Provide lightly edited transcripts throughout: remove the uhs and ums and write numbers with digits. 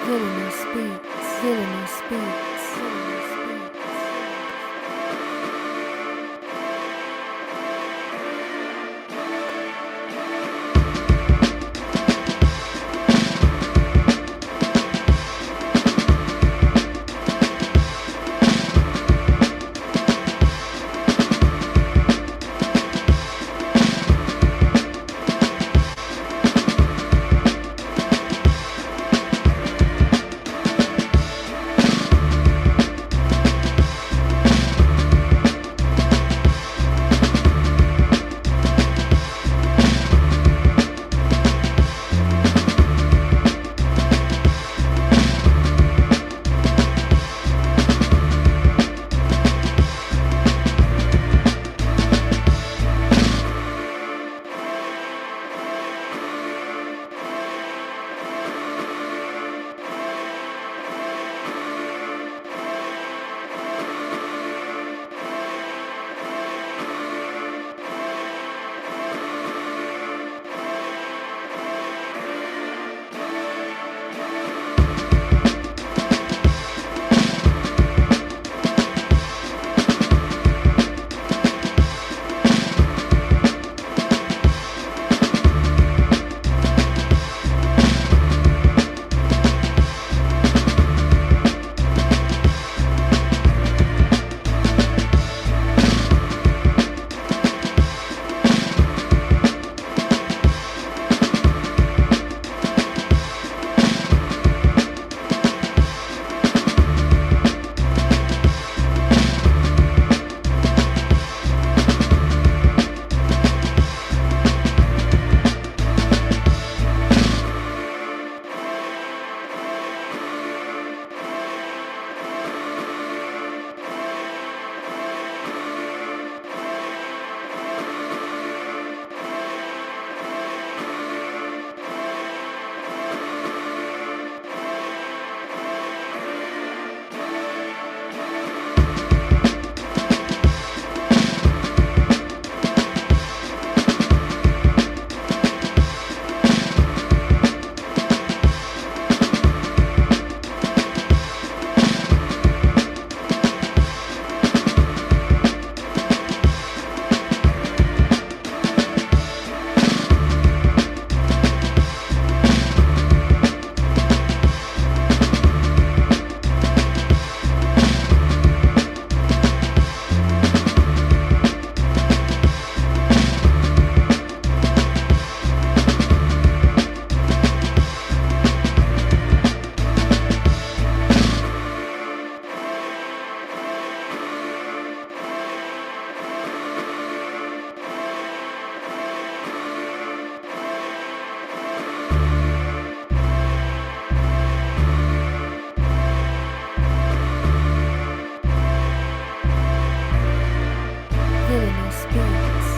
Villainous beats, villainous beats, villainous beats.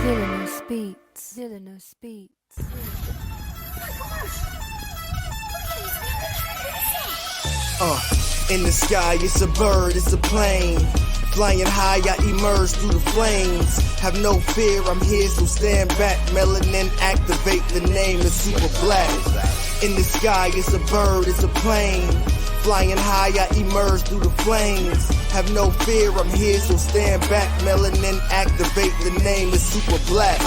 Villainous beats, villainous beats. In the sky, it's a bird, it's a plane. Flying high, I emerge through the flames. Have no fear, I'm here, so stand back. Melanin activate, the name is super black. In the sky, it's a bird, it's a plane. Flying high, I emerge through the flames. Have no fear, I'm here, so stand back. Melanin activate, the name is super black.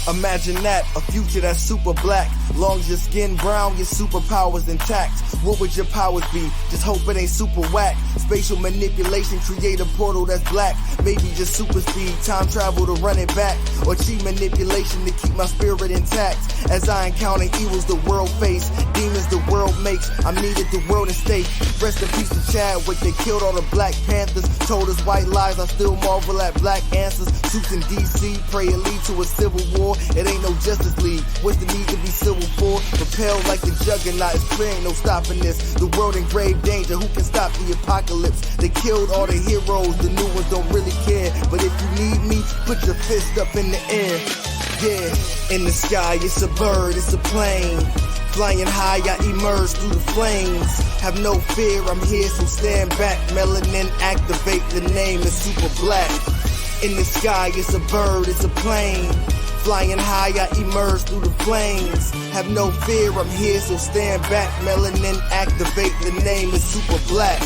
Imagine that, a future that's super black. Long as your skin brown, your superpowers intact. What would your powers be? Just hope it ain't super whack. Spatial manipulation, create a portal that's black. Maybe just super speed, time travel to run it back. Or cheat manipulation to keep my spirit intact. As I encounter evils the world face, demons the world makes, I'm needed the world at stake. Rest in peace to Chadwick, they killed all the Black Panthers. Told us white lies, I still marvel at black answers. Suits in DC, pray it lead to a civil war. It ain't no Justice League, what's the need to be civil for? Propelled like the juggernaut, it's clear ain't no stopping this. The world in grave danger, who can stop the apocalypse? They killed all the heroes, the new ones don't really care. But if you need me, put your fist up in the air. Yeah, in the sky, it's a bird, it's a plane. Flying high, I emerge through the flames. Have no fear, I'm here, so stand back. Melanin activate, the name is super black. In the sky, it's a bird, it's a plane. Flying high, I emerge through the flames. Have no fear, I'm here, so stand back. Melanin activate, the name is Super Black.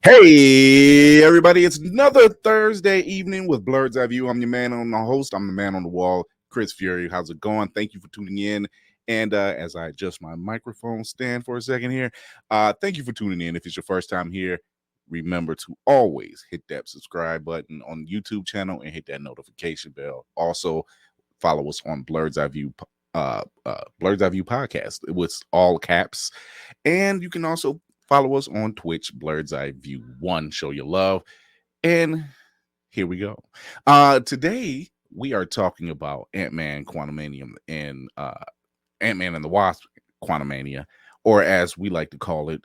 Hey, everybody, it's another Thursday evening with Blurred's Eye View. I'm your man on the host. I'm the man on the wall, Chris Fury. How's it going? Thank you for tuning in. And as I adjust my microphone stand for a second here, thank you for tuning in. If it's your first time here, remember to always hit that subscribe button on the YouTube channel and hit that notification bell. Also, follow us on Blurred's Eye View, Blurred's Eye View podcast with all caps. And you can also follow us on Twitch, Blurred's Eye View 1. Show your love. And here we go. Today, we are talking about Ant-Man, Quantumania, and Ant-Man and the Wasp, Quantumania, or as we like to call it,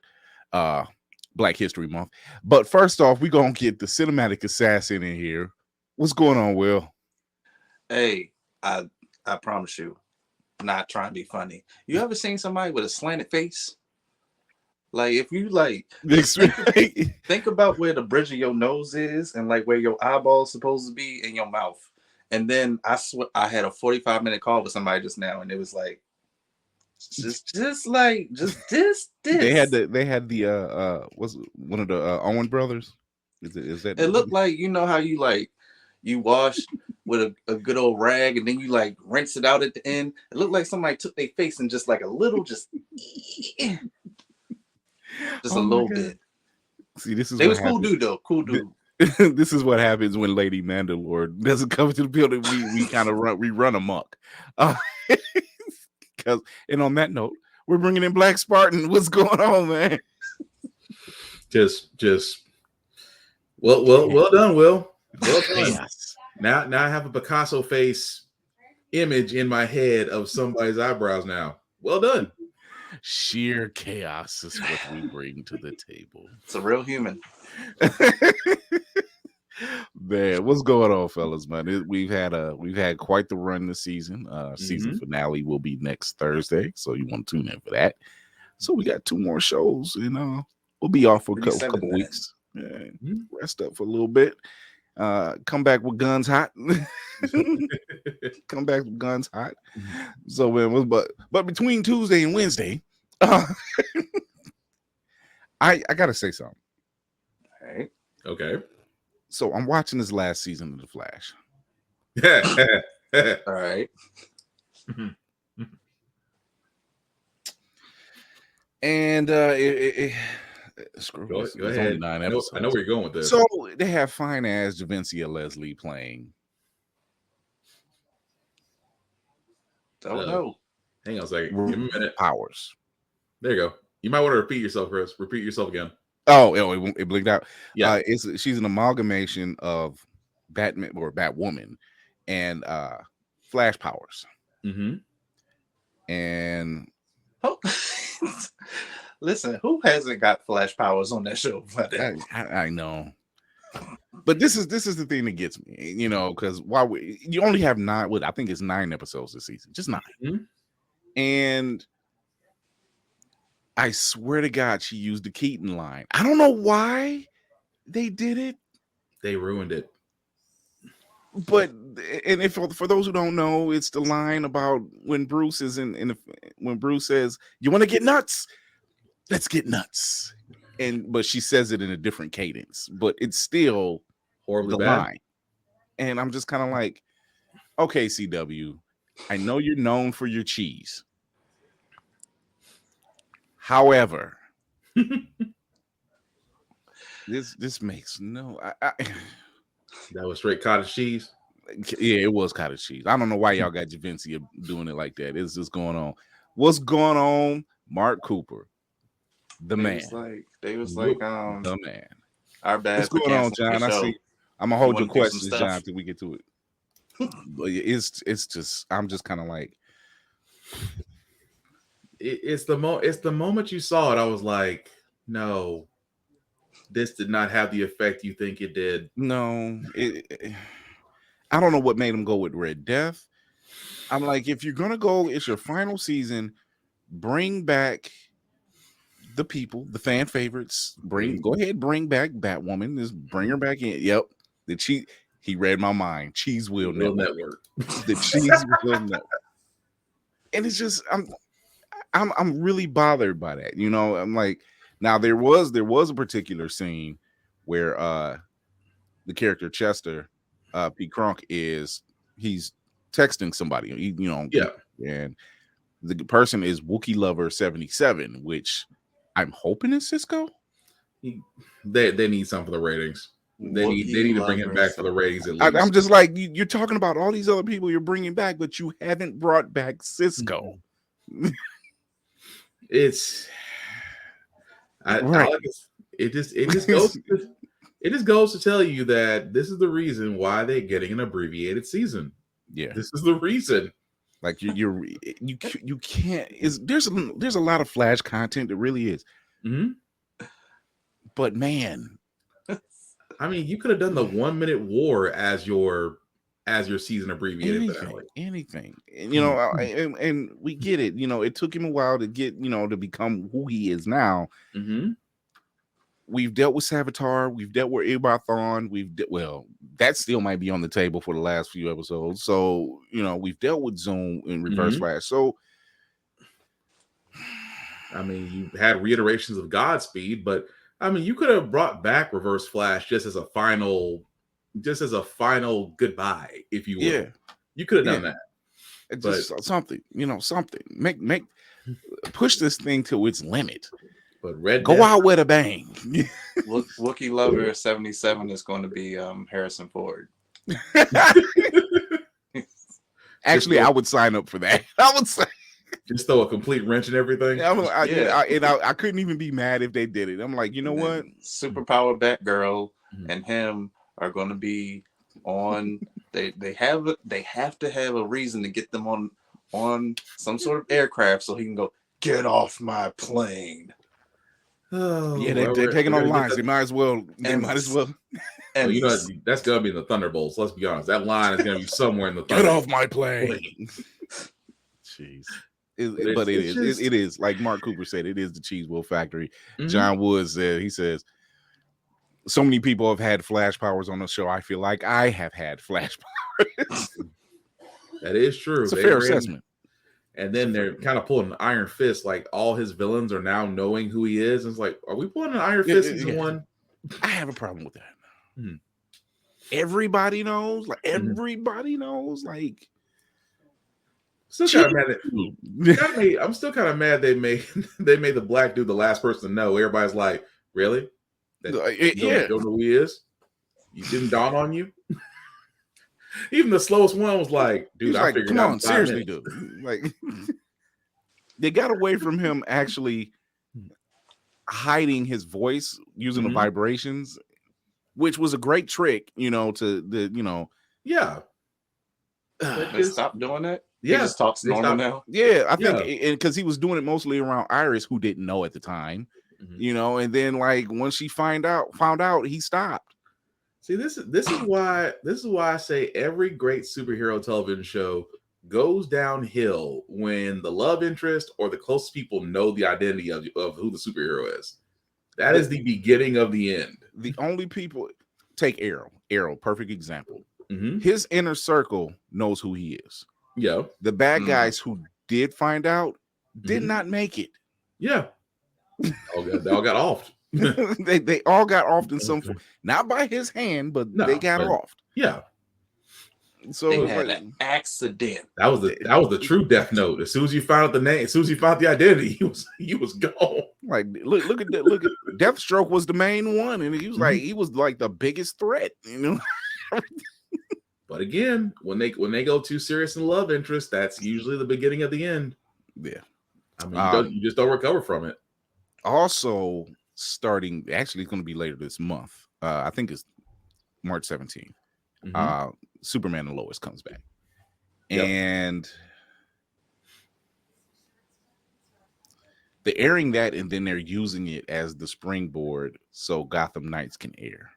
Black History Month. But first off, we're going to get the cinematic assassin in here. What's going on, Will? Hey, I promise you, not trying to be funny. You ever seen somebody with a slanted face? Like, if you think about where the bridge of your nose is and like where your eyeball's supposed to be in your mouth. And then I swear I had a 45-minute call with somebody just now, and it was like just this. They had the was one of the Owen brothers. Is that it looked like, you know how you wash with a good old rag and then you like rinse it out at the end. It looked like somebody took their face and just like a little a little bit. See, this is they was cool dude though. Cool dude. This is what happens when Lady Mandalore doesn't come to the building. We kind of run amok. And on that note, we're bringing in Black Spartan. What's going on, man? Just well done, Will. Well done. Yes. Now I have a Picasso face image in my head of somebody's eyebrows now. Well done. Sheer chaos is what we bring to the table. It's a real human. Man, what's going on, fellas? Man, we've had quite the run this season. Season finale will be next Thursday, so you want to tune in for that. So we got 2 more shows, and we'll be off for a couple weeks. Yeah, rest up for a little bit. Come back with guns hot. Come back with guns hot. So, man, but between Tuesday and Wednesday, I gotta say something. All right. Okay. So I'm watching this last season of The Flash. All right. And screw go this. ahead. Only 9 episodes. I know where you're going with this. So they have fine ass Javincia Leslie playing. Don't know. Hang on a second. Give me a minute. Powers. There you go. You might want to repeat yourself, Chris. Repeat yourself again. Oh, it blinked out. Yeah. She's an amalgamation of Batman or Batwoman and Flash powers. Mm-hmm. And listen, who hasn't got Flash powers on that show? I know. But this is the thing that gets me, because you only have 9, I think it's 9 episodes this season, just 9. Mm-hmm. And I swear to God, she used the Keaton line. I don't know why they did it. They ruined it. But if for those who don't know, it's the line about when Bruce is when Bruce says, "You want to get nuts? Let's get nuts." But she says it in a different cadence, but it's still horribly the bad line. And I'm just kind of like, okay, CW, I know you're known for your cheese. However, this makes no. That was straight cottage cheese. Yeah, it was cottage cheese. I don't know why y'all got Javincia doing it like that. It's just going on. What's going on, Mark Cooper? The man. They was like, the man. Our bad. What's going on, John? I see. I'm gonna hold your questions, John, till we get to it. But it's just, I'm just kind of like, it's the moment you saw it, I was like, no, this did not have the effect you think it did. No, I don't know what made him go with Red Death. I'm like, if you're gonna go, it's your final season. Bring back the people, the fan favorites. Go ahead, bring back Batwoman. Just bring her back in. Yep, He read my mind. Cheese Wheel Network. Network. The Cheese Wheel Network. And it's just I'm really bothered by that. You know, I'm like, now there was a particular scene where the character Chester, Pete Kronk, he's texting somebody, Yeah. and the person is Wookiee Lover 77, which I'm hoping is Cisco. They need some for the ratings. They need to bring him back for the ratings at least. I'm just like, you're talking about all these other people you're bringing back, but you haven't brought back Cisco. It's Right. it just goes to tell you that this is the reason why they're getting an abbreviated season. Yeah, This is the reason. like you can't. There's a lot of Flash content. It really is. Mm-hmm. But man, I mean, you could have done the 1 minute war as your season abbreviated finale. anything, and, and we get it. It took him a while to get to become who he is now. Mm-hmm. We've dealt with Savitar. We've dealt with Ibarthon. Well, that still might be on the table for the last few episodes. So we've dealt with Zoom and Reverse Flash. So I mean, you had reiterations of Godspeed, but I mean, you could have brought back Reverse Flash just as a final goodbye, if you will. Yeah, you could have done that. Just something, something. Make push this thing to its limit. But Go out with a bang. Wookiee Lover 77 is going to be Harrison Ford. Actually, I would sign up for that. I would say. Just throw a complete wrench in everything. I couldn't even be mad if they did it. I'm like, what? Superpower Batgirl and him are going to be on. They have to have a reason to get them on some sort of aircraft so he can go, get off my plane. Oh, yeah, they're taking on lines. They might as well. And that's gonna be in the Thunderbolts. Let's be honest. That line is gonna be somewhere in the Get off my plane. Jeez. It is like Mark Cooper said. It is the Cheese Wheel Factory. Mm-hmm. John Woods said. He says, "So many people have had flash powers on the show. I feel like I have had flash powers." That is true. It's a fair assessment. And then they're kind of pulling an iron fist, like all his villains are now knowing who he is. And it's like, are we pulling an iron fist into one? I have a problem with that. Everybody knows. Like everybody knows. Like, still kind of mad. I'm still kind of mad they made the black dude the last person to know. Everybody's like, really? You don't know who he is? You didn't dawn on you? Even the slowest one was like, dude, I figured come out on, seriously, dude. Like, they got away from him actually hiding his voice using the vibrations, which was a great trick, Yeah. They stopped doing that? Yeah. He just talks normal now? Yeah, I think because he was doing it mostly around Iris, who didn't know at the time, and then like once she found out, he stopped. See, this is why I say every great superhero television show goes downhill when the love interest or the closest people know the identity of who the superhero is. That is the beginning of the end. The only people take Arrow, perfect example. Mm-hmm. His inner circle knows who he is. Yeah. The bad guys who did find out did not make it. Yeah. They all got offed. they all got offed in some form, not by his hand, but they got offed. Yeah. So they had an accident. That was the true Death Note. As soon as you found out the name, as soon as you found the identity, he was gone. Like look at Deathstroke was the main one, and he was like the biggest threat, But again, when they go too serious in love interest, that's usually the beginning of the end. Yeah. I mean, you just don't recover from it. Also, starting actually it's going to be later this month. I think it's March 17th. Superman and Lois comes back. And they're airing that, and then they're using it as the springboard so Gotham Knights can air.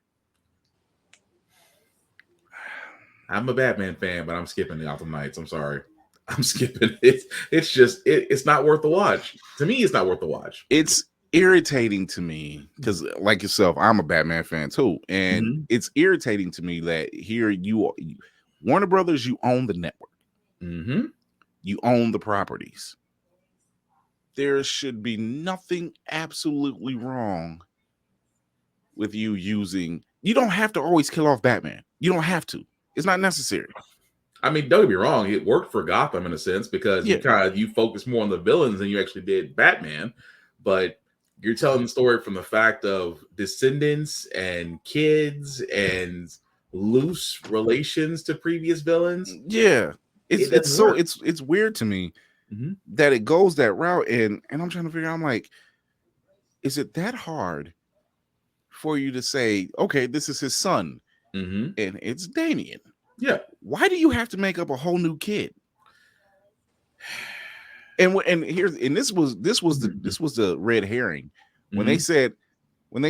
I'm a Batman fan, but I'm skipping the Gotham Knights. I'm sorry. I'm skipping it. It's just it's not worth the watch. To me, it's not worth the watch. irritating to me because, like yourself, I'm a Batman fan too, and it's irritating to me that here you Warner Brothers, you own the network, you own the properties. There should be nothing absolutely wrong with you using. You don't have to always kill off Batman. You don't have to. It's not necessary. I mean, don't get me wrong. It worked for Gotham in a sense because you focus more on the villains than you actually did Batman. But you're telling the story from the fact of descendants and kids and loose relations to previous villains. Yeah, it's weird to me that it goes that route, and I'm trying to figure out. I'm like, is it that hard for you to say, okay, this is his son, and it's Damian? Yeah. Why do you have to make up a whole new kid? And this was the red herring when they said, hey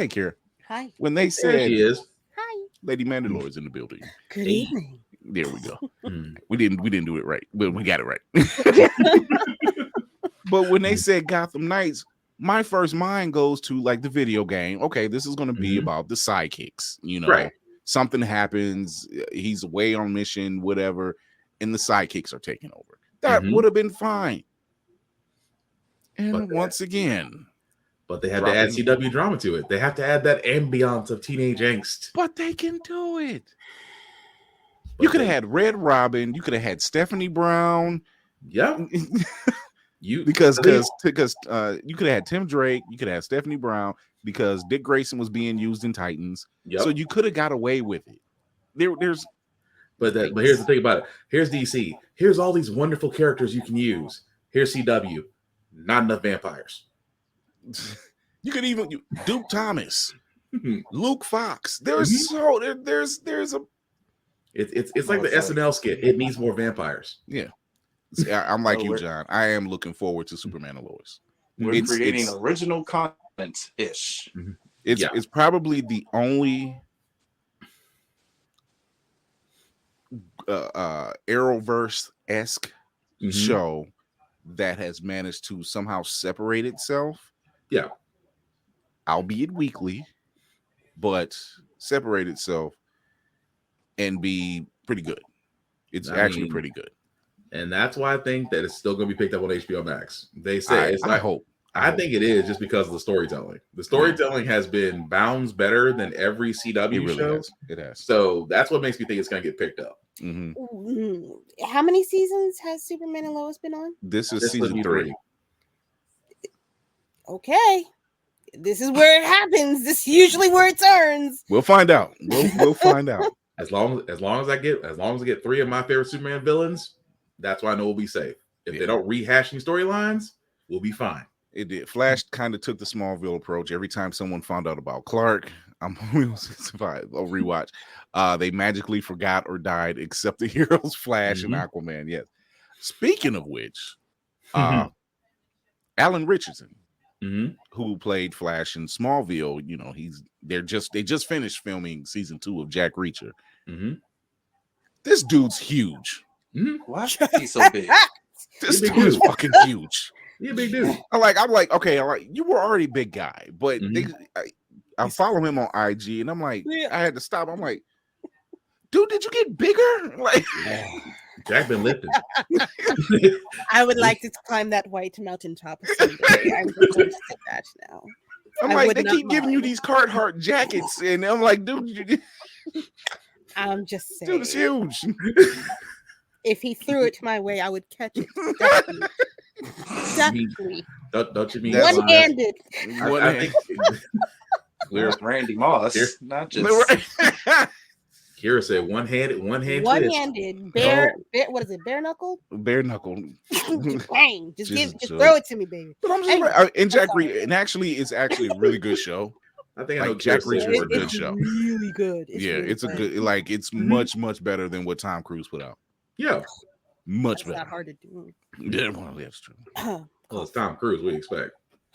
Kira, hi, when they said there she is, hi, Lady Mandalore is in the building. good evening. There we go. We didn't do it right, but we got it right. But when they said Gotham Knights, my first mind goes to like the video game. Okay, this is going to be about the sidekicks, right. Something happens, he's away on mission, whatever, and the sidekicks are taking over. That would have been fine. And once again, but they had to add CW drama to it. They have to add that ambiance of teenage angst. But they can do it. You could have had Red Robin. You could have had Stephanie Brown. Yeah. Because you could have had Tim Drake. You could have Stephanie Brown because Dick Grayson was being used in Titans. Yep. So you could have got away with it. But here's the thing about it. Here's DC. Here's all these wonderful characters you can use. Here's CW. Not enough vampires. You could even Duke Thomas, Luke Fox. There's a. It's like the SNL skit. It needs more vampires. Yeah. I'm like you, John. I am looking forward to Superman and Lois. We're creating original content ish. It's probably the only Arrowverse-esque show that has managed to somehow separate itself. Yeah. Albeit weekly, but separate itself and be pretty good. It's actually pretty good. And that's why I think that it's still going to be picked up on HBO Max. They say I hope. I think it is just because of the storytelling. The storytelling has been bounds better than every CW show. It has. So that's what makes me think it's going to get picked up. How many seasons has Superman and Lois been on? This is season 3. Okay. This is where it happens. This is usually where it turns. We'll find out. We'll find out. As long as I get 3 of my favorite Superman villains, that's why I know we'll be safe. If they don't rehash any storylines, we'll be fine. It did. Flash kind of took the Smallville approach. Every time someone found out about Clark, I'll rewatch. They magically forgot or died, except the heroes Flash and Aquaman. Yes. Speaking of which, Alan Richardson, who played Flash in Smallville, they just finished filming season 2 of Jack Reacher. This dude's huge. Why is he so big? This dude is fucking huge. He's a big dude. I'm like, okay, you were already a big guy, but I follow him on IG, and I'm like, I had to stop. I'm like, dude, did you get bigger? Like, Jack been lifted. I would like to climb that white mountaintop someday. I'm just going to say that now. I'm like, they keep giving you these Carhartt jackets, and I'm like, dude, I'm just saying, dude, it's huge. If he threw it my way, I would catch it. Definitely. Don't you mean one-handed? I think Where's Randy Moss? Not just. Kira said one-handed. One-handed. Bear. What is it? Bare knuckle. Bare knuckle. Bang! Just throw it to me, baby. But I'm just and Jack Reacher, and actually, it's actually a really good show. I think I know Jack Reacher is a good show. Really good. It's a good. Like, it's much better than what Tom Cruise put out. Yeah, much better. Not hard to do. Yeah, well, that's true. Well, it's Tom Cruise. What do you expect?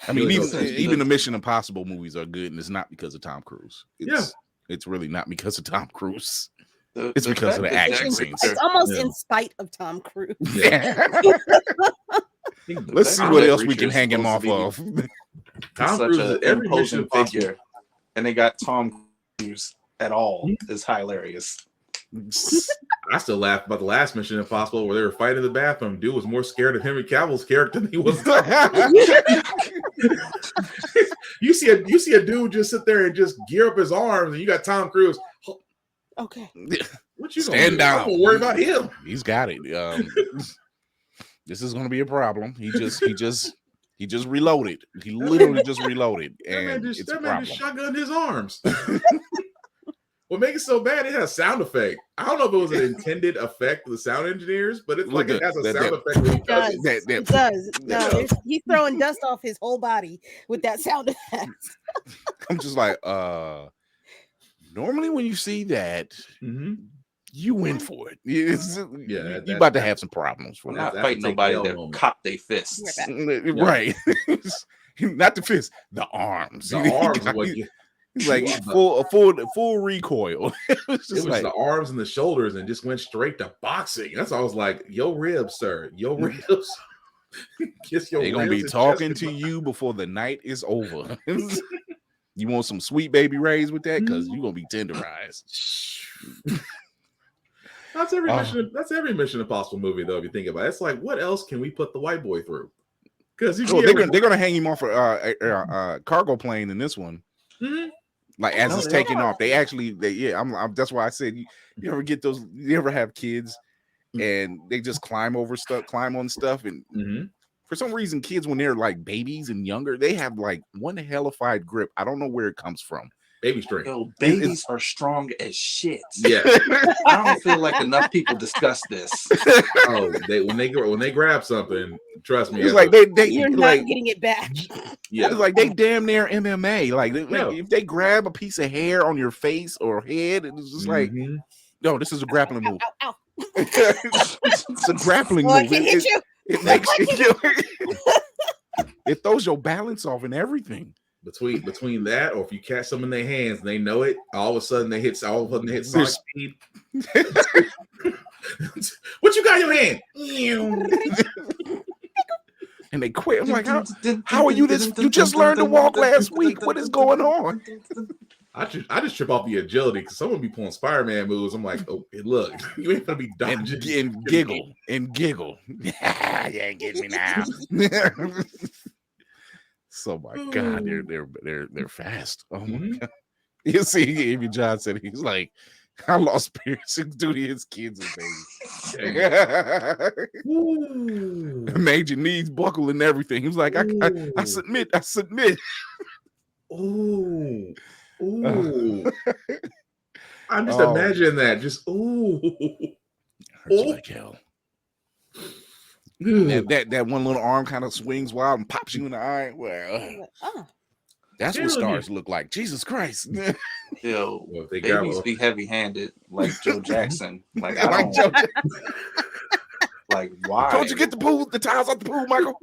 I mean, even the Mission Impossible movies are good, and it's not because of Tom Cruise. It's really not because of Tom Cruise. It's because of the action scenes. It's almost in spite of Tom Cruise. Yeah, Let's see what else we can hang him off of. Tom such Cruise an is every Mission imposing Impossible. figure, and they got Tom Cruise at all is hilarious. I still laugh about the last Mission Impossible where they were fighting in the bathroom. Dude was more scared of Henry Cavill's character than he was. you see a dude just sit there and just gear up his arms, and you got Tom Cruise. Okay. What you Stand down? down. Don't worry about him. He's got it. This is going to be a problem. He just reloaded. He literally just reloaded, and it's a that man problem. just shotgunned his arms. What makes it so bad? It has sound effect. I don't know if it was an intended effect of the sound engineers, but it's like it has a sound effect. When he does it. It does. No, he's throwing dust off his whole body with that sound effect. I'm just like, normally when you see that, you win for it. You about to have some problems for I'm that. not fighting nobody that cock their fists. Right. Not the fists, the arms. The arms are what He's like full recoil. It was the arms and the shoulders, and just went straight to boxing. That's why I was like, "Yo ribs, sir, yo ribs." Kiss your. They're gonna be talking to you before the night is over. You want some sweet baby rays with that, because you're gonna be tenderized. That's every Mission Impossible movie, though. If you think about it, it's like, what else can we put the white boy through? Because they're gonna hang him off a cargo plane in this one. Like as it's taking off, that's why I said you ever get those? You ever have kids and they just climb on stuff, and for some reason, kids when they're like babies and younger, they have like one hellified grip. I don't know where it comes from. Baby strength. Yo, babies are strong as shit. Yeah, I don't feel like enough people discuss this. Oh, when they grab something, trust me, it's like you're not getting it back. Yeah, it's like they damn near MMA. Like if they grab a piece of hair on your face or head, it's just like, no, this is a grappling move. Ow, ow. It's a grappling move. I can hit you. It makes it throws your balance off and everything. Between that, or if you catch them in their hands and they know it, all of a sudden they hit sonic speed. What you got in your hand? And they quit. I'm like, how are you this? You just learned to walk last week. What is going on? I just trip off the agility because someone be pulling Spider-Man moves. I'm like, oh, look, you ain't gonna be dodging and giggle. You ain't getting me now. So my God, they're fast. Oh my God. You see, Amy John said he's like, I lost piercing due to his kids and babies. Made your knees buckle and everything. He was like, I submit. Ooh. I'm just imagining that. Just hurts like hell. That one little arm kind of swings wild and pops you in the eye. Well, that's what stars look like. Jesus Christ. Yo, babies be heavy-handed like Joe Jackson. Like I don't like why? Don't you get the towels out the pool, Michael?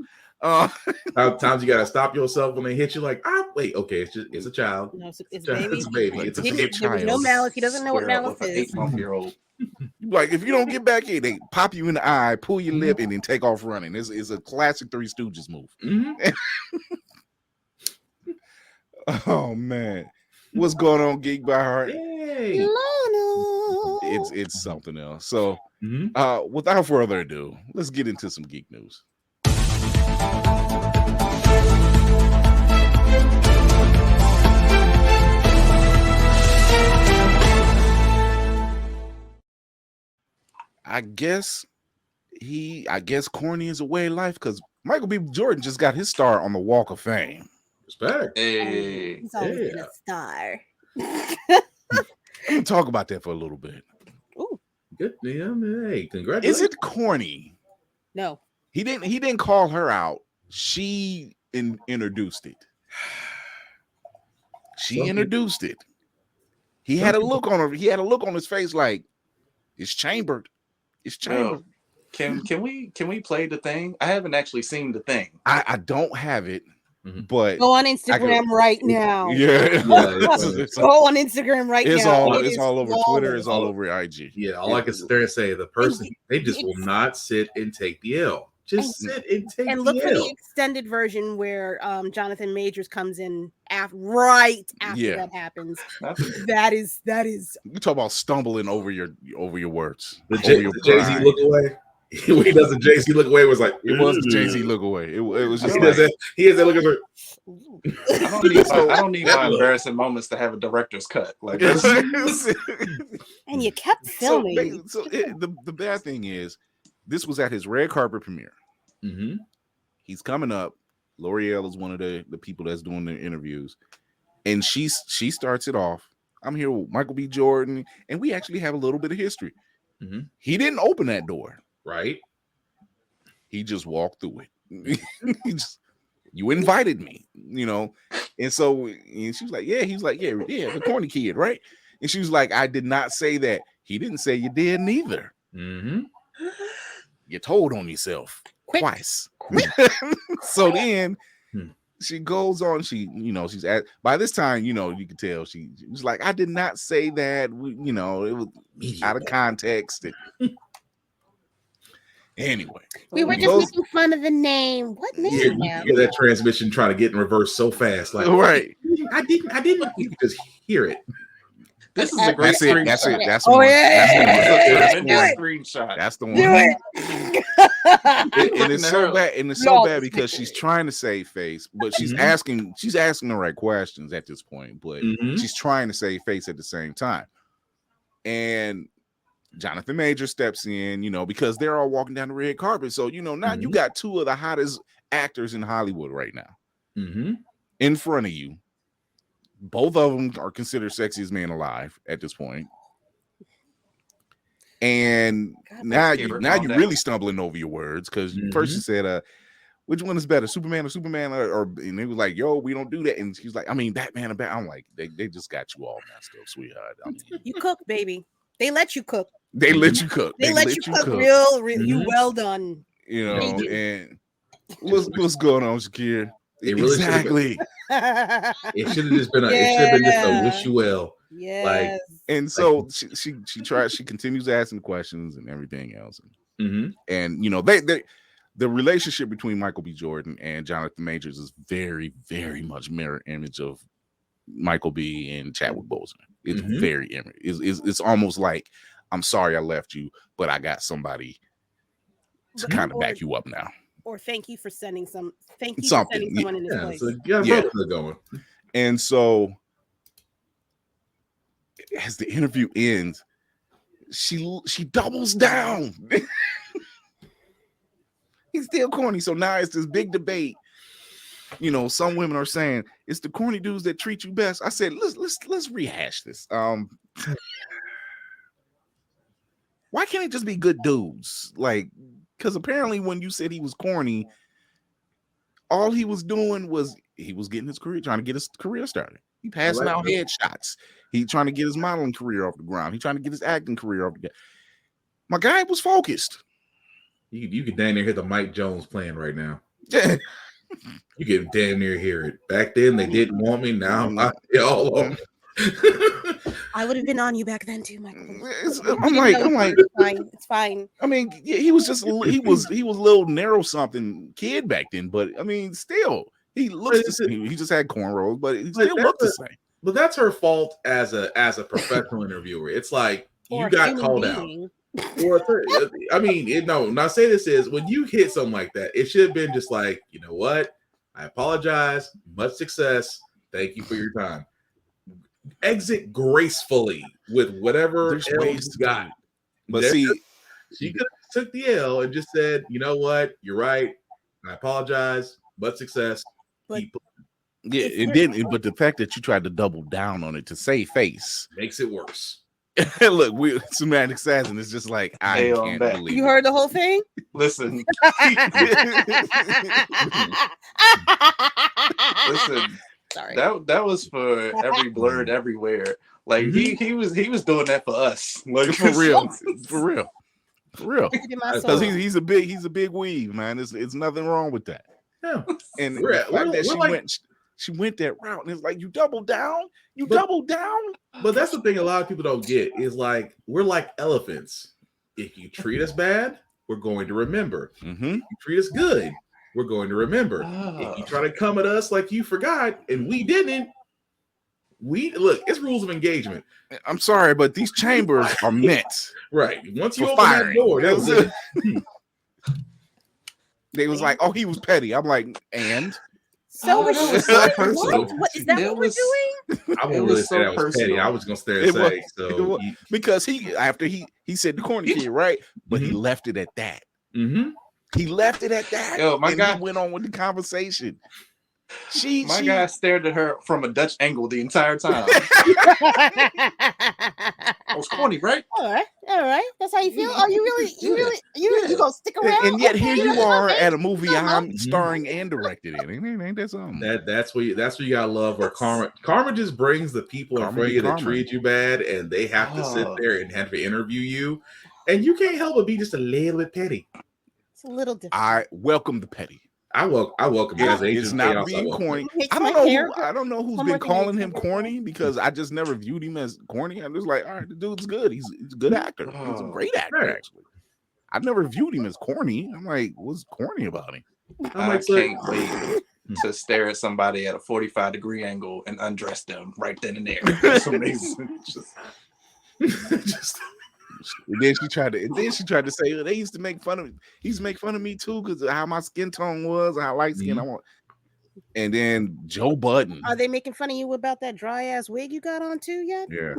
Times you gotta stop yourself when they hit you. Like, wait, okay, it's a child. No, it's a baby. It's a child. There was no malice. He doesn't know what malice is. 8-month-old. Like if you don't get back in, they pop you in the eye, pull your lip, and then take off running. It's a classic Three Stooges move. Oh man, what's going on, Geek by Heart? Hey. It's something else. So, without further ado, let's get into some geek news. I guess corny is a way of life because Michael B. Jordan just got his star on the Walk of Fame. Respect. Hey. He's always been a star. Let me talk about that for a little bit. Ooh. Good. Yeah, hey, congratulations. Is it corny? No. He didn't call her out. She introduced it. She introduced it. He had a look on her. He had a look on his face like it's chambered. It's chambered. Can we play the thing? I haven't actually seen the thing. I don't have it, but go on Instagram right now. Yeah. Go on Instagram right now. It's all over Twitter. It's all over IG. Yeah, all I can sit there and say, the person, they just will not sit and take the L. Just sit and take and look the for L. the extended version where Jonathan Majors comes in right after that happens. That is You talk about stumbling over your words. The Your Jay-Z pride. look away. When he does the Jay-Z look away, it was like it was the Jay-Z look away. It was just he like has that look at her. I don't need my embarrassing moments to have a director's cut. Like that's... and you kept filming. The bad thing is, this was at his red carpet premiere. Mm-hmm. He's coming up. L'Oreal is one of the people that's doing the interviews, and she starts it off. I'm here with Michael B. Jordan, and we actually have a little bit of history. Mm-hmm. He didn't open that door, right? He just walked through it. You invited me, you know, and so and she was like, yeah. He's like, yeah, the corny kid, right? And she was like, I did not say that. He didn't say you did neither. Mm-hmm. You told on yourself twice. So then she goes on. She's at, by this time, you can tell she was like, I did not say that. It was out of context. Anyway, we were just making fun of the name. What name? You hear that transmission trying to get in reverse so fast, like right. I didn't. You can just hear it. This is a great screenshot. That's it. That's the one. Screenshot. That's the one. Do it. And it's so bad. And it's so bad because she's trying to save face, but she's asking the right questions at this point, but she's trying to save face at the same time. And Jonathan Major steps in, because they're all walking down the red carpet. So, now you got two of the hottest actors in Hollywood right now in front of you. Both of them are considered sexiest men alive at this point. And now you're really stumbling over your words, because first you said, which one is better, Superman or Superman? Or and they was like, yo, we don't do that. And she's like, I mean, Batman and Batman. I'm like, they just got you all messed up, sweetheart. I mean, you cook, baby. They let you cook. They let you cook. They let you cook. Real, you well done. And what's going on, Shakir? It really exactly. It should have just been a wish you well. Yeah. And so she tries. She continues asking questions and everything else. And they the relationship between Michael B. Jordan and Jonathan Majors is very, very much mirror image of Michael B. and Chadwick Boseman. It's very it's almost like, I'm sorry I left you, but I got somebody to kind of back you up now. Or thank you for sending someone in his place. So going. And so as the interview ends, she doubles down. He's still corny. So now it's this big debate. Some women are saying it's the corny dudes that treat you best. I said, let's rehash this. Why can't it just be good dudes? Like, because apparently when you said he was corny, all he was doing was he was getting his career, trying to get his career started. He passing out headshots. He trying to get his modeling career off the ground. He trying to get his acting career off the ground. My guy was focused. You could damn near hear the Mike Jones playing right now. Yeah. You can damn near hear it. Back then they didn't want me. Now I'm all on. I would have been on you back then too, Michael. I'm like, it's fine. I mean, he was just he was a little narrow something kid back then, but I mean, still he looks the same. He just had cornrows, but he still looked the same. But that's her fault as a professional interviewer. It's like you got called out. Now say this is when you hit something like that, it should have been just like, you know what? I apologize. Much success. Thank you for your time. Exit gracefully with whatever else you got. But she could have took the L and just said, you know what? You're right. I apologize. Much success. It didn't. But the fact that you tried to double down on it to save face makes it worse. Look, we Semantic Assassin is just like, I can't believe you heard the whole thing. Listen. Sorry. That was for every blurred everywhere. Like he was doing that for us. Like for real. Because he's a big weave, man. It's nothing wrong with that. Yeah. And the fact that she went that route, and it's like, you double down. But that's the thing a lot of people don't get is like, we're like elephants. If you treat us bad, we're going to remember. If you treat us good, we're going to remember. If you try to come at us like you forgot and we didn't, look, it's rules of engagement. I'm sorry, but these chambers are meant right. Once you open firing. that door, that was it. They was like, "Oh, he was petty." I'm like, and so so personal. What is that? What we're doing? I won't really say that was petty. I was gonna stare and say so because after he said the corny kid, right? But he left it at that. He left it at that. Yo, my guy he went on with the conversation. My guy stared at her from a Dutch angle the entire time. I was corny, right? All right. That's how you feel. Oh, you gonna stick around? And yet here you are at a movie I'm starring and directed in. Ain't that something? That's what you gotta love. Where karma just brings the people in front of you that treat you bad, and they have to sit there and have to interview you, and you can't help but be just a little bit petty. It's a little different. I welcome the petty. I welcome him as agent. It's not being corny. I don't know who's been calling him corny because I just never viewed him as corny. I'm just like, all right, the dude's good. He's a good actor. He's a great actor, actually. I've never viewed him as corny. I'm like, what's corny about him? I can't wait to stare at somebody at a 45-degree angle and undress them right then and there. That's amazing. And then she tried to say they used to make fun of me. He used to make fun of me too because of how my skin tone was, how light skin I want. And then Joe Budden. Are they making fun of you about that dry ass wig you got on too yet? Yeah.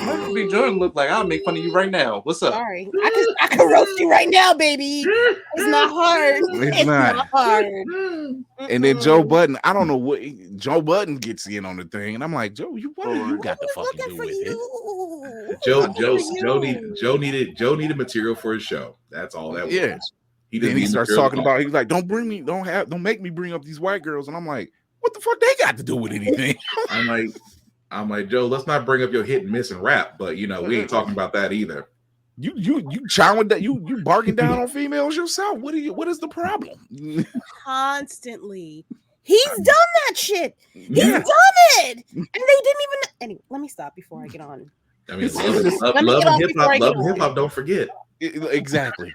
Michael B. Jordan look like I'll make fun of you right now. What's up? Sorry, I can roast you right now, baby. It's not hard. It's not hard. And then Joe Budden, I don't know what Joe Budden gets in on the thing, and I'm like, Joe, what do you got to fucking do with it? Joe needed material for his show. That's all that was. He starts talking about. He's like, "Don't make me bring up these white girls." And I'm like, "What the fuck they got to do with anything?" I'm like, Joe, let's not bring up your hit and miss and rap, but we ain't talking about that either. You chowing that you barking down on females yourself. What is the problem? Constantly. He's done that shit. He's done it. And they didn't even. Anyway, let me stop before I get on. I mean, love and hip hop. Don't forget. Exactly.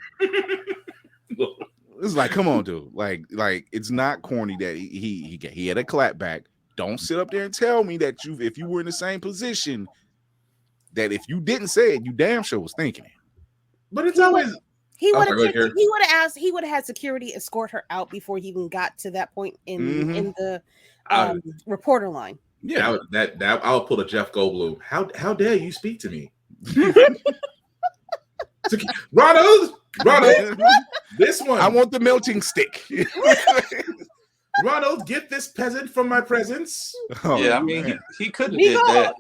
It's like, come on, dude. Like it's not corny that he had a clap back. Don't sit up there and tell me that if you were in the same position, that if you didn't say it, you damn sure was thinking it. But it's always he would have had security escort her out before he even got to that point in the reporter line. Yeah, that I'll pull a Jeff Goldblum. How dare you speak to me? Ronald, this one. I want the melting stick. Ronald, get this peasant from my presence. Oh, yeah, I mean, he could have did that.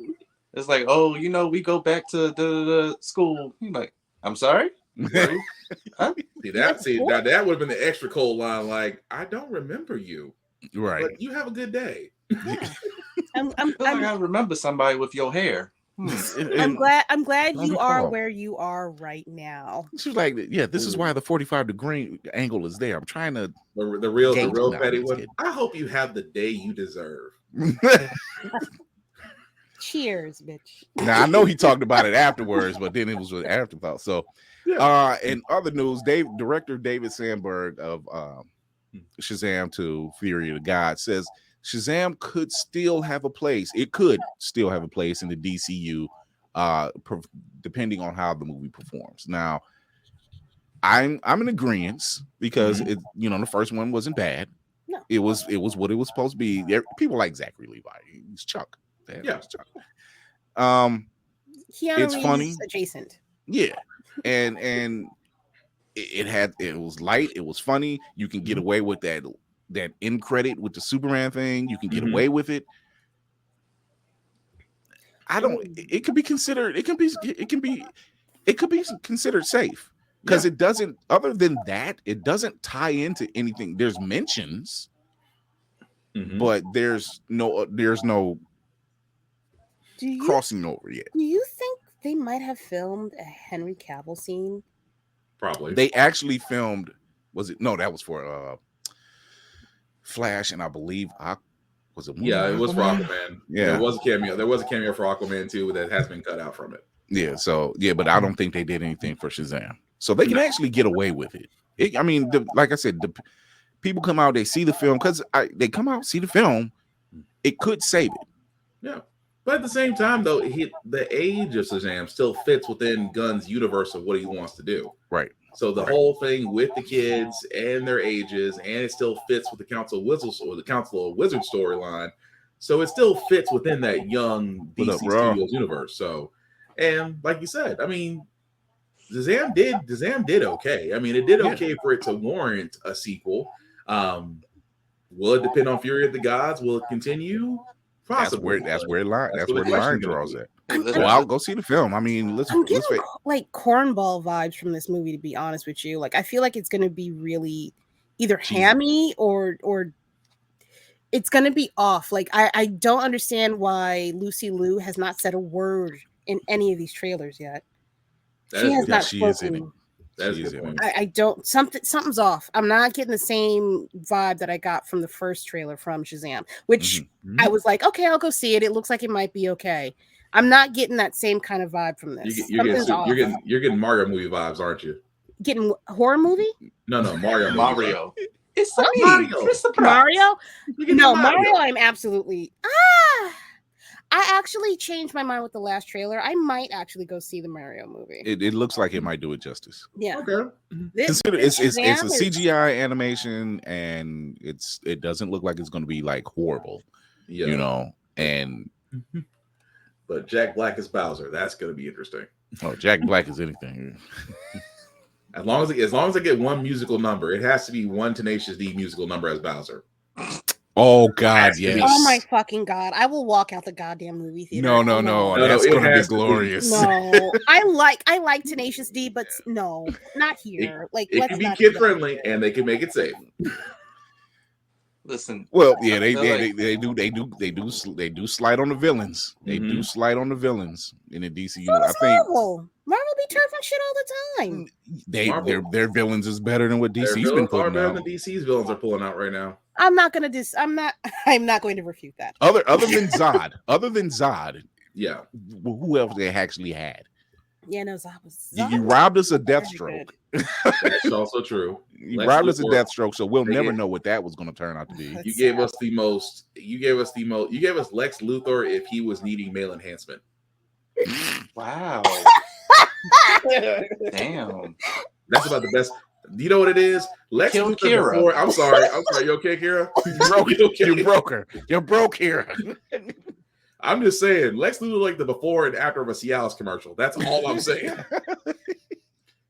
It's like, we go back to the school. He's like, I'm sorry? Huh? That would have been the extra cold line. Like, I don't remember you. Right. But you have a good day. I remember somebody with your hair. I'm glad you are where you are right now. She's like, yeah, this is why the 45-degree angle is there. I'm trying to the real petty one. I hope you have the day you deserve. Cheers, bitch. Now I know he talked about it afterwards, but then it was an afterthought. So in other news, director David Sandberg of Shazam to Fury of the Gods says Shazam could still have a place. It could still have a place in the DCU, depending on how the movie performs. Now, I'm in agreement because the first one wasn't bad. No. It was what it was supposed to be. People like Zachary Levi. He's Chuck. It's Chuck. It's funny. Adjacent. Yeah, and it was light. It was funny. You can get away with that end credit with the Superman thing. You can get away with it. It could be considered. It can be considered safe because it doesn't. Other than that, it doesn't tie into anything. There's mentions, but there's no crossing over yet. Do you think they might have filmed a Henry Cavill scene? Probably. They actually filmed. Was it? No, that was for Flash, and I believe was it? Yeah, it was for Aquaman. Yeah, there was a cameo. There was a cameo for Aquaman too that has been cut out from it. Yeah, so but I don't think they did anything for Shazam, so they can actually get away with it. I mean, like I said, the people come out, they see the film because they come out, see the film. It could save it. Yeah, but at the same time, though, the age of Shazam still fits within Gunn's universe of what he wants to do. Right. So the whole thing with the kids and their ages, and it still fits with the Council of Wizards or the Council of Wizards storyline. So it still fits within that young DC Studios universe. So, and like you said, I mean, Shazam did okay. I mean, it did okay for it to warrant a sequel. Will it depend on Fury of the Gods? Will it continue? Possibly. That's where the line draws at. Well, I'll go see the film. I mean, I'm getting like cornball vibes from this movie, to be honest with you. Like, I feel like it's going to be really either hammy or it's going to be off. Like, I don't understand why Lucy Liu has not said a word in any of these trailers yet. She has not spoken. That's a good point. I don't. Something's off. I'm not getting the same vibe that I got from the first trailer from Shazam, which I was like, okay, I'll go see it. It looks like it might be okay. I'm not getting that same kind of vibe from this. You're getting Mario movie vibes, aren't you? Getting horror movie? No, Mario. Mario. It's Mario. Mario? No, Mario. I'm absolutely. I actually changed my mind with the last trailer. I might actually go see the Mario movie. It looks like it might do it justice. Yeah. Okay. Consider it's a CGI animation, and it doesn't look like it's going to be like horrible. Yeah. You know, and but Jack Black is Bowser. That's going to be interesting. Oh, Jack Black is anything. As long as I get one musical number, it has to be one Tenacious D musical number as Bowser. Oh God, yes. Oh my fucking God. I will walk out the goddamn movie theater. No. That's gonna be glorious. No. I like Tenacious D, but no, not here. It can be kid friendly and they can make it safe. Listen. Well, yeah, they do slide on the villains. They do slide on the villains in the DC universe. I think Marvel be turfing shit all the time. Their villains is better than what DC's been putting out. Than DC's villains are pulling out right now. I'm not going to refute that. Other than Zod, yeah. Who else they actually had? Yeah, no, Zod was. You robbed us of Deathstroke. That's also true. You robbed us of Deathstroke, so we'll never know what that was going to turn out to be. You gave us You gave us Lex Luthor if he was needing male enhancement. Wow. Damn. That's about the best. You know what it is? Lex Luthor Kira. Before, I'm sorry. You okay, Kira? You broke her. You broke Kira. I'm just saying, Lex Luthor like the before and after of a Cialis commercial. That's all I'm saying.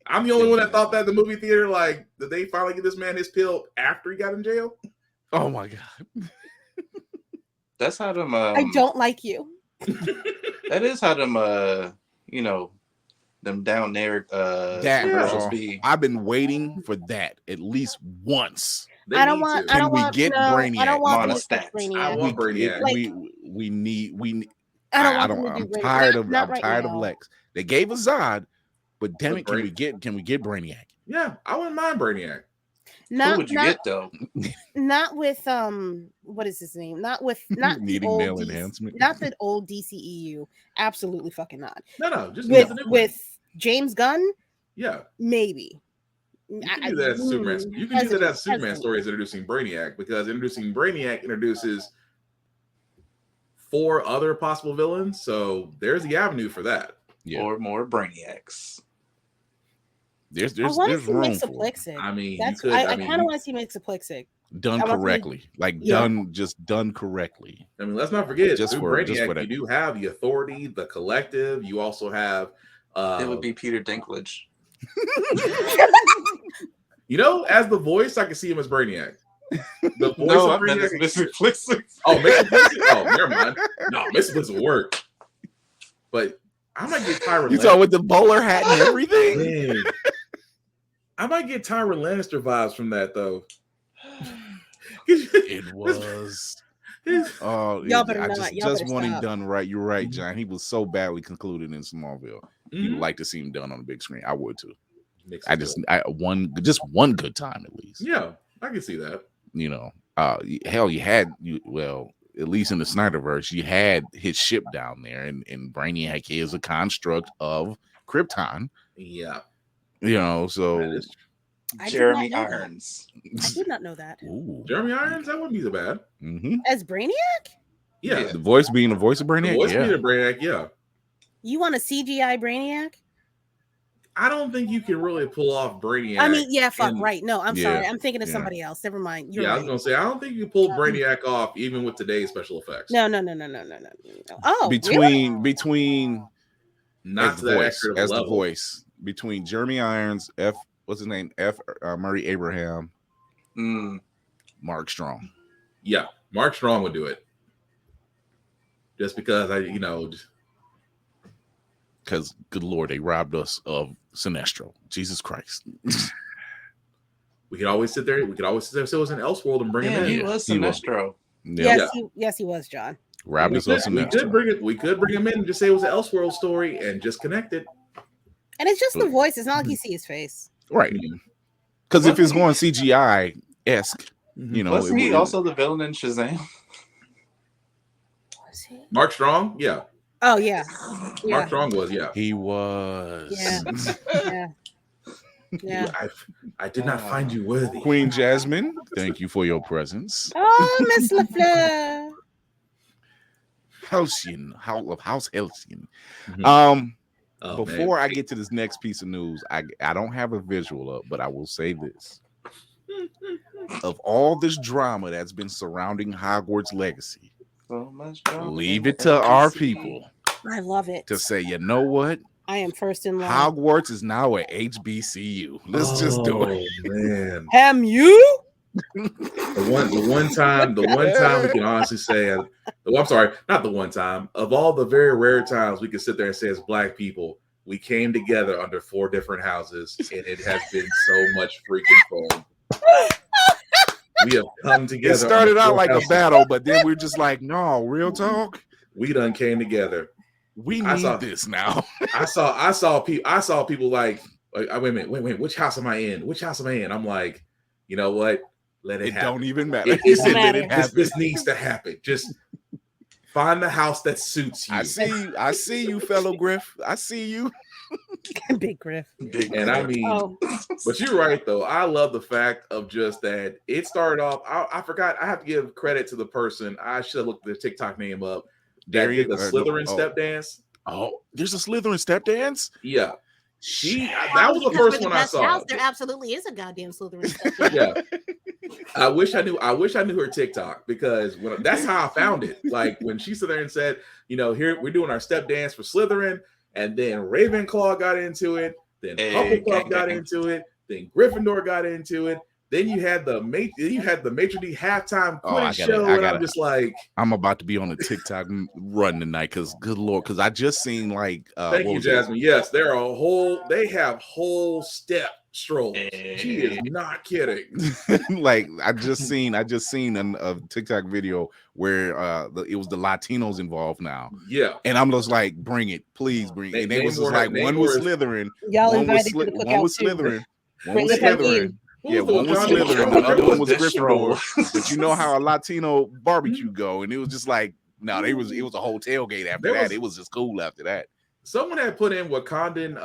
I'm the only one that thought that in the movie theater. Like, did they finally give this man his pill after he got in jail? Oh my God. That's how them. I don't like you. That is how them. Them down there commercials be. I've been waiting for that at least once. Can we get Brainiac? I don't want Brainiac. I want Brainiac. We need. I'm tired of Lex. They gave us Zod, but damn it, can we get Brainiac? Yeah, I wouldn't mind Brainiac. Who would you get though? Not with what is his name? Not needing male enhancement. Not the old DCEU. Absolutely fucking not. No, just with James Gunn. Yeah, maybe. You can do that as Superman. You can do that as Superman stories introducing Brainiac, because introducing Brainiac introduces 4 other possible villains. So there's the avenue for that. Yeah. Or more Brainiacs. There's room for it. I mean, I kind of want to see Mixoplexic done correctly, done correctly. I mean, let's not forget, through Brainiac, you do have the Authority, the Collective. You also have it would be Peter Dinklage. As the voice, I can see him as Brainiac. The voice of Brainiac. Mixoplexic. Oh, Mixoplexic. Oh, never mind. No, Mixoplexic will work. But I might get Tyron. You saw with the bowler hat and everything. Man. I might get Tyron Lannister vibes from that, though. It was. Y'all better I not. Just want him done right. You're right, John. He was so badly concluded in Smallville. You would like to see him done on the big screen. I would too. One good time at least. Yeah, I can see that. Hell, at least in the Snyderverse, you had his ship down there, and Brainiac is a construct of Krypton. Yeah. So Jeremy Irons. I did not know that. Ooh. Jeremy Irons, that wouldn't be so bad. Mm-hmm. As Brainiac? Yeah. The voice being the voice of Brainiac. The voice being a Brainiac, yeah. You want a CGI Brainiac? I don't think you can really pull off Brainiac. I mean, right. No, I'm sorry. I'm thinking of somebody else. Never mind. You're right. I was gonna say I don't think you can pull Brainiac off even with today's special effects. No. Oh, between not the voice as level. The voice between Jeremy Irons, what's his name? Murray Abraham, Mark Strong. Yeah, Mark Strong would do it. Just because because good Lord, they robbed us of Sinestro. Jesus Christ. We could always sit there. If it was an Elseworld and bring him in. He was Sinestro. Yes, he was, John. Robbed us of Sinestro. We could bring him in and just say it was an Elseworld story and just connect it. And it's just the voice. It's not like you see his face. Right. Because if it's going CGI-esque, wasn't he also the villain in Shazam? Was he? Mark Strong? Yeah. Oh, yeah. Mark Strong was, yeah. He was. Yeah. I did not find you worthy. Queen Jasmine, thank you for your presence. Oh, Miss LaFleur. Halcyon, House Halcyon. Mm-hmm. Before I get to this next piece of news, I don't have a visual up, but I will say this. Of all this drama that's been surrounding Hogwarts Legacy, so much drama. Leave it to our people. I love it. To say, you know what? I am first in line. Hogwarts is now at HBCU. Let's just do it. Man. Ham you? The one time we can honestly say, I'm sorry, not the one time. Of all the very rare times we can sit there and say as Black people, we came together under 4 different houses, and it has been so much freaking fun. We have come together. It started out like a battle, but then we're just like, no, real talk. We done came together. We need this now. I saw people like wait a minute, which house am I in? Which house am I in? I'm like, you know what? Let it happen. Don't even matter. This needs to happen. Just find the house that suits you. I see you, fellow Griff. I see you. Big Griff. I mean, but you're right though. I love the fact of just that it started off. I forgot. I have to give credit to the person. I should have looked the TikTok name up. That did the Slytherin step dance. Oh, there's a Slytherin step dance? Yeah. That was the first one I saw. House, there absolutely is a goddamn Slytherin step dance. Yeah. I wish I knew her TikTok, because that's how I found it. Like when she sat there and said, here we're doing our step dance for Slytherin, and then Ravenclaw got into it, then Hufflepuff got into it, then Gryffindor got into it. Then you had the Maitre D halftime quiz show, and I'm just like, I'm about to be on a TikTok run tonight, because good Lord, because I just seen like thank you, Jasmine. Yes, they have whole step strolls. She is not kidding. Like I just seen a TikTok video where it was the Latinos involved now. Yeah, and I'm just like, bring it, please bring it. And it was just like one was Slytherin, one was Slytherin, one was Slytherin. Yeah, one was Slytherin, the other one was Gryffindor. But you know how a Latino barbecue go, and it was just like, it was a whole tailgate after that. It was just cool after that. Someone had put in Wakandan,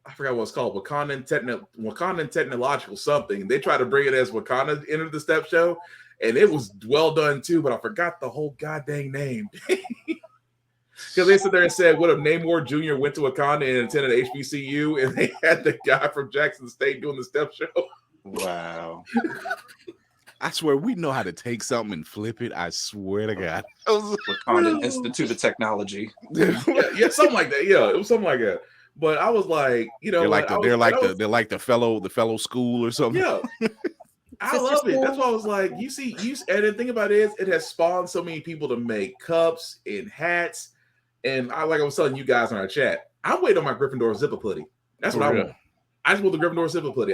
I forgot what it's called, Wakandan technological something. They tried to bring it as Wakanda entered the step show, and it was well done too, but I forgot the whole goddamn name. Because they sit there and said, what if Namor Jr. went to Wakanda and attended HBCU, and they had the guy from Jackson State doing the step show. Wow. I swear we know how to take something and flip it. I swear to God. Wakanda Institute of Technology. Yeah, something like that. Yeah, it was something like that. But I was like, they're like the fellow school or something. Yeah. I love it. That's why I was like, and the thing about it is, it has spawned so many people to make cups and hats. And I was telling you guys in our chat, I'm waiting on my Gryffindor zipper putty. That's what I want. I just want the Gryffindor zipper putty.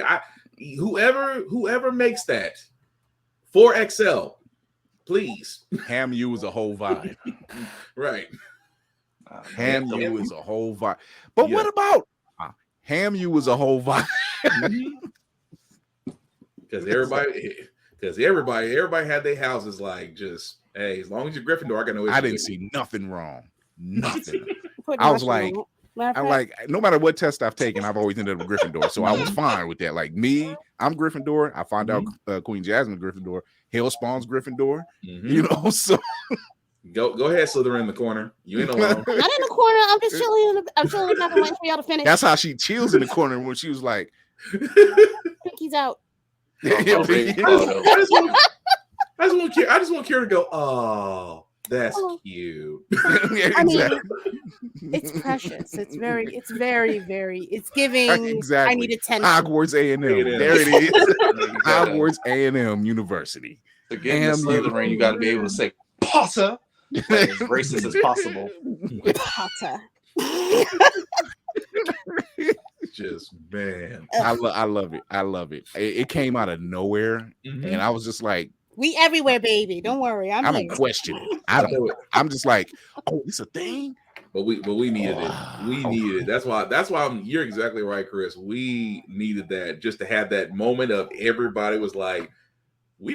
Whoever makes that 4XL, please. Ham you is a whole vibe. Right. Ham you is a whole vibe. But what about Ham you is a whole vibe? Because everybody had their houses like just Hey, as long as you're Gryffindor, I got no issue. I didn't see nothing wrong. Nothing. I was like, no matter what test I've taken, I've always ended up with Gryffindor. So I was fine with that. Like me, I'm Gryffindor. I find out Queen Jasmine Gryffindor. Hellspawn's Gryffindor. You know, so go ahead, Slytherin in the corner. You ain't alone. I'm not in the corner. I'm just chilling. I'm chilling about to wait for y'all to finish. That's how she chills in the corner when she was like, Pinky's out. I just want Kira to go, oh, that's cute. I mean, it's precious. It's very, it's giving. Exactly. I need attention. Hogwarts A&M. There it is. Hogwarts A&M University. To get in the Slytherin, you got to be able to say Potter, like as racist as possible. Potter. Just man, I love it. I love it. It came out of nowhere, and I was just like, "We everywhere, baby. Don't worry. I don't question it. I'm just like, oh, it's a thing." But we needed it. We needed it. That's why you're exactly right, Chris. We needed that just to have that moment of everybody was like, we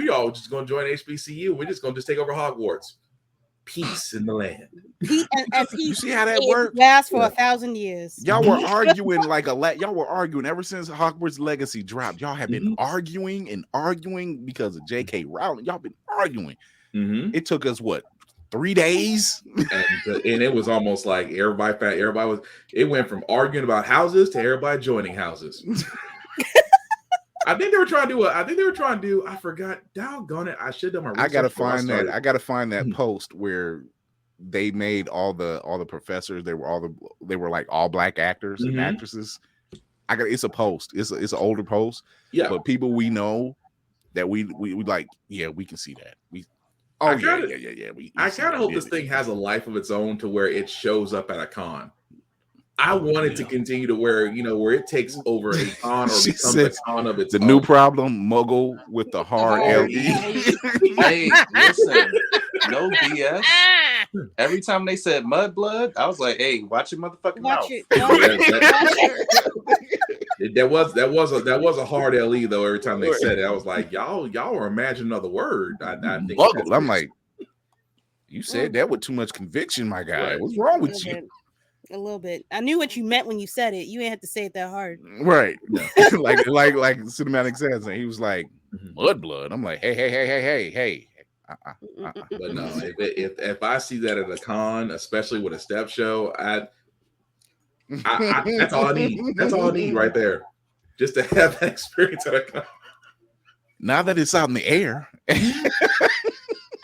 all just gonna join HBCU. We're just gonna just take over Hogwarts. Peace in the land. Peace, you see how that works? Lasts for 1,000 years. Y'all were arguing y'all were arguing ever since Hogwarts Legacy dropped. Y'all have been arguing because of J.K. Rowling. Y'all been arguing. It took us what, 3 days? And it was almost like it went from arguing about houses to everybody joining houses. I think they were trying to do. I forgot. Doggone it! I should have done my research. I gotta find that post where they made all the professors. They were like all black actors and actresses. It's a post. It's an older post. Yeah, but people we know that we like. Yeah, we can see that. I kind of hope this thing has a life of its own to where it shows up at a con. I want it to continue to where it takes over a con or becomes a con of its own. New problem, Muggle with the hard LE. Hey, listen, no BS. Every time they said Mudblood, I was like, hey, watch your motherfucking mouth. That was a hard LE though. Every time they said it, I was like, y'all were imagining another word. I think Muggle. I'm like, you said that with too much conviction, my guy. What's wrong with you? A little bit. I knew what you meant when you said it. You ain't have to say it that hard. Right. like Cinematic says, and he was like, Mudblood. I'm like, hey. But no, if I see that at a con, especially with a step show, that's all I need. That's all I need right there. Just to have that experience at a con. Now that it's out in the air.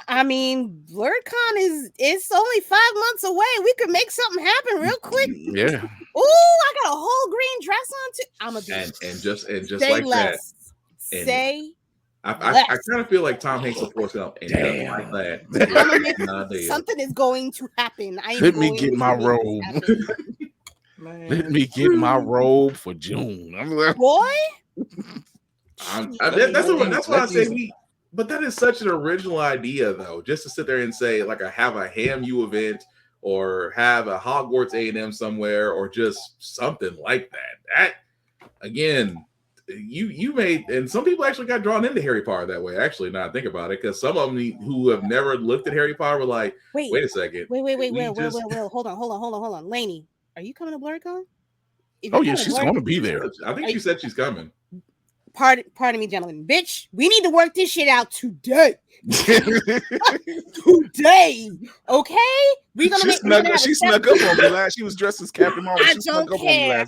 I mean, BlurredCon it's only 5 months away. We could make something happen real quick. Yeah. Ooh, I got a whole green dress on too. I'm a bitch. And just like less. that. Say I kind of feel like Tom Hanks will force it out. And just like that. Something is going to happen. Let me get my robe. Let me get my robe for June. I'm like, boy. That's why I say but that is such an original idea, though, just to sit there and say, like, have a HAMU event or have a Hogwarts A&M somewhere or just something like that. That, again, you made, and some people actually got drawn into Harry Potter that way, actually, now I think about it, because some of them who have never looked at Harry Potter were like, wait a second. Wait, Will, hold on. Lainey, are you coming to BlurredCon? Oh, yeah, she's going to be there. I think she said she's coming. Pardon me, gentlemen. Bitch, we need to work this shit out today. Today, okay? She snuck up on me last. She was dressed as Captain Marvel. I don't care.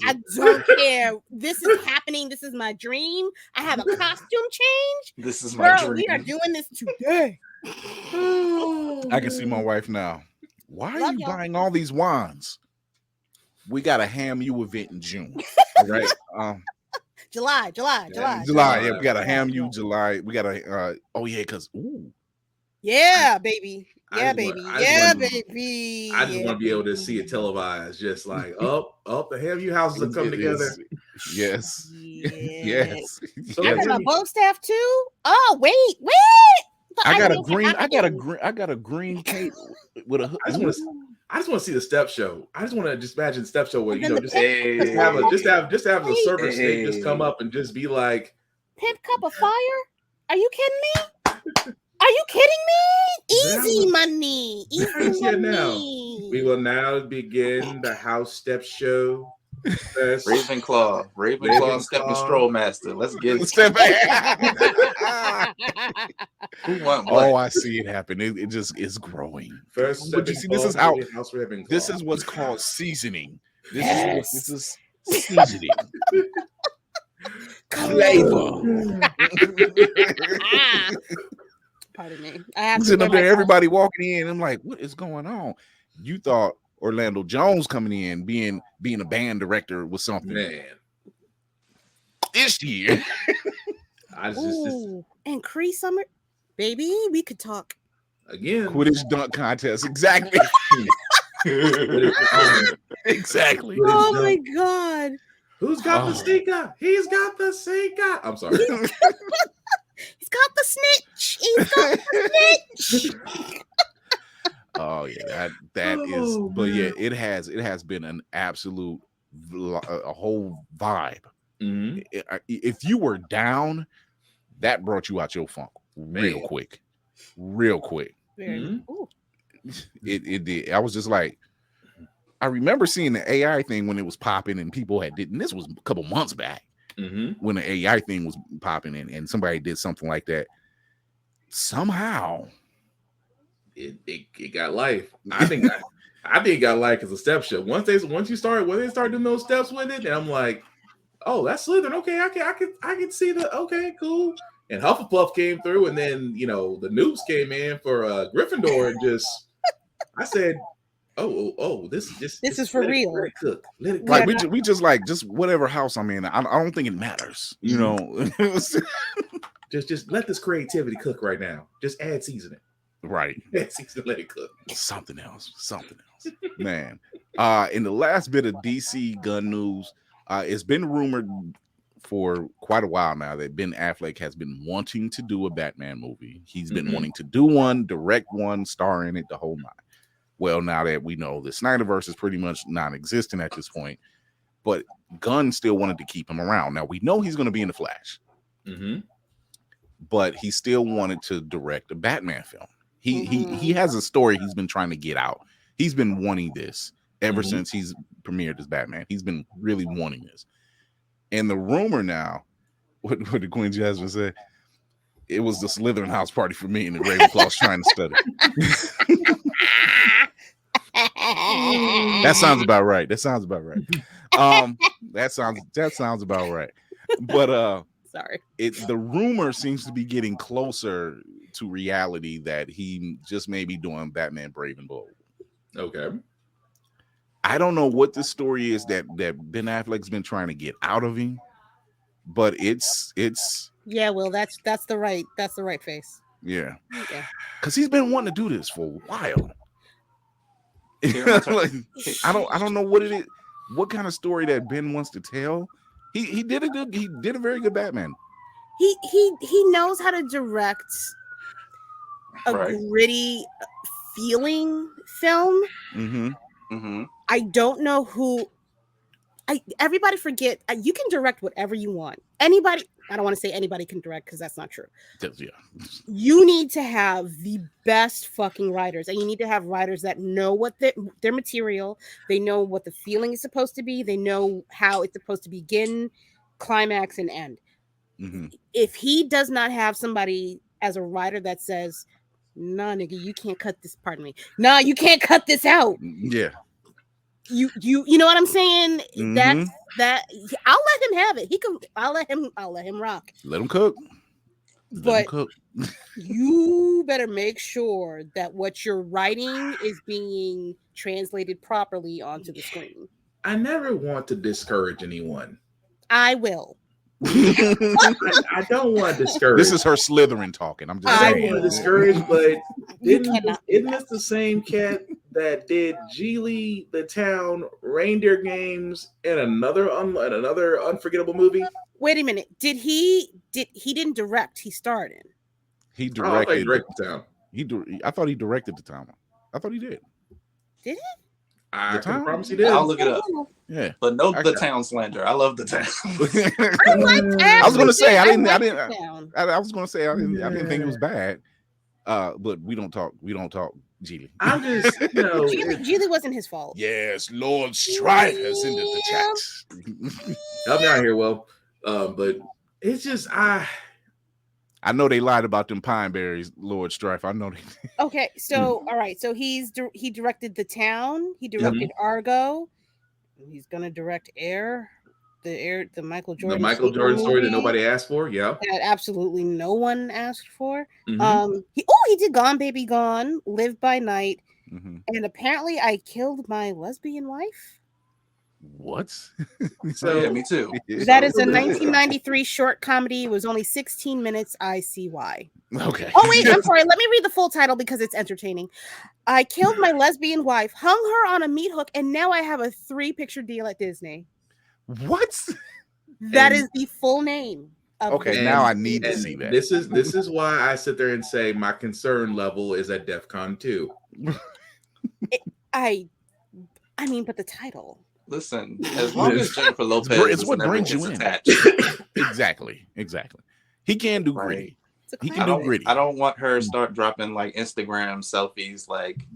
This is happening. This is my dream. I have a costume change. This is my dream. We are doing this today. I can see my wife now. Why are you buying all these wands? We got a HAMU event in June. All right. July. Yeah, we got a HAMU July. We got a because yeah, baby. I just want to be able to see it televised, just like the HAMU houses are coming together. Yes. Yes. So I got my bow staff too. Oh, wait. I got a green cape with a hood. I just want to see the step show. I just want to imagine the step show where just have the server snake just come up and just be like, Pimp Cup of Fire? Are you kidding me? Easy money. Easy money. Now. We will now begin the House Step Show. Ravenclaw, Step and Stroll Master. Let's get it. Step Who want what? Oh, I see it happen. It just is growing. First, but you see, this is how. This is what's called seasoning. This is seasoning. Flavor. Pardon me. I have sitting up there, everybody walking in. I'm like, what is going on? You thought Orlando Jones coming in, being a band director was something. Man. This year. And Cree Summer, baby, we could talk. Again. Quidditch dunk contest. Exactly. Exactly. Oh my God. Who's got the sneaker? He's got the sneaker. I'm sorry. He's got the snitch. He's got the snitch. Oh yeah, that is. But yeah, it has been an absolute a whole vibe. Mm-hmm. If you were down, that brought you out your funk real quick. Mm-hmm. It did. I was just like, I remember seeing the AI thing when it was popping and people and this was a couple months back when the AI thing was popping and somebody did something like that. Somehow it got life. I think it got life as a step show. When they start doing those steps with it, and I'm like, oh, that's Slytherin. Okay, I can see the okay, cool. And Hufflepuff came through, and then the Noops came in for Gryffindor, and just I said, oh, this is for real. Let it cook. Let it cook. Like we just like just whatever house I'm in. I don't think it matters, Just let this creativity cook right now. Just add seasoning. Right. Add seasoning, let it cook. Something else. Man. In the last bit of DC gun news, it's been rumored for quite a while now that Ben Affleck has been wanting to do a Batman movie. He's been wanting to do one, direct one, star in it, the whole nine. Well, now that we know the Snyderverse is pretty much non-existent at this point, but Gunn still wanted to keep him around. Now we know he's going to be in the Flash, but he still wanted to direct a Batman film. He has a story he's been trying to get out. He's been wanting this ever since he's premiered as Batman. He's been really wanting this. And the rumor now, what did Queen Jasmine say? It was the Slytherin house party for me, and the Ravenclaw's trying to study. That sounds about right. That sounds about right. That sounds about right. But sorry. The rumor seems to be getting closer to reality that he just may be doing Batman Brave and Bold. Okay. I don't know what the story is that Ben Affleck's been trying to get out of him, but it's yeah, well, that's the right face. Yeah. Because he's been wanting to do this for a while. Like, I don't know what it is, what kind of story that Ben wants to tell. He did a very good Batman. He knows how to direct a gritty feeling film. I don't know who. Everybody forget you can direct whatever you want. Anybody. I don't want to say anybody can direct because that's not true. Yeah. You need to have the best fucking writers, and you need to have writers that know what their material. They know what the feeling is supposed to be. They know how it's supposed to begin, climax, and end. If he does not have somebody as a writer that says, "Nah, nigga, you can't cut this." Pardon me. Nah, you can't cut this out. Yeah. You know what I'm saying? That I'll let him have it. I'll let him rock. Let him cook. You better make sure that what you're writing is being translated properly onto the screen. I never want to discourage anyone. I will. I don't want to discourage. This is her Slytherin talking. I'm just saying. I want to discourge, but isn't this the same cat that did Geely, the Town, Reindeer Games, and another unforgettable movie? Wait a minute. He didn't direct, he starred in. He directed. He directed the Town. I thought he directed the Town. I thought he did. Did he? I can promise he did. I'll look it up. Yeah, but no, the Town slander. I love the Town. I was gonna say I didn't think it was bad. But we don't talk Geely. I'm just, Geely wasn't his fault. Yes, Lord Strife has ended the chat. Help me out here, Will. But it's just I know they lied about them pine berries, Lord Strife. I know they. Okay, so all right, so he directed The Town. He directed Argo. He's gonna direct the Michael Jordan. The Michael Jordan story that nobody asked for. Yeah, that absolutely no one asked for. He did Gone Baby Gone, Live by Night, and apparently I Killed My Lesbian Wife. What? So yeah, me too. That is a 1993 short comedy. It was only 16 minutes. I see why. Okay. Oh wait, I'm sorry. Let me read the full title because it's entertaining. I killed my lesbian wife, hung her on a meat hook, and now I have a 3-picture deal at Disney. What? That is the full name. Okay, now I need to see that. This is why I sit there and say my concern level is at DEFCON 2. I mean, but the title. Listen, as long as Jennifer Lopez it's what brings you in. Attached. Exactly. He can do gritty. He can do gritty. I don't want her to start dropping like Instagram selfies like,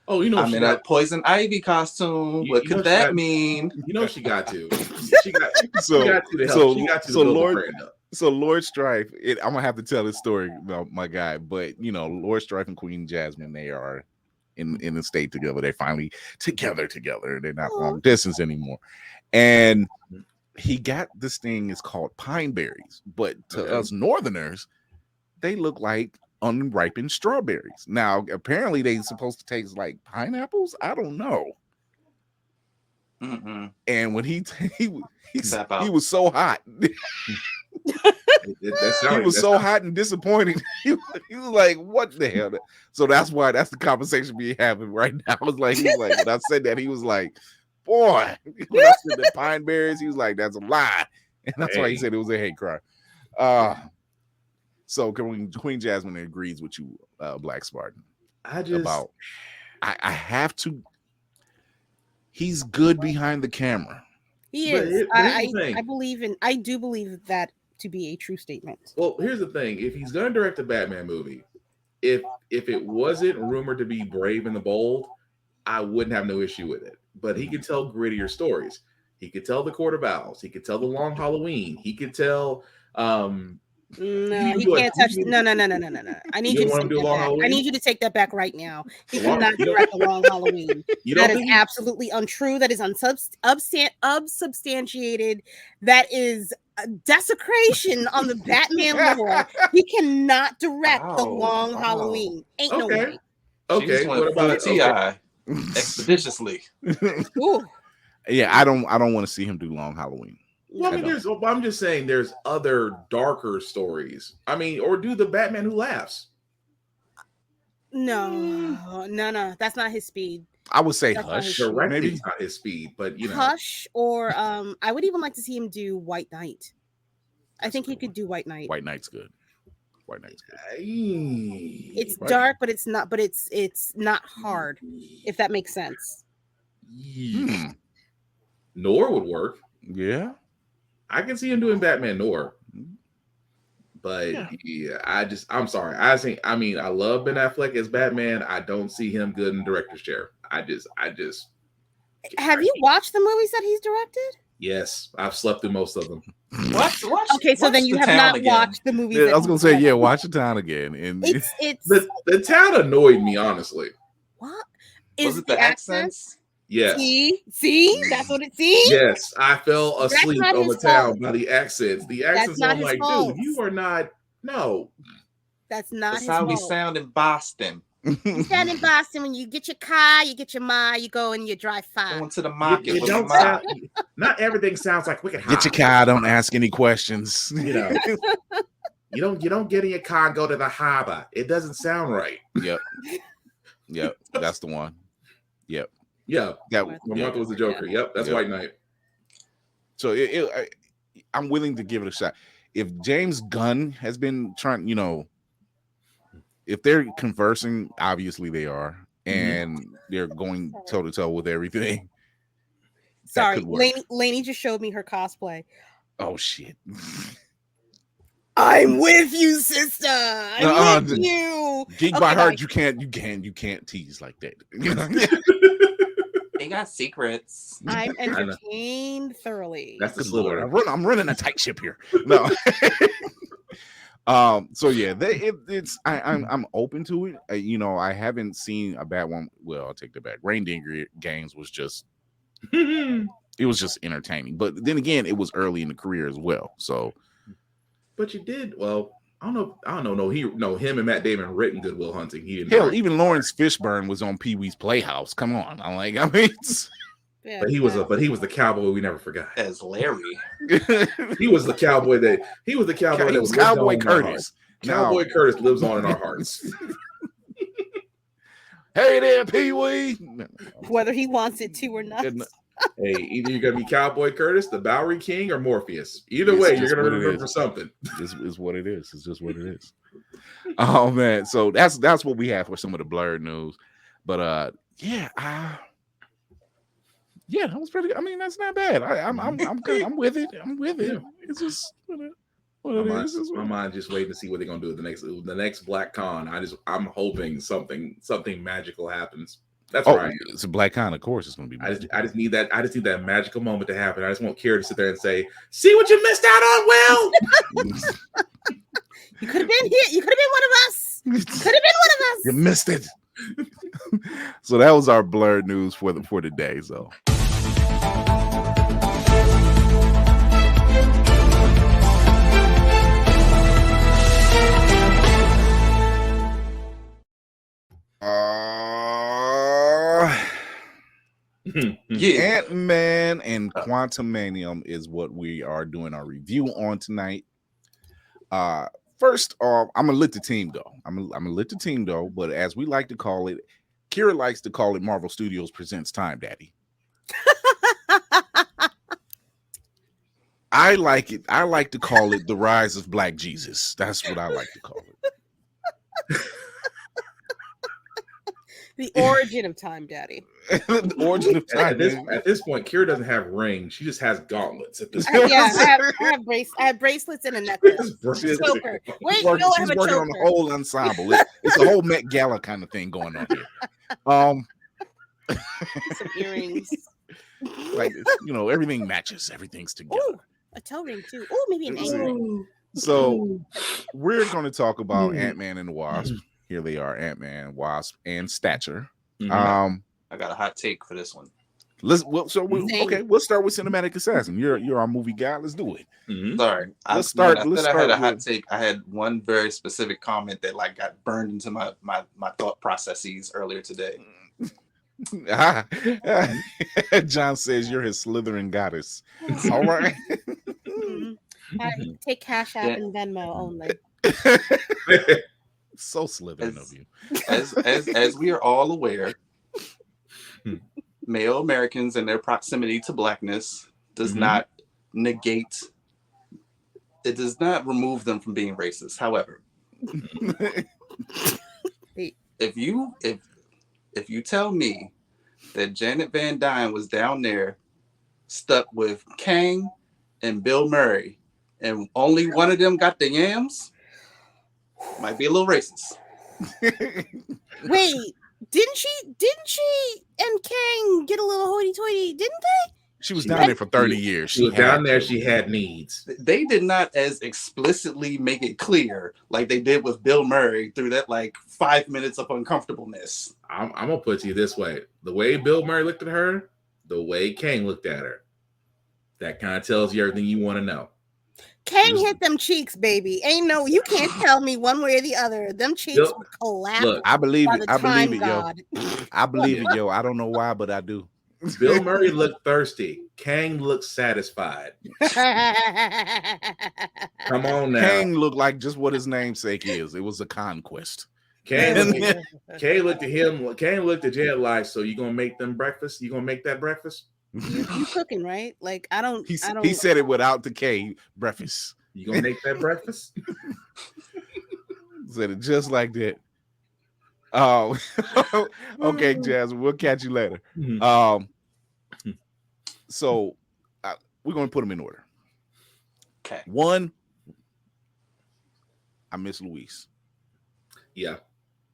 oh, I'm in a Poison Ivy costume. What could that mean? You know she got to. She got to. So Lord Strife, I'm gonna have to tell this story about my guy, but Lord Strife and Queen Jasmine, they are in the state together. They're finally together. They're not long distance anymore. And he got this thing is called pine berries, but to us Northerners, they look like unripened strawberries. Now, apparently, they're supposed to taste like pineapples. I don't know. And when he was so hot. He was so hot and disappointed. He was like, "What the hell?" So that's the conversation we having right now. He's like, when I said that, he was like, "Boy," when I said the pine berries, he was like, "That's a lie," and that's why he said it was a hate crime. So Queen Jasmine agrees with you, Black Spartan. I have to. He's good behind the camera. He is. I do believe that to be a true statement. Well, here's the thing: if he's going to direct a Batman movie, if it wasn't rumored to be Brave and the Bold, I wouldn't have no issue with it. But he could tell grittier stories. He could tell The Court of Owls. He could tell The Long Halloween. He could tell. No, he can't touch. No. I need you to take that back. I need you to take that back right now. He cannot direct The Long Halloween. That is absolutely untrue. That is unsubstantiated. That is a desecration on the Batman lore. He cannot direct The Long Halloween. Ain't no way. Okay. What about T.I. expeditiously? Yeah, I don't want to see him do Long Halloween. Well, I'm just saying there's other darker stories. I mean, or do the Batman Who Laughs. No. That's not his speed. I would say Hush. Maybe it's not his speed, but Hush, or I would even like to see him do White Knight. I think he could do White Knight. White Knight's good. It's dark, but it's not. But it's not hard. If that makes sense. Noir would work. Yeah. I can see him doing Batman Noir. But I'm sorry. I love Ben Affleck as Batman. I don't see him good in director's chair. I just Have you watched the movies that he's directed? Yes, I've slept through most of them. Okay, so then you have not watched the movies. I was gonna say, watch The Town again. And it's the Town annoyed me, honestly. What was it? The accents? Yes. See, that's what it seems. Yes, I fell asleep on The Town by the accents. The accents, I'm like, dude, you are not. No, that's not. That's how we sound in Boston. You sound in Boston when you get your car, you get your ma, you go and you drive 5. Going to the market. You don't not everything sounds like Wicked. Get your car. Don't ask any questions. You don't get in your car and go to the harbor. It doesn't sound right. Yep. That's the one. Yep. Yeah, Martha was the Joker. Yep, that's White Knight. So I'm willing to give it a shot. If James Gunn has been trying, if they're conversing, obviously they are, and they're going toe to toe with everything. Sorry, Lainey just showed me her cosplay. Oh shit! I'm with you, sister. I'm with you. Geek by heart, you can't tease like that. They got secrets. I'm entertained thoroughly. That's the Good Lord, Slytherin. I'm running a tight ship here. No. So yeah, I'm open to it. I haven't seen a bad one. Well, I'll take that back. Rain Digger Games was just it was just entertaining. But then again, it was early in the career as well. So but you did well. I don't know. Him and Matt Damon written Good Will Hunting. He didn't. Hell, even Lawrence Fishburne was on Pee Wee's Playhouse. Come on, Yeah, but he was the cowboy we never forgot. As Larry. He was the cowboy that was Cowboy Curtis. Cowboy Curtis lives on in our hearts. Hey there, Pee Wee. whether he wants it to or not. Hey, either you're gonna be Cowboy Curtis, the Bowery King, or Morpheus. Either way, you're gonna remember something. Is what it is. It's just what it is. Oh man, so that's what we have for some of the blurred news. But yeah, that was pretty good. I mean, that's not bad. I'm with it. I'm with it. Yeah. It's just My mind just waiting to see what they're gonna do at the next Black Con. I'm hoping something magical happens. That's right. It's a Black Con, of course. It's gonna be. I just need that. I just need that magical moment to happen. I just want Kira to sit there and say, "See what you missed out on, Will." You could have been here. You could have been one of us. You could have been one of us. You missed it. So that was our blurred news for the day. So. Yeah. Ant-Man and Quantumania is what we are doing our review on tonight. First off, I'm gonna let the team go. I'm gonna let the team go, but as we like to call it, Kira likes to call it Marvel Studios Presents Time Daddy. I like it. I like to call it the Rise of Black Jesus. That's what I like to call it. The origin of Time Daddy. The origin of time. At this point, Kira doesn't have rings. She just has gauntlets. At this point. I have bracelets and a necklace. Choker. Wait, She's no, I working have a on choker. the whole ensemble. It's a whole Met Gala kind of thing going on here. Some earrings. Like everything matches. Everything's together. Ooh, a toe ring too. Ooh, maybe an ankle ring. So we're going to talk about Ant-Man and the Wasp. Here they are, Ant-Man, Wasp, and Stature. I got a hot take for this one. We'll start with Cinematic Assassin. You're our movie guy. Let's do it. Sorry, Let's start. I had a hot take. I had one very specific comment that got burned into my thought processes earlier today. John says you're his Slytherin goddess. All right. Take Cash App and Venmo only. So Slytherin of you. As we are all aware, male Americans and their proximity to blackness does not negate. It does not remove them from being racist. However, if you tell me that Janet Van Dyne was down there stuck with Kang and Bill Murray, and only one of them got the yams, might be a little racist. Wait, didn't she and Kang get a little hoity-toity? Didn't they? She was down there for 30 years. She was down there. She had needs. They did not as explicitly make it clear like they did with Bill Murray through that 5 minutes of uncomfortableness. I'm gonna put it to you this way: the way Bill Murray looked at her, the way Kang looked at her, that kind of tells you everything you want to know. Kang hit them cheeks, baby. You can't tell me one way or the other. Them cheeks would collapse. Look, I believe it. I believe it, God. yo. I believe it, yo. I don't know why, but I do. Bill Murray looked thirsty. Kang looked satisfied. Come on now. Kang looked like just what his namesake is. It was a conquest. Kang looked at him. Kang looked at Jed like, so you gonna make them breakfast? You gonna make that breakfast? You cooking, right? I don't. He said it without the K. Breakfast. You gonna make that breakfast? Said it just like that. Oh, okay, Jazz. We'll catch you later. So we're gonna put them in order. Okay. 1, I miss Luis. Yeah.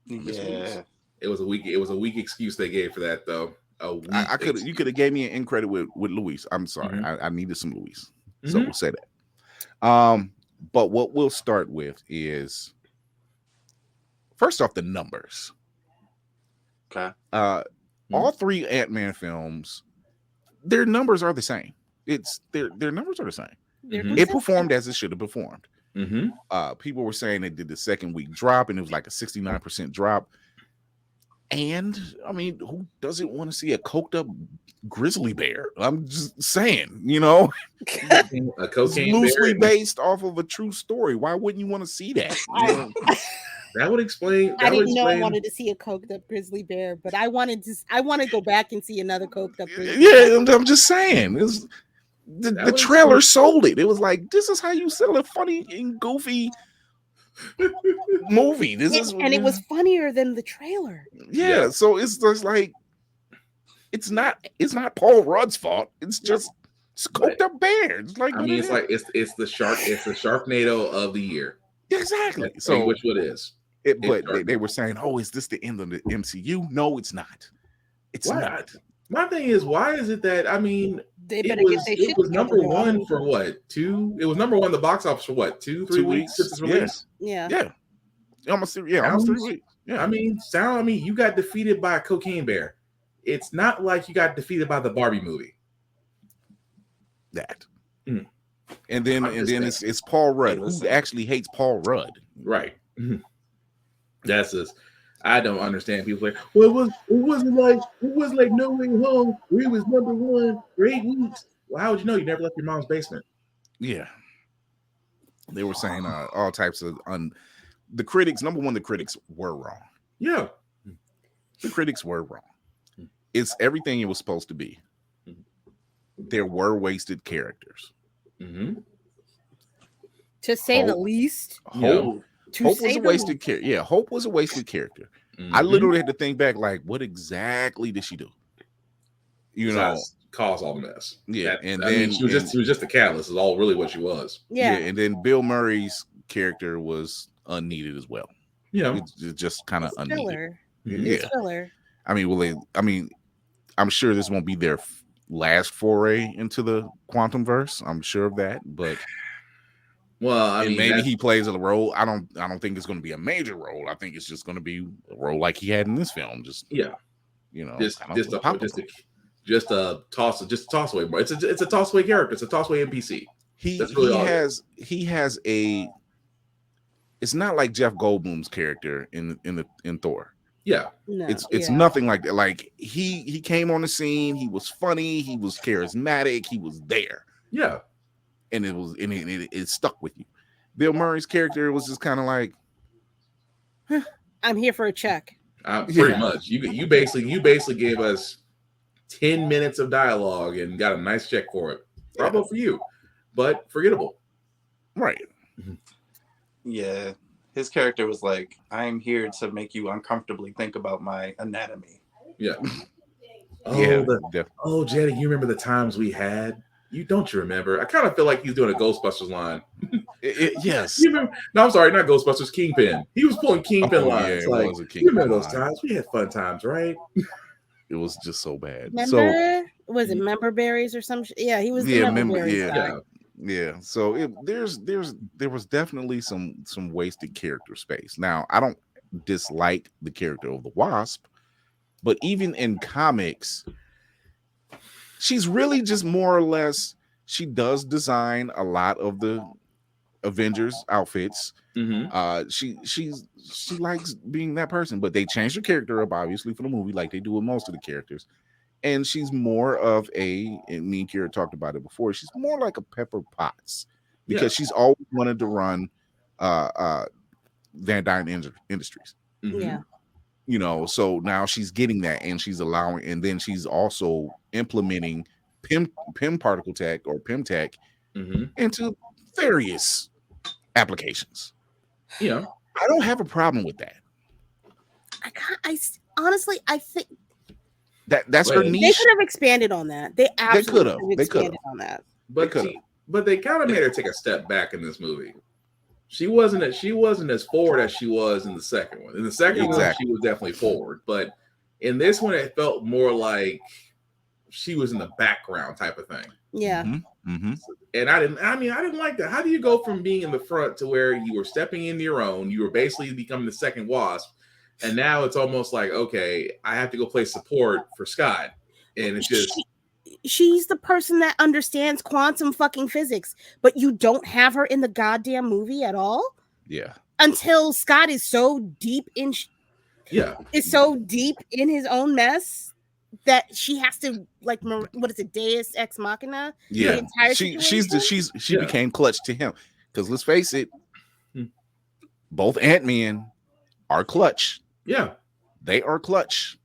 Yeah. It was a weak excuse they gave for that though. You could have gave me an end credit with Luis. I'm sorry. I needed some Luis. So we'll say that. But what we'll start with is first off the numbers. Okay. All three Ant-Man films, their numbers are the same. Their numbers are the same. It performed as it should have performed. People were saying it did the second week drop, and it was like a 69% drop. And I mean, who doesn't want to see a coked up grizzly bear? I'm just saying, a cocaine loosely bear. based off of a true story. Why wouldn't you want to see that? That would explain. I didn't know I wanted to see a coked up grizzly bear, but I want to go back and see another coked up grizzly bear. I'm just saying. The trailer sold it. It was like, this is how you sell a funny and goofy movie. It was funnier than the trailer. Yeah, so it's just like it's not Paul Rudd's fault. It's just coked up bear. It's like it's the Sharknado of the year. Exactly. So which what is? But they were saying, "Oh, is this the end of the MCU?" No, it's not. It's not. My thing is, why is it that it was number one for what? 2? It was number one in the box office for what? 2-3 weeks since its release. Yeah. Almost 3 weeks. Yeah. I mean, you got defeated by a cocaine bear. It's not like you got defeated by the Barbie movie. That. And then it's Paul Rudd. Who actually hates Paul Rudd? Right. That's just. I don't understand people like, well, it wasn't like No Way Home where he was number one for 8 weeks. Well, how would you know? You never left your mom's basement. Yeah. They were saying all types of the critics. Number one, the critics were wrong. Yeah. The critics were wrong. It's everything it was supposed to be. There were wasted characters. To say the least. Hope was a wasted character. Yeah, Hope was a wasted character. I literally had to think back, like, what exactly did she do? Cause all the mess. Yeah, she was just the catalyst. Is all really what she was. Yeah, and then Bill Murray's character was unneeded as well. Yeah, it's just kind of unneeded. Filler. Yeah, filler. I mean, I'm sure this won't be their last foray into the quantum verse. I'm sure of that, but. Well, maybe he plays a role. I don't think it's going to be a major role. I think it's just going to be a role like he had in this film. Just just a toss away. It's a toss away character. It's a toss away NPC. He has a. It's not like Jeff Goldblum's character in Thor. Yeah, no, it's nothing like that. Like he came on the scene. He was funny. He was charismatic. He was there. Yeah. And it stuck with you. Bill Murray's character was just kind of like, I'm here for a check. Pretty much. You basically gave us 10 minutes of dialogue and got a nice check for it. Bravo for you, but forgettable. Right. Yeah. His character was like, I'm here to make you uncomfortably think about my anatomy. Yeah. Jenny, you remember the times we had? You remember? I kind of feel like he's doing a Ghostbusters line. Yes. No, I'm sorry, not Ghostbusters. Kingpin. He was pulling Kingpin lines. Yeah, like, you remember those times? We had fun times, right? It was just so bad. Was it member berries or some? Yeah, he was. Yeah, yeah. So there was definitely some wasted character space. Now I don't dislike the character of the Wasp, but even in comics. She's really just more or less. She does design a lot of the Avengers outfits. She likes being that person, but they changed her character up obviously for the movie, like they do with most of the characters. And she's more of and me and Kira talked about it before. She's more like a Pepper Potts because she's always wanted to run Van Dyne Industries. Yeah. So now she's getting that, and she's allowing, and then she's also implementing PIM particle tech or PIM tech into various applications. Yeah, I don't have a problem with that. Honestly, I think that's her niche. They could have expanded on that. They absolutely could have expanded on that. But they kind of made her take a step back in this movie. She wasn't as forward as she was in the second one. In the second one, she was definitely forward, but in this one, it felt more like she was in the background type of thing. Yeah. And I didn't like that. How do you go from being in the front to where you were stepping into your own? You were basically becoming the second Wasp, and now it's almost like, okay, I have to go play support for Scott, and it's just. She's the person that understands quantum fucking physics, but you don't have her in the goddamn movie at all. Yeah. Until Scott is so deep in, is so deep in his own mess that she has to like, what is it, Deus Ex Machina? Yeah. She became clutch to him because let's face it, both Ant-Man are clutch. Yeah, they are clutch.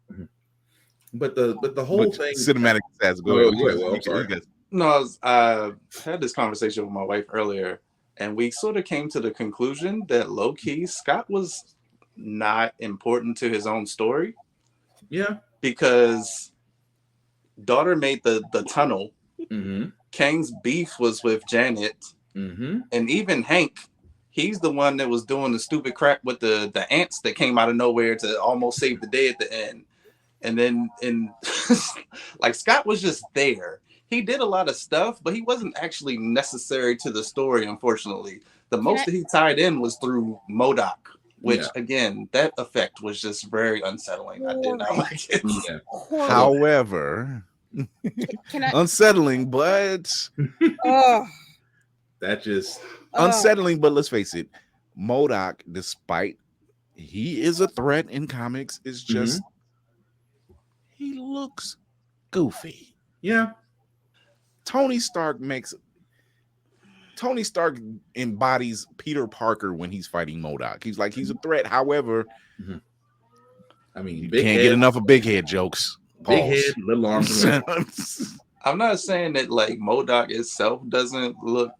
But the whole thing cinematic says go ahead. Well, I'm sorry. No, I had this conversation with my wife earlier, and we sort of came to the conclusion that low key Scott was not important to his own story. Yeah, because daughter made the tunnel. Kang's beef was with Janet, and even Hank. He's the one that was doing the stupid crap with the ants that came out of nowhere to almost save the day at the end. And then like Scott was just there. He did a lot of stuff, but he wasn't actually necessary to the story, unfortunately. The most that he tied in was through MODOK, which again, that effect was just very unsettling. I did not like it. However, unsettling, but that just unsettling, but let's face it, MODOK, despite he is a threat in comics, is just he looks goofy. Yeah. Tony Stark embodies Peter Parker when he's fighting MODOK. He's like, he's a threat. However, I mean, you can't get enough of big head jokes. Big head, little arms. I'm not saying that like MODOK itself doesn't look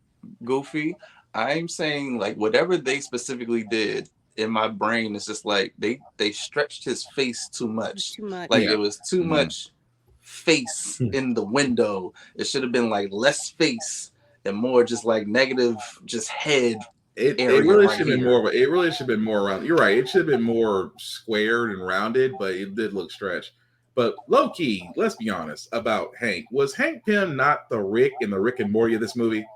goofy. I'm saying like whatever they specifically did in my brain is just like they stretched his face too much. Like it was too much face in the window. It should have been like less face and more just like negative, just head. It really should have been more. It really should have been more around. You're right. It should have been more squared and rounded, but it did look stretched. But low key, let's be honest about Hank. Was Hank Pym not the Rick in the Rick and Morty of this movie?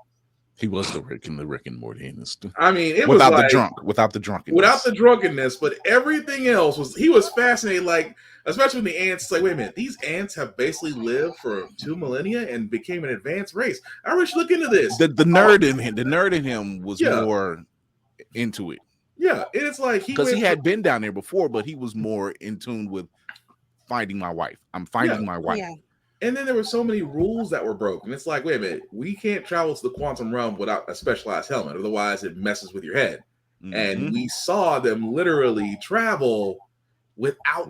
He was the Rick in the Rick and Morty. I mean, it without was without the drunkenness. Without the drunkenness, but everything else he was fascinated. Like, especially when the ants, it's like, wait a minute, these ants have basically lived for 2 millennia and became an advanced race. I wish look into this. The nerd in him was more into it. Yeah, and it's like because he had been down there before, but he was more in tune with finding my wife. I'm finding my wife. Yeah. And then there were so many rules that were broken. It's like, wait a minute, we can't travel to the quantum realm without a specialized helmet. Otherwise, it messes with your head. And we saw them literally travel without,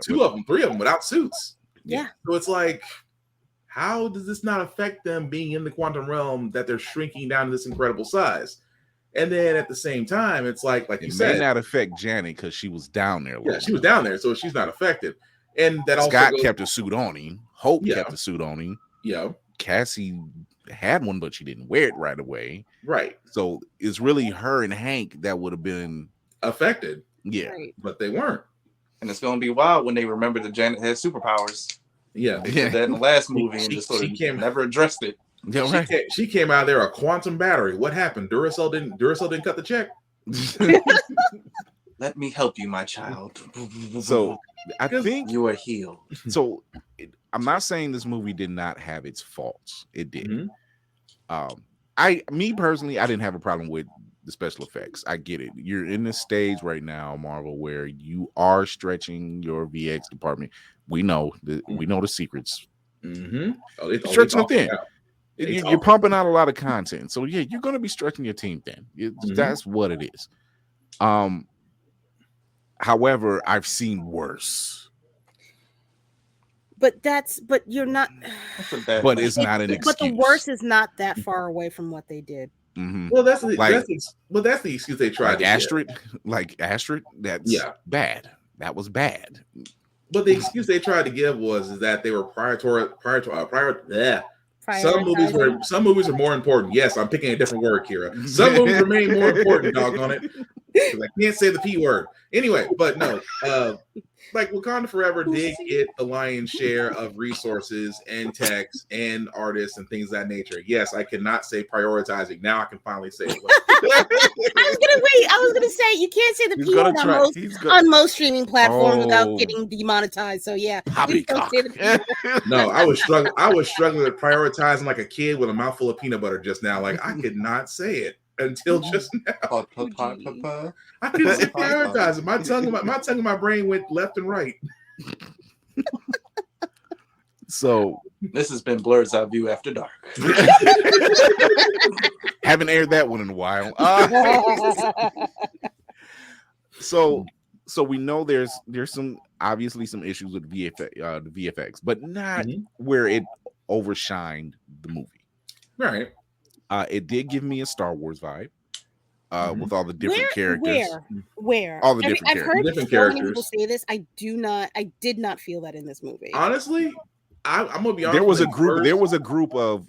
three of them without suits. Yeah. So it's like, how does this not affect them being in the quantum realm that they're shrinking down to this incredible size? And then at the same time, it's like you said, it may not affect Janet because she was down there. Yeah, she was down there, so she's not affected. And that Scott kept a suit on him. Hope kept a suit on him. Yeah. Cassie had one, but she didn't wear it right away. Right. So it's really her and Hank that would have been affected. Yeah. Right. But they weren't. And it's gonna be wild when they remember that Janet had superpowers. Yeah. They did that in the last movie and just sort of never addressed it. Yeah, right. She came out of there a quantum battery. What happened? Duracell didn't cut the check. Let me help you, my child. So I think you are healed. So I'm not saying this movie did not have its faults. It did. Me personally, I didn't have a problem with the special effects. I get it. You're in this stage right now, Marvel, where you are stretching your VX department. We know the secrets. Stretching it thin. You're pumping out a lot of content. So yeah, you're going to be stretching your team thin. That's what it is. However, I've seen worse. But you're not. But it's not an excuse. But the worst is not that far away from what they did. Well, that's the excuse they tried. Like Astrid, that's bad. That was bad. But the excuse they tried to give was that they were Some movies are more important. Yes, I'm picking a different word, Kira. Some movies remain more important, doggone it. Because I can't say the P word. Anyway, but no. Like Wakanda Forever did get the lion's share of resources and techs and artists and things of that nature. Yes, I cannot say prioritizing. Now I can finally say it. I was gonna say you can't say the P word on most streaming platforms without getting demonetized. So yeah, please don't say the P word. No, I was struggling with prioritizing like a kid with a mouthful of peanut butter just now. Like I could not say it until just now. I couldn't say prioritizing. My tongue and my brain went left and right. So this has been Blurred's Eye View After Dark. Haven't aired that one in a while. So we know there's some obviously some issues with the VFX, but not where it overshined the movie. Right. It did give me a Star Wars vibe. With all the different characters. Where? All the different I've heard different so characters. many people say this. I did not feel that in this movie. Honestly, I'm gonna be honest. There was a group of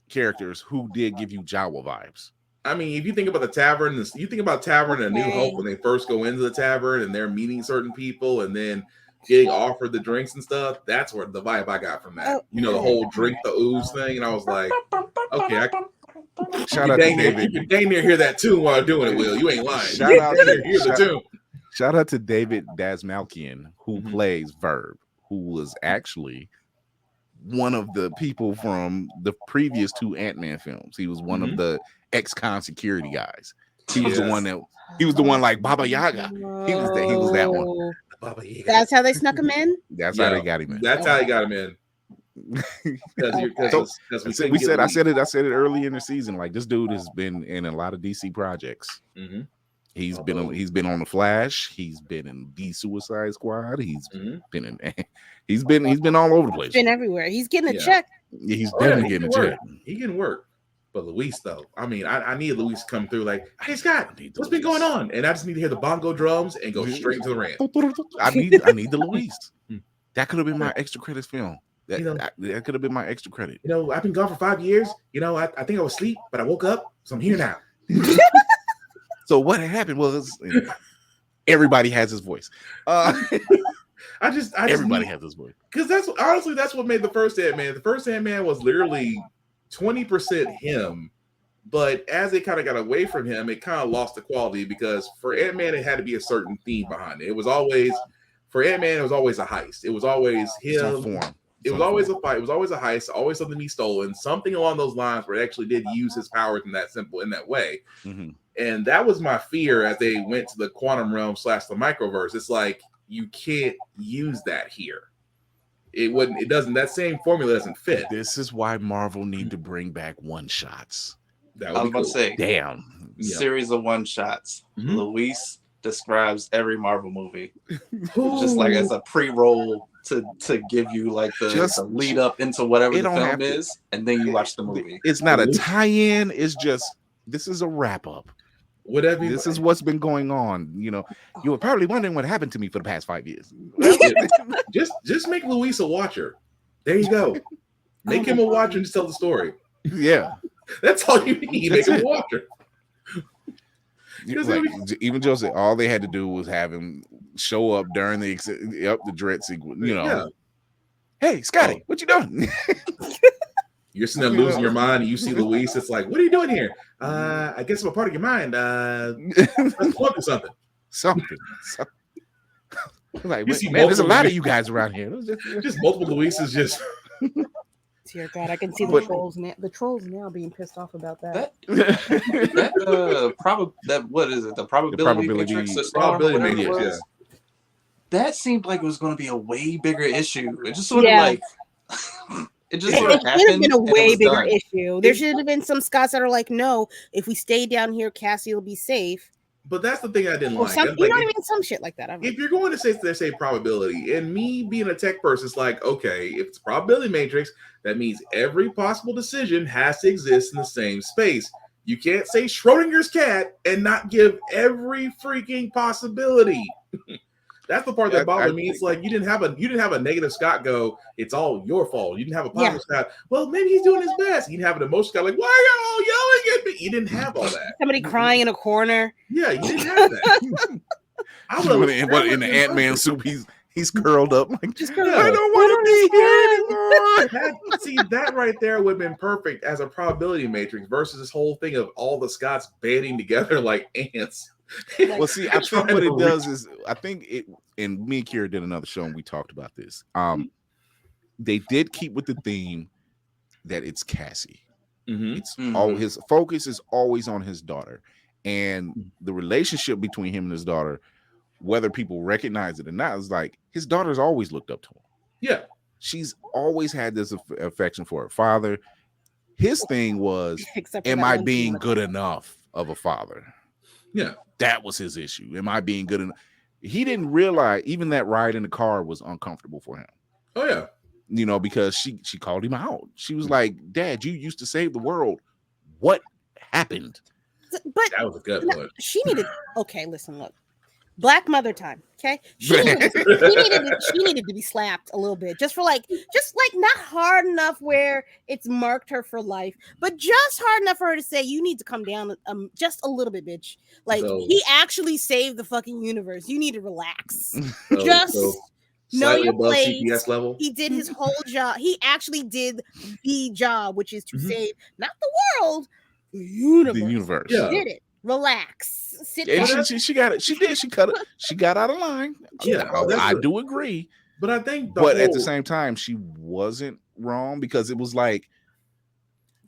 characters who did give you Jawa vibes. I mean, if you think about the tavern, you think about Tavern and A New Hope when they first go into the tavern and they're meeting certain people and then getting offered the drinks and stuff. That's where the vibe I got from that. The whole drink the ooze thing, and I was like, okay, shout out to David. You can dang near hear that tune while doing it, Will. You ain't lying. Shout out to David Dastmalchian, who plays Verb, who was actually one of the people from the previous 2 Ant-Man films. He was one of the ex-con security guys. He was the one like Baba Yaga. He was that one. Baba Yaga. That's how they snuck him in? That's how they got him in. That's how he got him in. I said it early in the season. Like, this dude has been in a lot of DC projects. He's been on the Flash. He's been in the Suicide Squad. He's been all over the place. He's been everywhere. He's getting a check. Yeah, he's definitely getting a check. He can work. But Luis, though, I mean, I need Luis to come through. Like, hey Scott, what's been going on? And I just need to hear the bongo drums and go straight into the rant. I need the Luis. That could have been my extra credits film. That could have been my extra credit. I've been gone for 5 years. I think I was asleep, but I woke up, so I'm here now. So what happened was everybody has his voice. Everybody has his voice. Because that's what made the first Ant-Man. The first Ant-Man was literally 20% him, but as it kind of got away from him, it kind of lost the quality because for Ant-Man, it had to be a certain theme behind it. It was always a heist. It was always him. It was always a fight. It was always a heist. Always something he stolen. Something along those lines where it actually did use his powers in that way. And that was my fear as they went to the quantum realm / the microverse. It's like you can't use that here. That same formula doesn't fit. This is why Marvel need to bring back one-shots. I was about to say, damn. Series of one-shots. Luis describes every Marvel movie. Just like as a pre-roll to give you like the lead up into whatever the film is, and then you watch the movie. It's not a tie-in, it's just this is a wrap-up. This is what's been going on. You were probably wondering what happened to me for the past 5 years. just make Luis a watcher. There you go. Make him a watcher and just tell the story. Yeah, that's all you need. Make him a watcher. Even Joseph, all they had to do was have him show up during the dread sequence. Hey, Scotty, what you doing? You're sitting there losing your mind, and you see Luis. It's like, what are you doing here? I guess I'm a part of your mind. Let's go do something. Like, man, there's a lot of you guys around here. Just multiple Luises. Just. Dear God, I can see the trolls now. The trolls now being pissed off about that. What is it? The probability matrix. Probability matrix. Yeah. That seemed like it was going to be a way bigger issue. It just sort of like. It just sort of happened. It should have been a way bigger issue. There should have been some Scots that are like, no, if we stay down here, Cassie will be safe. But that's the thing I didn't like. Some shit like that. If you're going to say probability, and me being a tech person, it's like, okay, if it's probability matrix, that means every possible decision has to exist in the same space. You can't say Schrodinger's cat and not give every freaking possibility. That's the part that bothered me. It's like you didn't have a negative Scott go, it's all your fault. You didn't have a positive Scott. Well, maybe he's doing his best. You didn't have an emotional Scott like, why are y'all yelling at me? You didn't have all that. Somebody crying in a corner. Yeah, you didn't have that. In the Ant-Man soup, he's curled up like, Just I don't want to be here anymore. See, that right there would have been perfect as a probability matrix versus this whole thing of all the Scotts banding together like ants. Well, see, I think what it does is, and me and Kira did another show and we talked about this. They did keep with the theme that it's Cassie. It's all his focus is always on his daughter, and the relationship between him and his daughter, whether people recognize it or not, is like his daughter's always looked up to him. Yeah, she's always had this affection for her father. His thing was, am I being good enough of a father? Yeah, that was his issue. Am I being good enough? He didn't realize even that ride in the car was uncomfortable for him. Oh yeah, you know, because she called him out. She was like, "Dad, you used to save the world. What happened?" But that was a good one. She needed. Okay, listen, look. Black mother time. Okay, she needed to be slapped a little bit, just like not hard enough where it's marked her for life, but just hard enough for her to say, "You need to come down just a little bit, bitch." Like he actually saved the fucking universe. You need to relax. Know your place. CPS level. He did his whole job. He actually did the job, which is to save not the world, the universe. The universe. Yeah. He did it. Relax. Sit and she got it. She did. She cut it. She got out of line. Yeah, I do agree. But I think, at the same time, she wasn't wrong because it was like,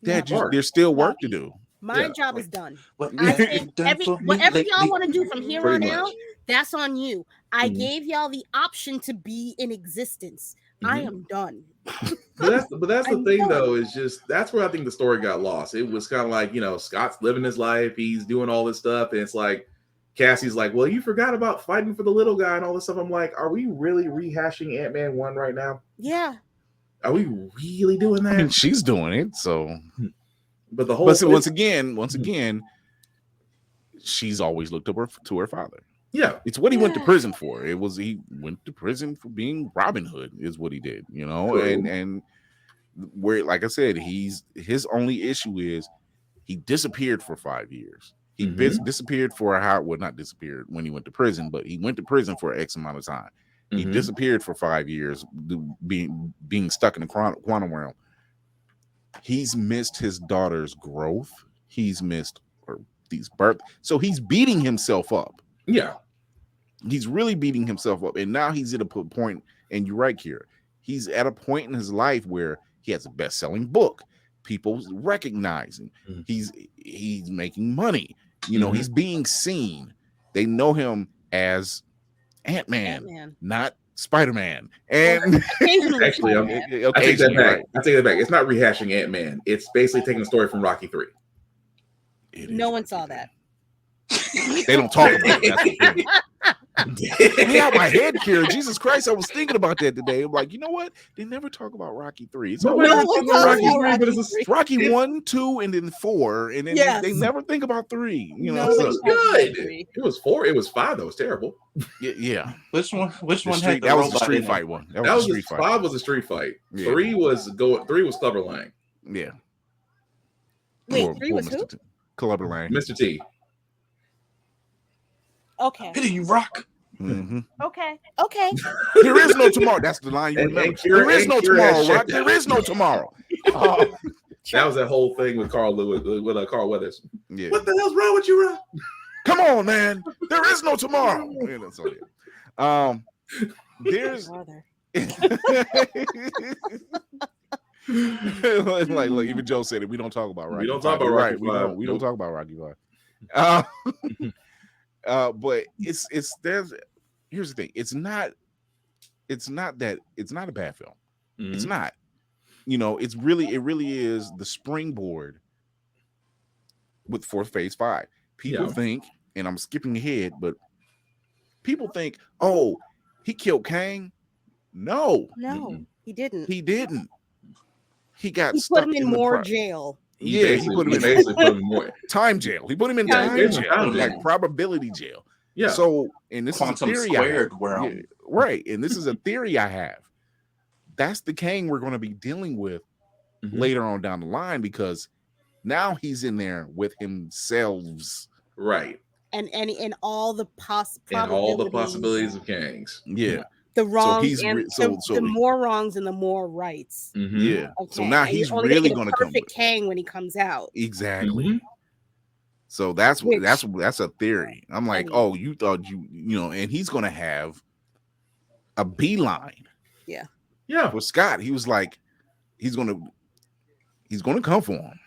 Dad, there's still work to do. My job is done. Whatever y'all want to do from here on out, that's on you. I gave y'all the option to be in existence. I am done. But that's the thing, though, is just that's where I think the story got lost. It was kind of like, you know, Scott's living his life, he's doing all this stuff, and it's like Cassie's like, well, you forgot about fighting for the little guy and all this stuff. I'm like, are we really rehashing Ant-Man 1 right now? Yeah. Are we really doing that? I mean, she's doing it, so. But the whole. But once again, she's always looked up to her father. Yeah, it's what he went to prison for. He went to prison for being Robin Hood, is what he did, you know. True. And where, like I said, his only issue is he disappeared for 5 years. He disappeared for not disappeared when he went to prison, but he went to prison for X amount of time. He disappeared for 5 years, being stuck in the quantum realm. He's missed his daughter's growth. He's missed these birth. So he's beating himself up. Yeah, he's really beating himself up, and now he's at a point. And you're right, Kira. He's at a point in his life where he has a best-selling book. People recognize him. He's making money. You know, he's being seen. They know him as Ant-Man, not Spider-Man. And actually, I take that back. I take that back. It's not rehashing Ant-Man. It's basically taking the story from Rocky 3. No one saw that. They don't talk about it. Get out my head, Kira. Jesus Christ, I was thinking about that today. I'm like, you know what? They never talk about Rocky 3. It's Rocky 1, 2, and then 4, and then they never think about 3. You know, it was good. It was 4. It was 5. That was terrible. Yeah. Which one? That was the street fight one. That was the street fight. 5 was a street fight. 3 was Clubber Lang. Yeah. Wait, 3 was who? Clubber Lang. Mr. T. Okay. Pitty, you rock. Okay. There is no tomorrow. That's the line you remember. There is no tomorrow, Rock. There is no tomorrow. That was that whole thing with Carl Carl Weathers. Yeah. What the hell's wrong with you, Rock? Come on, man. There is no tomorrow. There's like look, even Joe said it. We don't talk about Rocky. We don't talk about Rocky. Right. We don't talk about Rocky 5. But here's the thing. It's not a bad film. It's not. You know, it really is the springboard for phase 5. People think, and I'm skipping ahead, but people think, oh, he killed Kang. No, he didn't. He got he stuck put him in more jail. He put him in more time jail. He put him in time jail, like probability jail. Yeah. So, and this Quantum is a theory squared I have. realm. Right. And this is a theory I have. That's the Kang we're going to be dealing with later on down the line, because now he's in there with himself. Right. And all the and all the possibilities of Kangs. Yeah. The wrongs so and the more wrongs and the more rights. Yeah. Okay. So now and he's only really going going to to come perfect Kang when he comes out. Exactly. So that's a theory. I'm like, oh, you thought you know, and he's going to have a beeline. Yeah. For Scott, he was like, he's going to come for him.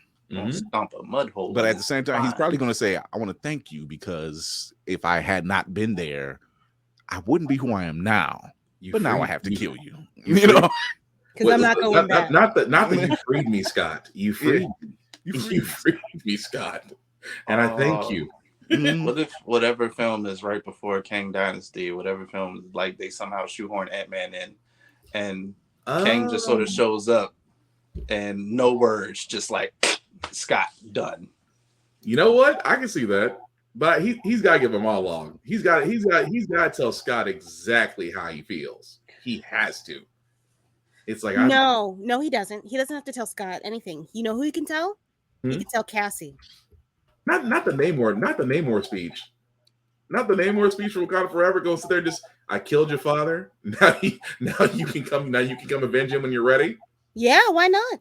Stomp a mud hole. But at the same time, he's probably going to say, I want to thank you, because if I had not been there, I wouldn't be who I am now. Now I have to kill you. You know, because I'm not going back. Not that you freed me, Scott. You freed me, Scott. And I thank you. What if whatever film is right before Kang Dynasty, whatever film, like they somehow shoehorn Ant-Man in, and Kang just sort of shows up and no words, just like Scott, done. You know what? I can see that, but he's got to give him all along. He's got to tell Scott exactly how he feels. He has to. It's like no, he doesn't. He doesn't have to tell Scott anything. You know who he can tell? He can tell Cassie. Not the Namor speech. Not the Namor speech from Wakanda Forever. Go sit there and just, I killed your father. Now you can come avenge him when you're ready. Yeah, why not?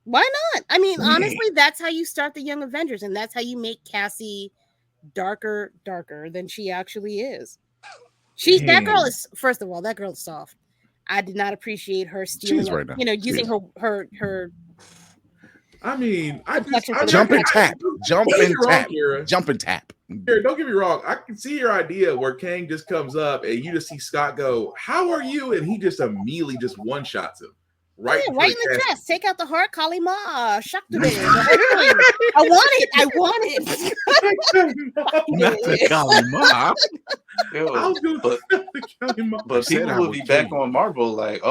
Why not? I mean, honestly, that's how you start the Young Avengers, and that's how you make Cassie darker than she actually is. That girl is, first of all, that girl is soft. I did not appreciate her stealing, right now. Using her. I mean, I jump and tap. Here, don't get me wrong. I can see your idea where Kang just comes up and you just see Scott go, "How are you?" and he just immediately just one shots him. Right in the chest. Take out the heart, Kalima. Shock to me. I want it. Not the Kalima. But people will be back on Marvel like,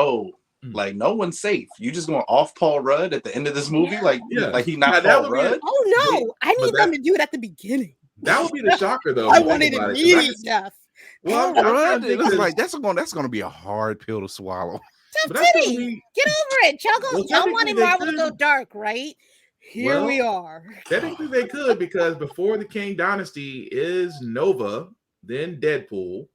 like no one's safe. You just going off Paul Rudd at the end of this movie, like he not Paul Rudd. Oh no, I need them to do it at the beginning. That would be the shocker, though. I wanted immediate death. Well, that's going to be a hard pill to swallow. Tough titty. Get over it. Y'all wanted Marvel to go dark, right? Here we are. Technically, they could, because before the Kang Dynasty is Nova, then Deadpool.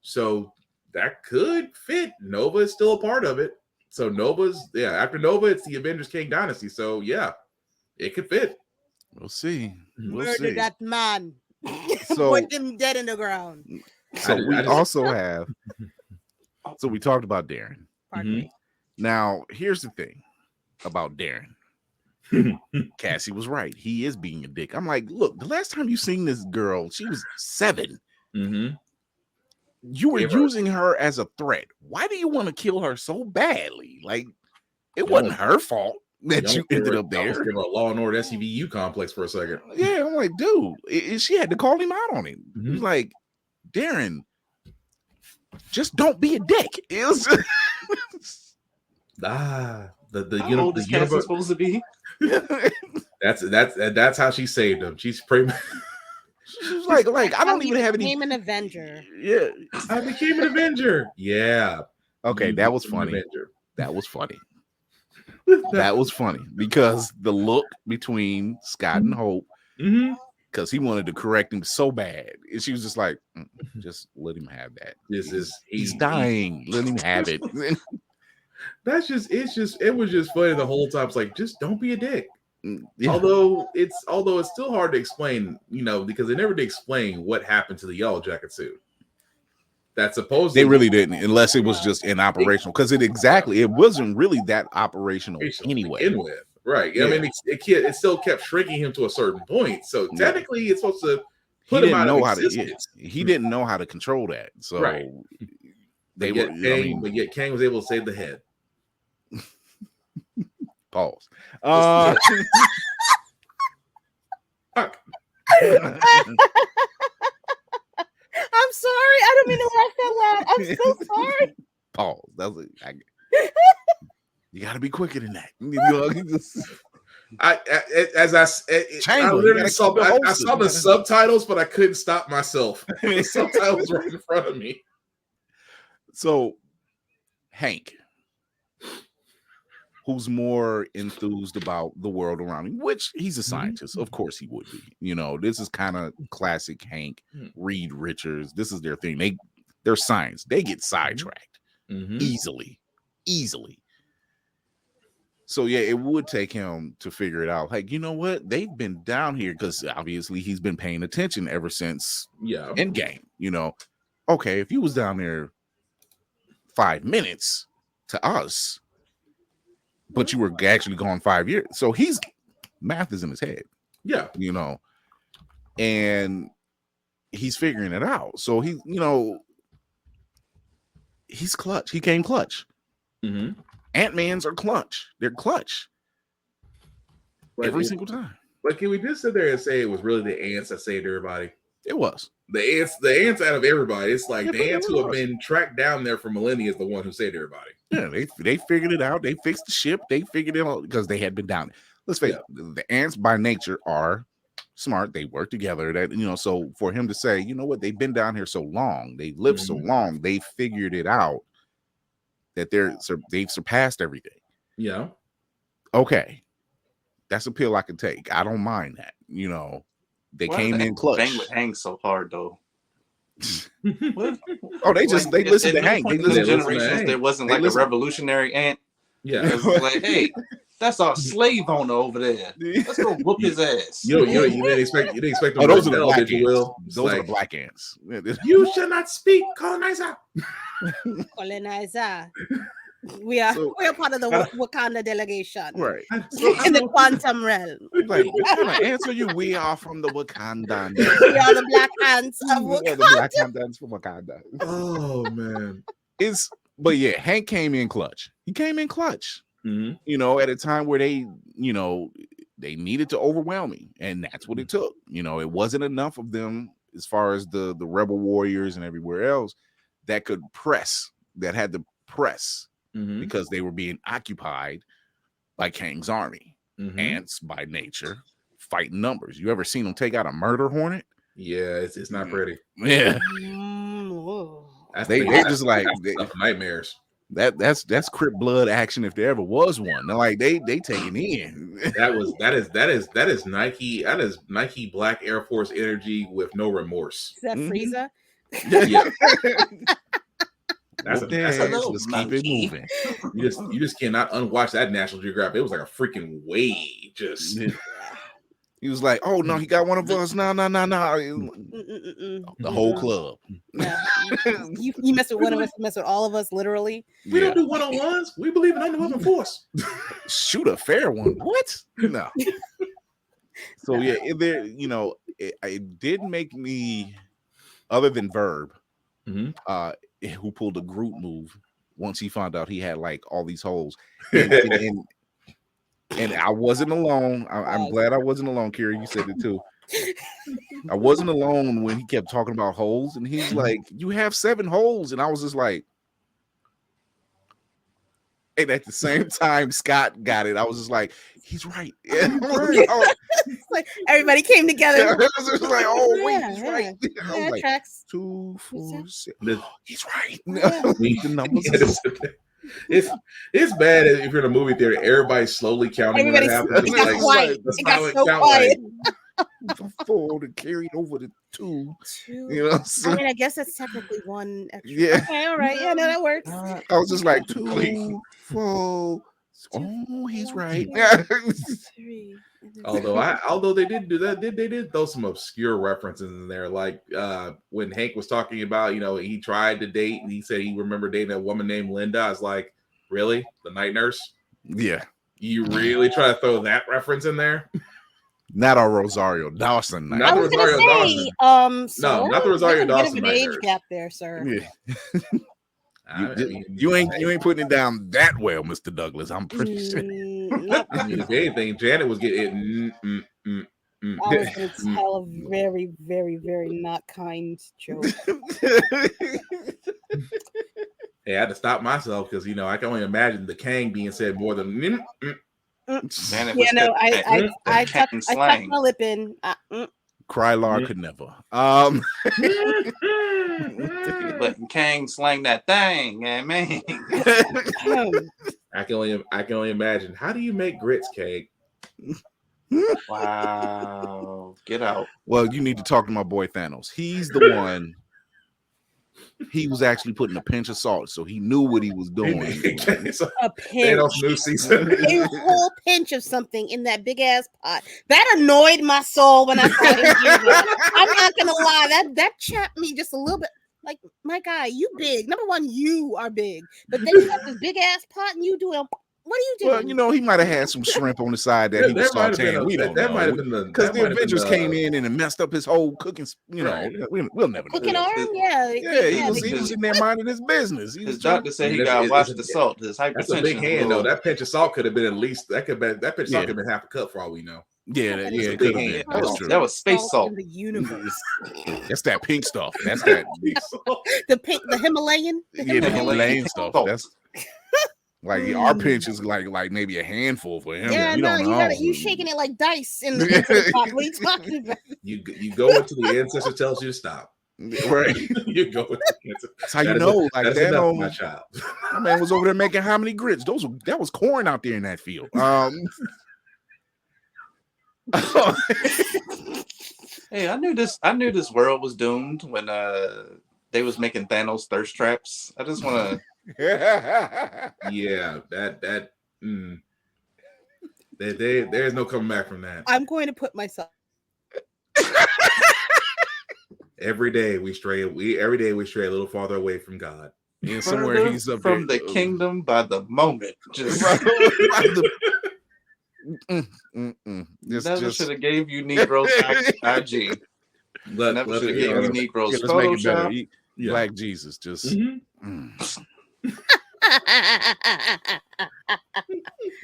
So that could fit. Nova is still a part of it. So after Nova, it's the Avengers Kang Dynasty. So yeah, it could fit. We'll see. Murder that man. So, put him dead in the ground. So So we talked about Darren. Pardon me. Now, here's the thing about Darren. Cassie was right. He is being a dick. I'm like, look, the last time you seen this girl, she was 7. You were using her as a threat. Why do you want to kill her so badly? Like, it wasn't her fault that you ended up there. Give her a Law and Order SCVU complex for a second. Yeah, I'm like, dude, she had to call him out on it. He's like, Darren, just don't be a dick. It was how old is Cassie supposed to be? That's how she saved him. She's pretty. She's like I don't even have any. Became an Avenger. Yeah, I became an Avenger. Yeah. Okay, that was funny. That was funny. That was funny because the look between Scott and Hope, because he wanted to correct him so bad, and she was just like, "Just let him have that. He's dying. Let him have it." It was just funny the whole time. It's like, just don't be a dick. Yeah. Although it's still hard to explain, because they never did explain what happened to the Yellow Jacket suit. That supposedly they really didn't, unless it was just inoperational. Because it wasn't really that operational anyway. Right? Yeah. I mean, it still kept shrinking him to a certain point. So technically, it's supposed to put him out of existence. He didn't know how to control that. So right. But yet Kang was able to save the head. Pause. I'm sorry. I don't mean to laugh that loud. I'm so sorry. Pause. You got to be quicker than that. I literally saw the subtitles, but I couldn't stop myself. The subtitles right in front of me. So, Hank, who's more enthused about the world around him, which he's a scientist. Of course he would be. You know, this is kind of classic Hank, Reed Richards. This is their thing. They're science. They get sidetracked easily. So yeah, it would take him to figure it out. Like, you know what? They've been down here because obviously he's been paying attention ever since Endgame. You know, okay, if he was down there 5 minutes to us, but you were actually gone 5 years. So math is in his head. Yeah. You know, and he's figuring it out. So he's clutch. He came clutch. Ant-Mans are clutch. They're clutch. Every single time. But can we just sit there and say it was really the ants that saved everybody? It was. The ants out of everybody. It's like the ants who have been tracked down there for millennia is the one who saved everybody. Yeah, they figured it out. They fixed the ship. They figured it out because they had been down there. Let's face it, the ants by nature are smart. They work together. That, you know, so for him to say, you know what, they've been down here so long, they lived so long, they figured it out that they've surpassed everything. Yeah. Okay. That's a pill I can take. I don't mind that. You know, they came in clutch. Bang with Hank so hard though. Oh, they listen to Hank. They listen to generations. There wasn't like a revolutionary ant. Yeah. It was like, hey, that's our slave owner over there. Let's go whoop his ass. You didn't expect them. Oh, those are the black ants. Those are the black ants. You shall not speak, colonizer. Colonizer. We are part of the Wakanda delegation. Right. In the quantum realm. Like, what kind of answer you? We are from the Wakanda. We are the black ants of Wakanda. We are the black ants from Wakanda. Oh man. But yeah, Hank came in clutch. He came in clutch. You know, at a time where they needed to overwhelm me, and that's what it took. You know, it wasn't enough of them as far as the rebel warriors and everywhere else that could press, that had to press because they were being occupied by Kang's army. Ants by nature fight numbers. You ever seen them take out a murder hornet? Yeah, it's not pretty. Yeah. They just like nightmares. That's Crip blood action if there ever was one. They're like they taking in. That is Nike Black Air Force energy with no remorse. Is that Frieza? Yeah. That's a little. Just keep it moving. You just cannot unwatch that National Geographic. It was like a freaking wave. Just he was like, "Oh no, he got one of us." No. The whole club. Yeah. You mess with one of us, you mess with all of us, literally. We don't do one-on-ones. We believe in underweapon force. Shoot a fair one. What? No. So yeah, it did make me, other than Verb, who pulled a Groot move once he found out he had like all these holes, and I wasn't alone. I'm glad I wasn't alone, Kira. You said it too. I wasn't alone when he kept talking about holes, and he's like, "You have 7 holes," and I was just like, and at the same time, Scott got it. I was just like, "He's right." Like everybody came together. Yeah, it was just like, "Oh wait, he's right." I was like, tracks. 2, 4, 6. He's right. The numbers. It's bad if you're in a movie theater. Everybody's slowly counting. Everybody's quiet. It got so quiet. 4 to carry over to 2. You know, so, I mean, I guess that's technically 1 extra. Yeah. Okay, all right. Yeah, no, that works. I was just like 2, 4. Oh, he's right. 3. Although they did do that, they did throw some obscure references in there, like when Hank was talking about, he tried to date, and he said he remembered dating a woman named Linda. I was like, really, the night nurse? Yeah, you really try to throw that reference in there? Not our Rosario Dawson. Not the Rosario Dawson. No, not the Rosario Dawson. An age gap there, sir. Yeah. You ain't putting it down that well, Mr. Douglas. I'm pretty sure. If anything, Janet was getting. I was going to tell a very, very, very not kind joke. Hey, I had to stop myself because I can only imagine the Kang being said more than. Man, it Yeah, was no, that I Kang tucked slang. my lip in. Krylar could never. Letting Kang slang that thing, yeah, man. I can only imagine. How do you make grits cake? Wow, get out. Well, you need to talk to my boy Thanos. He's the one. He was actually putting a pinch of salt, so he knew what he was doing. A pinch, new season. a whole pinch of something in that big ass pot. That annoyed my soul when I saw him do that. I'm not gonna lie, that chapped me just a little bit. Like, my guy, you big. Number one, you are big, but then you got this big ass pot, and you doing. What are you doing? Well, he might have had some shrimp on the side that he was sauteing. We don't know. Might have been because the Avengers came in and messed up his whole cooking. We'll never cooking know. arm. He was in there minding his business. His doctor said he got to watch the salt. His hypertension. That's a big hand, though. That pinch of salt could have been at least that pinch of salt could have been half a cup for all we know. It could have been. That was space salt in the universe. That's that pink stuff. That's that. the Himalayan. The Himalayan stuff. That's. Like our pinch is like maybe a handful for him. Yeah, you shaking it like dice in the pot. What are you talking about? You go until the ancestor tells you to stop. Right. You go with the ancestor. That's how you know. Like that, my child. My man was over there making how many grits? That was corn out there in that field. Hey, I knew this world was doomed when they was making Thanos thirst traps. I just want to. Yeah, there's no coming back from that. I'm going to put myself. Every day we stray a little farther away from God. Yeah, somewhere he's up from there. The kingdom by the moment. Just never should have gave you Negroes IG. Never should have gave you Negroes let's make it better. Photoshop. Black Jesus, just.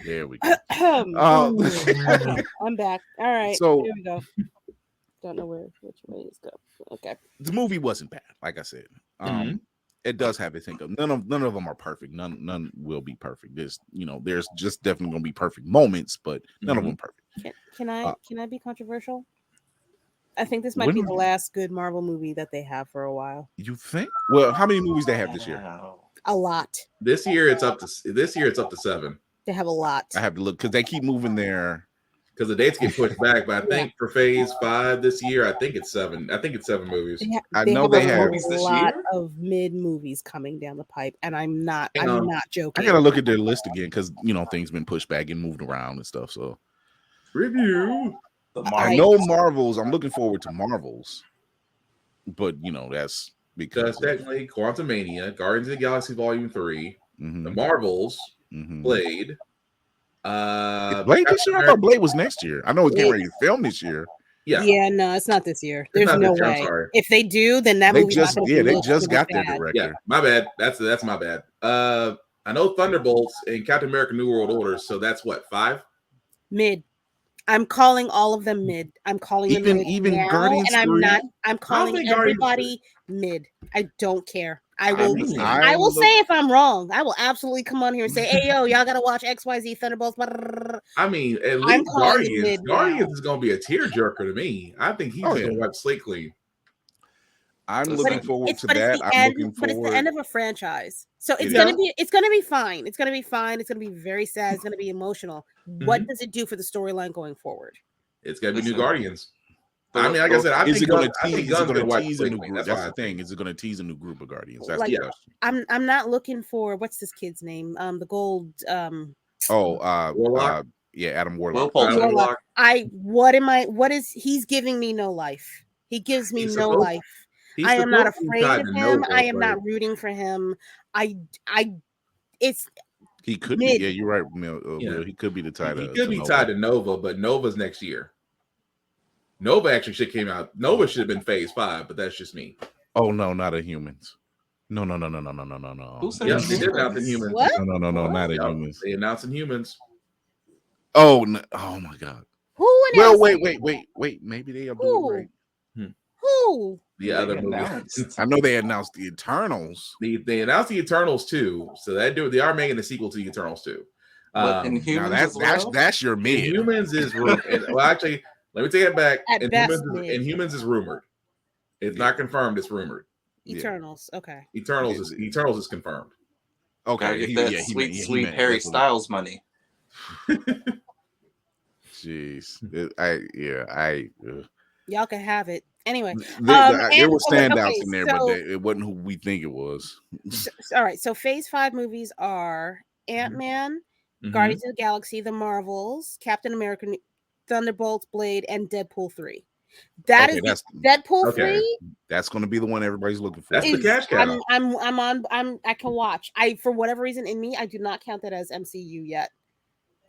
There we go. I'm back. All right. So here we go. Don't know which way it's go. Okay. The movie wasn't bad, like I said. It does have its hiccups. None of them are perfect. None will be perfect. There's just definitely gonna be perfect moments, but none of them perfect. Can I be controversial? I think this might be the last good Marvel movie that they have for a while. You think? Well, how many movies they have this year? A lot. This year it's up to 7. They have a lot. I have to look because they keep moving there. Because the dates get pushed back, but I think for Phase 5 this year, I think it's 7. I think it's 7 movies. I know they have a lot of mid movies coming down the pipe, and I'm not joking. I gotta look at their list again because things been pushed back and moved around and stuff. So review. I know Marvels. I'm looking forward to Marvels, but that's because technically Quantumania, Guardians of the Galaxy Volume 3, the Marvels, Blade. Blade this year? I thought Blade was next year. I know it's getting ready to film this year. Yeah, no, it's not this year. There's no way. If they do, then that movie just got their director. Yeah, my bad. That's my bad. I know Thunderbolts and Captain America: New World Order. So that's what 5 mid. I'm calling all of them mid. I'm calling them mid even now, Guardians and 3? I'm calling everybody mid. I don't care. I will say if I'm wrong. I will absolutely come on here and say, "Hey, yo, y'all gotta watch XYZ Thunderbolts." I mean, at least Guardians is gonna be a tearjerker to me. I think he's gonna wipe slate clean. I'm looking forward to that. But it's the end of a franchise, so it's gonna be fine. It's gonna be fine. It's gonna be very sad. It's gonna be emotional. What does it do for the storyline going forward? It's gonna be new Guardians. I mean, like I said, I think going to tease a new group. That's the thing. Is it going to tease a new group of Guardians? That's the question. I'm not looking for what's this kid's name? The gold. Warlock. Adam Warlock. Warlock. He's giving me no life. He gives me no life. I am not afraid of him. I am not rooting for him. He could be. Yeah, you're right, Will. He could be the title. He could be tied to Nova, but Nova's next year. Nova actually came out. Nova should have been Phase 5, but that's just me. Oh no, not Inhumans. No. Who said yes, they did announce Inhumans. What? No, not Inhumans. They announced Inhumans. Oh no. Oh my God. Who announced? Well, wait. Maybe they are doing right. Who? The other movies. I know they announced the Eternals. They announced the Eternals too, so they are making a sequel to the Eternals too. But Inhumans that's your mid. Inhumans is well, actually, let me take it back. At best, Inhumans is rumored. It's not confirmed. It's rumored. Eternals, okay. Eternals is confirmed. Okay, get that sweet Harry Styles money. Jeez, y'all can have it anyway. There were standouts in there, but it wasn't who we think it was. All right, so Phase 5 movies are Ant-Man, Guardians of the Galaxy, The Marvels, Captain America, Thunderbolts, Blade, and Deadpool 3. That's Deadpool 3. That's going to be the one everybody's looking for. That's the cash cow. I can watch. For whatever reason in me, I do not count that as MCU yet.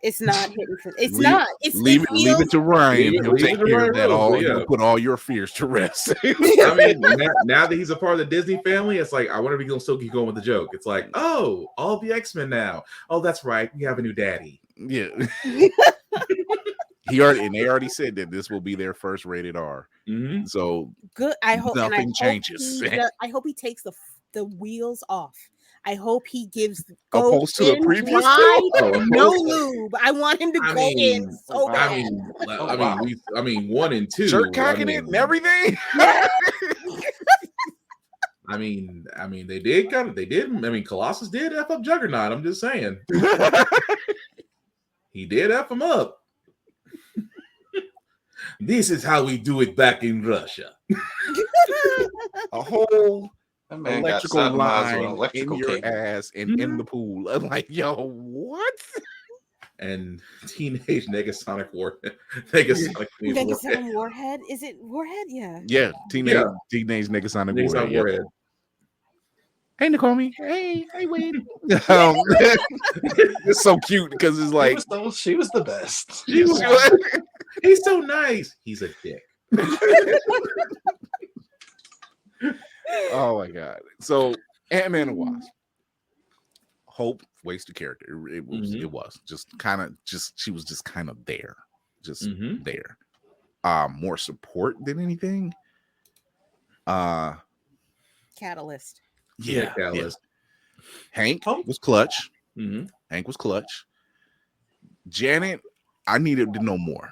It's not hitting for. It's not. Leave it to Ryan. He'll take care of that all. He'll put all your fears to rest. I mean, now that he's a part of the Disney family, it's like I wonder if he's gonna still keep going with the joke. It's like, oh, all the X-Men now. Oh, that's right. We have a new daddy. Yeah. They already said that this will be their first rated R. So good. I hope nothing changes. I hope he takes the wheels off. I hope he gives opposed to the previous no lube. I want him to go in so bad. I mean, 1 and 2, shirt cocking it and everything. I mean, they did. I mean, Colossus did F up Juggernaut. I'm just saying, he did F him up. This is how we do it back in Russia. A whole electrical line in your ass and in the pool. I'm like, yo, what? And teenage Negasonic Warhead. Negasonic Warhead? Is it Warhead? Yeah. Yeah, teenage Negasonic Warhead. Hey, Nakomi. Hey, Wade. It's so cute because it's like she was the best. He's so nice. He's a dick. Oh my god! So Ant-Man and Wasp. Hope wasted character. It was she was just kind of there, there. More support than anything. Catalyst. Yeah, Catalyst. Hank was clutch. Hank was clutch. Janet, I needed to know more.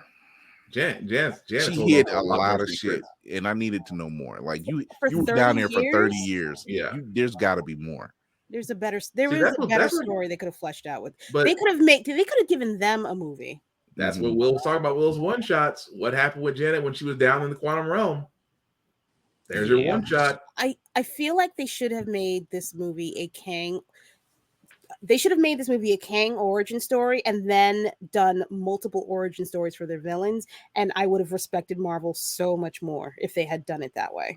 Janet she hid a lot of shit, and I needed to know more. Like you were down there for 30 years. Yeah, there's got to be more. There's a better story they could have fleshed out with. But they could have given them a movie. That's what Will was talking about. Will's one shots. What happened with Janet when she was down in the quantum realm? There's your one shot. I feel like they should have made this movie a Kang. They should have made this movie a Kang origin story and then done multiple origin stories for their villains. And I would have respected Marvel so much more if they had done it that way.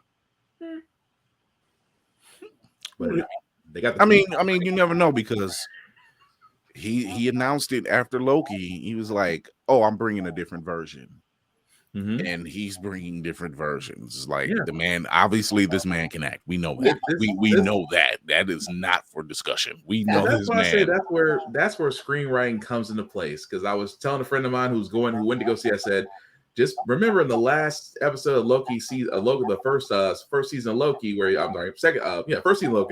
But they got. I mean, you never know because he announced it after Loki. He was like, "Oh, I'm bringing a different version." And he's bringing different versions. Like the man, obviously, this man can act. We know that. We know that. That is not for discussion. We know this man. I say that's where screenwriting comes into place. Because I was telling a friend of mine who went to go see. I said, just remember in the last episode of Loki, the first season of Loki, first season of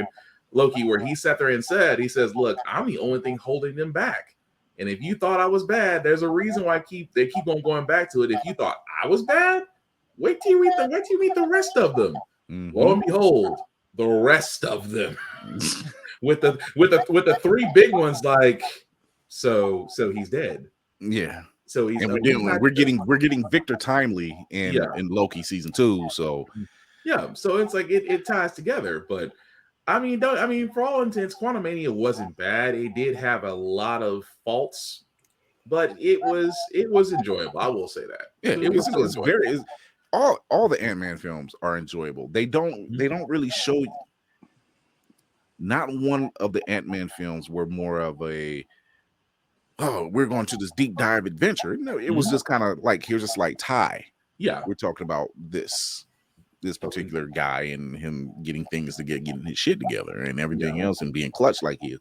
Loki, where he sat there and said, he says, "Look, I'm the only thing holding them back. And if you thought I was bad, there's a reason why they keep on going back to it. If you thought I was bad, wait till you meet the rest of them. Lo and behold, the rest of them with the three big ones. Like, so he's dead. Yeah. So he's we're getting Victor Timely in Loki season 2. So so it's like it ties together, but. I mean, for all intents, Quantumania wasn't bad. It did have a lot of faults, but it was enjoyable. I will say that. Yeah, it was very. All the Ant-Man films are enjoyable. They don't really show. Not one of the Ant-Man films were more of a. Oh, we're going to this deep dive adventure. No, it was just kind of like here's a slight tie. Yeah, we're talking about this particular guy and him getting things getting his shit together and everything else and being clutch like he is,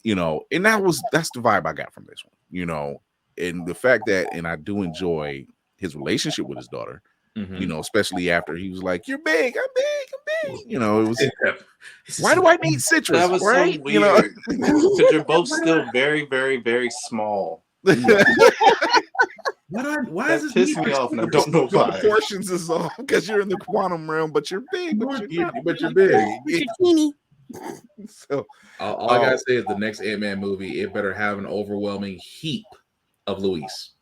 and that's the vibe I got from this one, and the fact that, and I do enjoy his relationship with his daughter, You know, especially after he was like, "You're big, I'm big, I'm big." You know, it was. Why do I need citrus? That was right? so weird because you're both still very, very, very small. Why That is this pissed me off, and I don't know The why. proportions is off because you're in the quantum realm, but you're big, but you're not but you're big. But you're teeny. So all I gotta say is the next Ant-Man movie, it better have an overwhelming heap of Luis.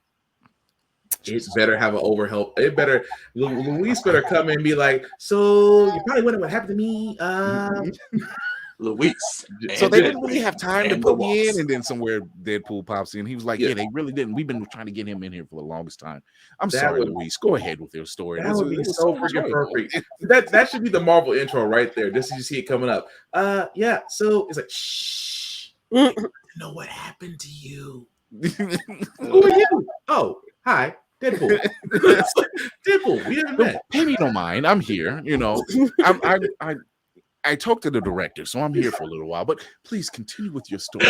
It better have an overhelp. It better Luis better come in and be like, so you probably wonder what happened to me. Luis. So they didn't really have time to and put the me in, Wasp. and then somewhere Deadpool pops in. He was like, "Yeah, they really didn't. We've been trying to get him in here for the longest time." I'm sorry, Luis. Go ahead with your story. That would be so freaking enjoyable. perfect. That should be the Marvel intro right there. Just so you see it coming up. Yeah. So it's like, shh. I know what happened to you. Who are you? Oh, hi, Deadpool. Deadpool. We haven't met. Pay me no mind. I'm here. You know, I talked to the director, so I'm here for a little while. But please continue with your story.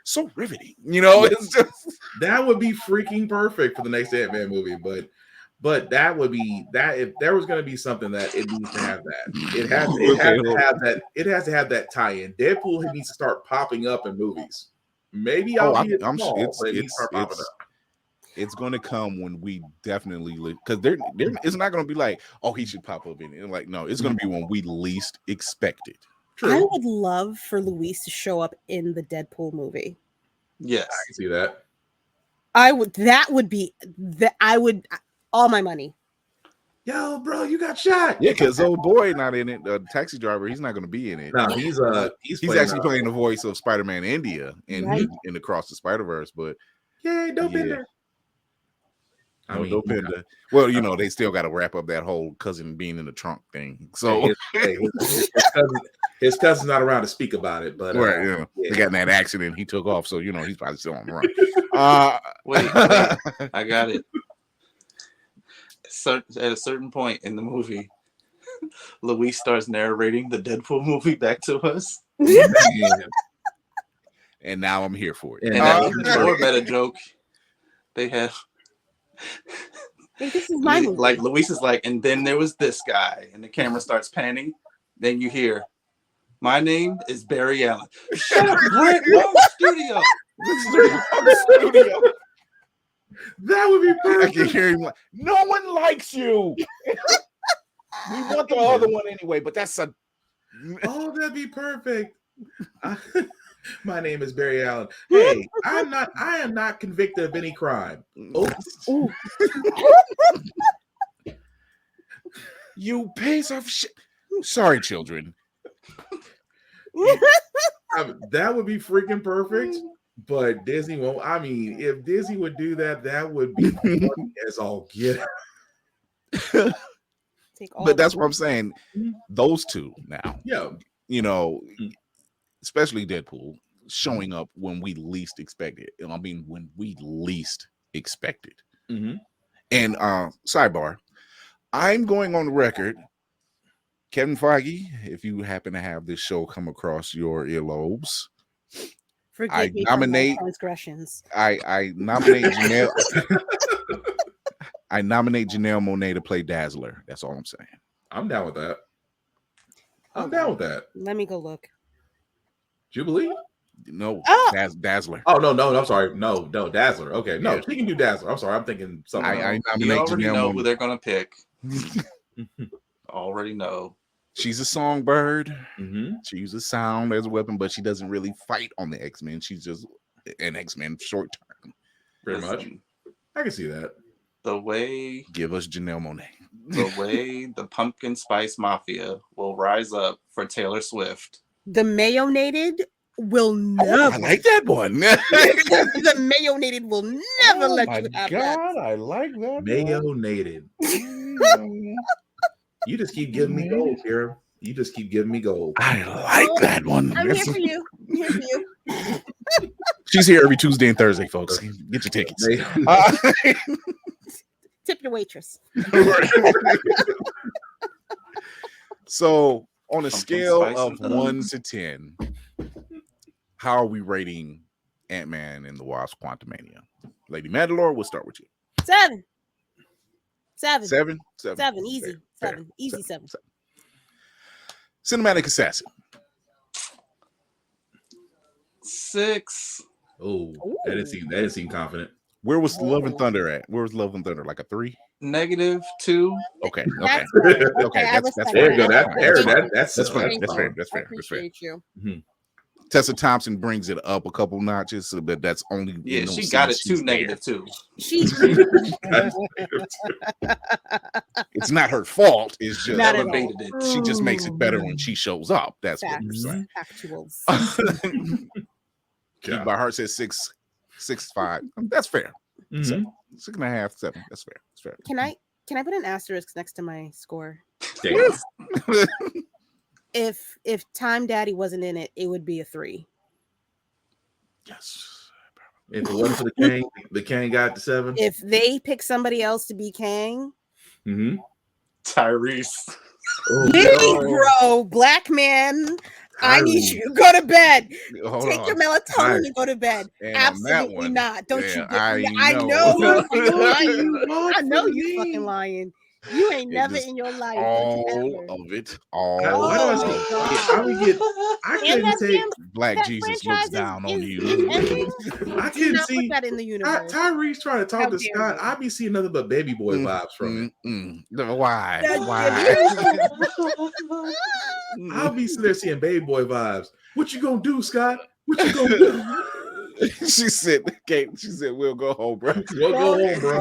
So riveting, you know. It's just that would be freaking perfect for the next Ant-Man movie. But that would be that if there was going to be something that it needs to have that it has to have that it has to have that tie-in. Deadpool needs to start popping up in movies. Maybe I'm sure it's going to come when we definitely because it's not going to be like, oh, he should pop up in it. Like, no, it's going to be when we least expect it. True. I would love for Luis to show up in the Deadpool movie. Yes, I can see that. I would all my money. Yo, bro, you got shot. Yeah, because old boy not in it. The taxi driver, he's not going to be in it. No, he's actually playing the voice of Spider-Man India in Across the Spider-Verse. But Dopinder. Dopinder. Well, you know, they still got to wrap up that whole cousin being in the trunk thing. So his cousin's not around to speak about it, but they got in that accident. He took off, so you know he's probably still on the run. Wait, I got it. At a certain point in the movie, Luis starts narrating the Deadpool movie back to us. And now I'm here for it. And that was a more meta joke. They have. This is my movie. Like Luis is like, and then there was this guy, and the camera starts panning. Then you hear, "My name is Barry Allen." Shut up, Brent. Wrong studio. That would be perfect. I can hear him like, "No one likes you." We want the other one anyway, but that's a. Oh, that'd be perfect. My name is Barry Allen. Hey, I am not convicted of any crime. Oh. You piece of shit. Sorry, children. That would be freaking perfect. But Disney won't. I mean, if Disney would do that, that would be funny as all get. But that's what I'm saying. Those two now. Yeah. You know, especially Deadpool showing up when we least expect it. I mean, when we least expect it. Mm-hmm. And sidebar, I'm going on the record, Kevin Feige, if you happen to have this show come across your earlobes, I nominate transgressions. I nominate Janelle. I nominate Janelle Monáe to play Dazzler. That's all I'm saying. I'm down with that. I'm down with that. Let me go look. Jubilee? No, Dazzler. Oh no! I'm sorry. No, Dazzler. Okay, no, she can do Dazzler. I'm sorry. I'm thinking something. I nominate you already Janelle know Monáe. who they're gonna pick. Already know. She's a songbird. Mm-hmm. She uses sound as a weapon, but she doesn't really fight on the X-Men. She's just an X-Men short term. Pretty much. I can see that. The way Give us Janelle Monáe. The way the Pumpkin Spice Mafia will rise up for Taylor Swift. The Mayonated will never. I like that one. The Mayonated will never let you have that. I like that. Mayonated. You just keep giving me gold, Kira. You just keep giving me gold. I like that one. I'm here for you. I'm here for you. She's here every Tuesday and Thursday, folks. Get your tickets. Tip your waitress. So, on a scale of 1 to 10, how are we rating Ant-Man and the Wasp: Quantumania? Lady Mandalore, we'll start with you. 7. 7. Seven. Easy. Fair. 7. Easy 7. Cinematic assassin. 6. Oh, that didn't seem confident. Where was Love and Thunder at? Where was Love and Thunder? Like a 3? -2. Okay. That's fair. Okay, I that's respect There you fair. go. That's fair. That's fair. I appreciate you. Tessa Thompson brings it up a couple notches, but that's only Yeah, she got it to -2. She It's not her fault. It's just Not at all. elevated it. she just makes it better when she shows up. That's what you're saying. Factuals. Keep by Heart says 6.5. That's fair. 6.5, 7. That's fair. That's fair. Can I put an asterisk next to my score? If Time Daddy wasn't in it, it would be a 3. Yes. If it wasn't for the Kang got the 7. If they pick somebody else to be Kang, Tyrese. Negro, black man, I need you. Go to bed. Take your melatonin and go to bed. And Absolutely not. Don't you? I know. I know you fucking lying. You ain't never in your life. All of it. I couldn't take Black Jesus looks down on you. I couldn't see that in the universe. Tyrese trying to talk to Scott. I'd be seeing nothing but baby boy vibes from it. Why? I'll be sitting there seeing baby boy vibes. What you gonna do, Scott? What you gonna do? She said, we'll go home, bro. We'll go home, bro.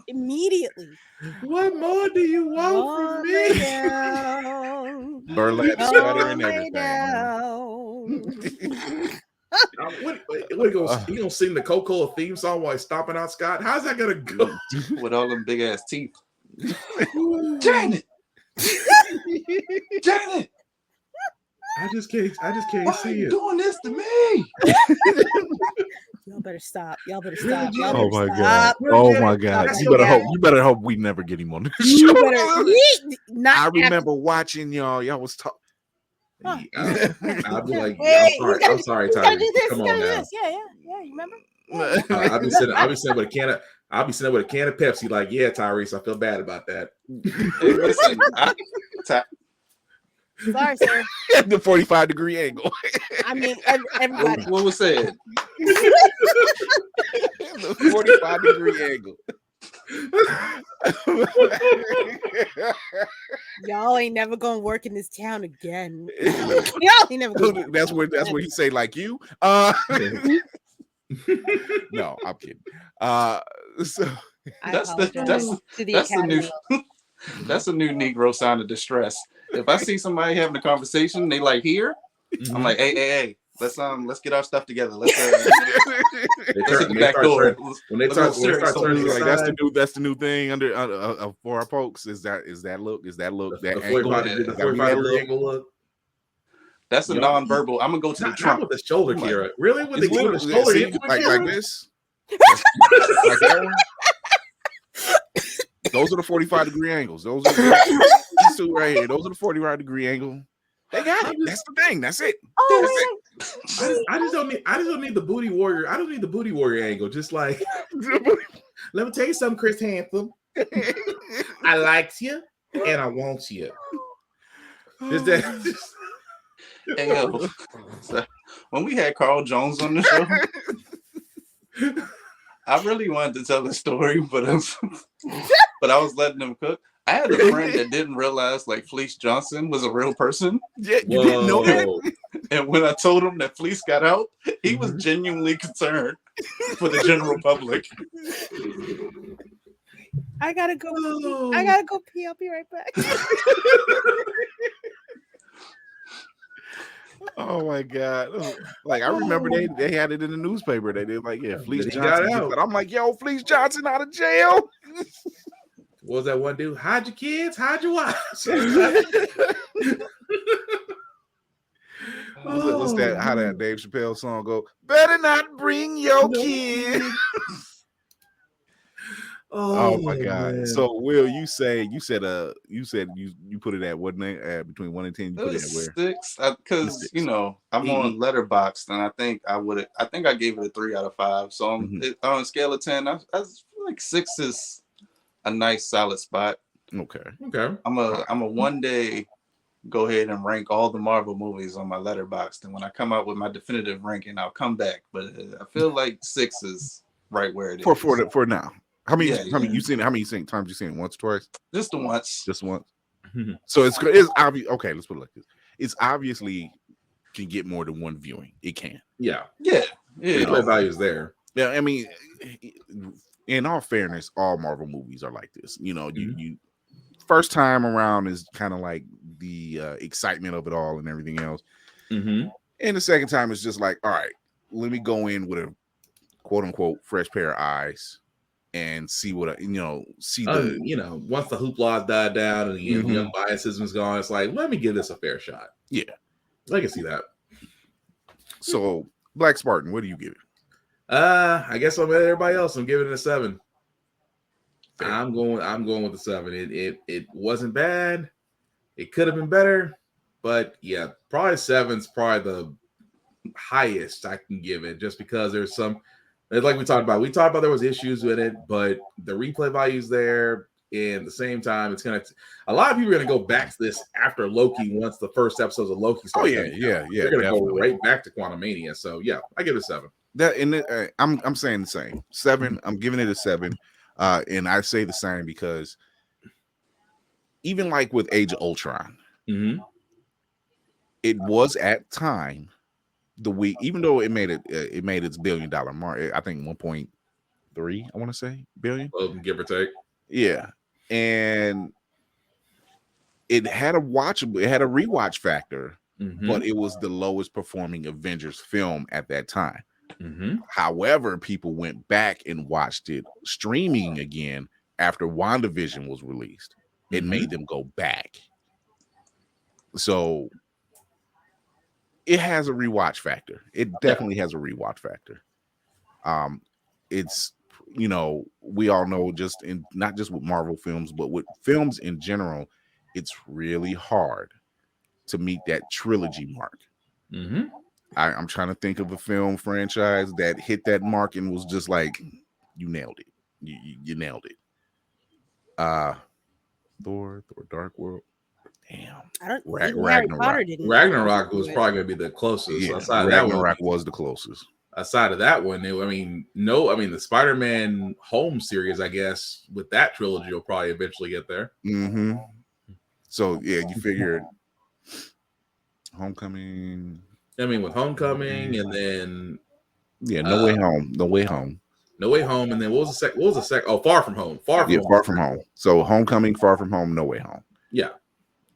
Immediately. What more do you want from me? Burlap sweater and everything. You gonna sing the Coca-Cola theme song while he's stomping out Scott? How's that gonna go? With all them big ass teeth. Janet! Janet! I just can't Why see are you it. doing this to me? Y'all better stop. Oh my god! Oh my god! You better hope we never get him on the show. I remember watching y'all. Y'all was talking. I'll be like, hey, I'm sorry, Tyler. Come on now. Yeah. You remember? I'll be sitting with a can of Pepsi. Like, yeah, Tyrese, I feel bad about that. Hey, listen, sorry, sir. The 45-degree angle. I mean, everybody. What was said? The 45-degree angle. Y'all ain't never gonna work in this town again. Y'all ain't never gonna that's where he say like you. No, I'm kidding. So that's a new Negro sign of distress. If I see somebody having a conversation, they like here, I'm like, hey, let's get our stuff together. Let's hit the back door. When they start turning, like that's the new thing under for our folks. Is that look that angle look? That's a non-verbal. I'm gonna go to the trunk with the shoulder, Kira. Really? With the shoulder, like this? Like that one? Those are the 45-degree angles. Those are these two right here. Those are the 45-degree angle. They got it. That's the thing. That's it. I just don't need the booty warrior. I don't need the booty warrior angle. Just like, let me tell you something, Chris Handsome. I liked you and I want you. Is that? Hey, yo, so when we had Carl Jones on the show, I really wanted to tell the story, but I was letting him cook. I had a friend that didn't realize like Fleece Johnson was a real person. Yeah, you didn't know that? And when I told him that Fleece got out, he was genuinely concerned for the general public. I gotta go pee. I'll be right back. Oh my god! Like I remember they had it in the newspaper. They did like, yeah, Fleece Johnson. But I'm like, yo, Fleece Johnson out of jail. What was that one dude? Hide your kids, hide your wives. What's that? How that Dave Chappelle song go? Better not bring your kids. Oh my god! Man. So Will, you said you put it at what name? Between 1 and 10, you put it at where? 6, because I'm on Letterboxd, and I think I gave it a 3 out of 5. So on a scale of 10, I feel like 6 is a nice solid spot. Okay. I'm a one day go ahead and rank all the Marvel movies on my Letterboxd, and when I come out with my definitive ranking, I'll come back. But I feel like 6 is right where it is for now. How many? Yeah, How many yeah. you seen it? How many times you seen it? Once, twice? Just the once. Just once. So it's obvious. Okay, let's put it like this. It's obviously can get more than one viewing. It can. Yeah. Replay value is there. Yeah, I mean, in all fairness, all Marvel movies are like this. You know, you first time around is kind of like the excitement of it all and everything else. And the second time is just like, all right, let me go in with a quote unquote fresh pair of eyes and see what see the once the hoopla died down and the young biasism is gone, it's like, let me give this a fair shot. Yeah, I can see that. So Black Spartan, what do you give it? I guess I'm at everybody else. I'm giving it a 7. Fair. I'm going with the 7. It wasn't bad. It could have been better, but yeah, probably 7's probably the highest I can give it, just because there's some, like we talked about there was issues with it, but the replay value's there. And at the same time, it's gonna. A lot of people are gonna go back to this after Loki. Once the first episodes of Loki start, yeah. They're gonna go right back to Quantumania. So yeah, I give it a 7. I'm saying the same 7. I'm giving it a 7, and I say the same because even like with Age of Ultron, it was at time the week, even though it made its $1 billion mark. I think 1.3. I want to say billion, give or take. Yeah. And it had a rewatch factor, but it was the lowest performing Avengers film at that time. However, people went back and watched it streaming again after WandaVision was released. It made them go back. So it has a rewatch factor. It definitely has a rewatch factor. It's we all know, not just with Marvel films, but with films in general, it's really hard to meet that trilogy mark. I'm trying to think of a film franchise that hit that mark and was just like, you nailed it. You nailed it. Thor Dark World. Damn. Ragnarok was probably going to be the closest. Yeah, Ragnarok was the closest. Aside of that one, the Spider-Man Home series, I guess, with that trilogy will probably eventually get there. So yeah, you figured Homecoming. With Homecoming, and then No Way Home. No Way Home. No Way Home, and then what was the second? Oh, Far From Home. Far From Home. So Homecoming, Far From Home, No Way Home. Yeah.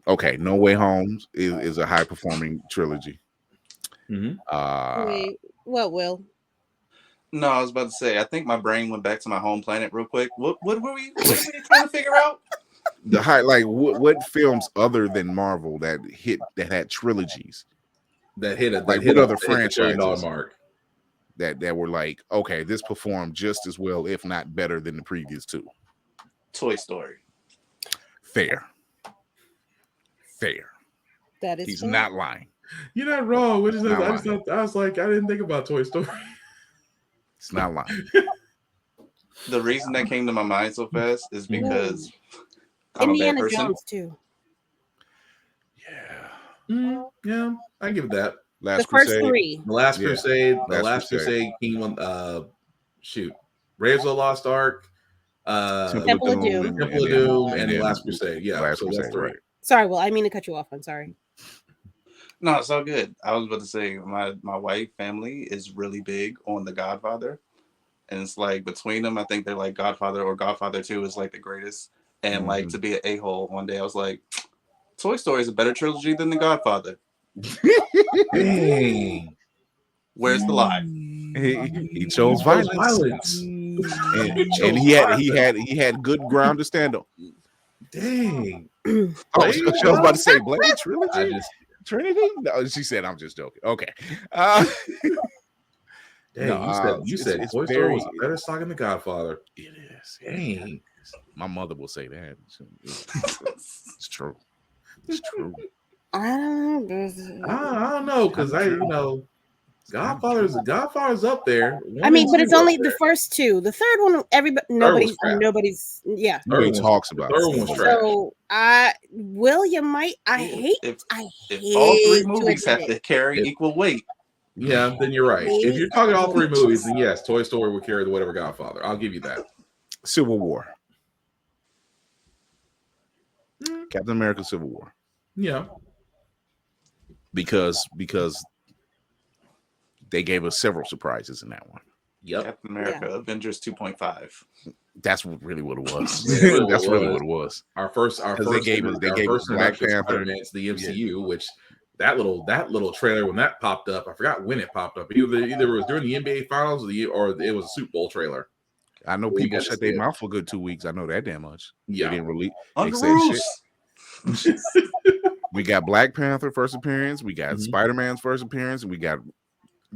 Okay, No Way Home is a high performing trilogy. Wait, what, Will? No, I was about to say, I think my brain went back to my home planet real quick. What were we trying to figure out? The high, like what films other than Marvel that had trilogies that hit other franchises mark that were like, okay, this performed just as well, if not better, than the previous 2. Toy Story. Fair. That is. He's not lying. You're not wrong. I was like, I didn't think about Toy Story. It's not lying. The reason that came to my mind so fast is because I'm Indiana a bad person. Jones too. Yeah, I give it that. The first 3. The Last Crusade, Kingdom, Raiders of the Lost Ark, Temple of Doom, and The Last Crusade. Yeah, Last Crusade, right. Sorry, Will, I mean to cut you off. I'm sorry. No, it's all good. I was about to say my wife family is really big on The Godfather. And it's like between them, I think they're like Godfather or Godfather 2 is like the greatest. And like to be an a-hole one day, I was like, Toy Story is a better trilogy than The Godfather. Dang. Where's the lie? He chose violence. And he had good ground to stand on. Dang. I was about to say Blade trilogy. Trinity? No, she said I'm just joking. Okay. You said Toy Story was a better stock than The Godfather. It is. Dang. My mother will say that. It's true. It's true. I don't know because Godfather's up there. I mean, but it's only the first two. The third one, nobody's Nobody talks about. The third one was trash. So I hate if all three movies have to carry equal weight. Yeah, then you're right. If you're talking all three movies, then yes, Toy Story will carry the whatever Godfather. I'll give you that. Civil War. Captain America: Civil War. Yeah. Because they gave us several surprises in that one. Yep. Captain America, Avengers 2.5. That's really what it was. That's really what it was. Our first they gave us Black Panther to the MCU, which that little trailer when that popped up, I forgot when it popped up. Either it was during the NBA Finals or it was a Super Bowl trailer. I know people shut their mouth for a good 2 weeks. I know that damn much. Yeah, they didn't release. Shit. We got Black Panther first appearance. We got Spider-Man's first appearance, and we got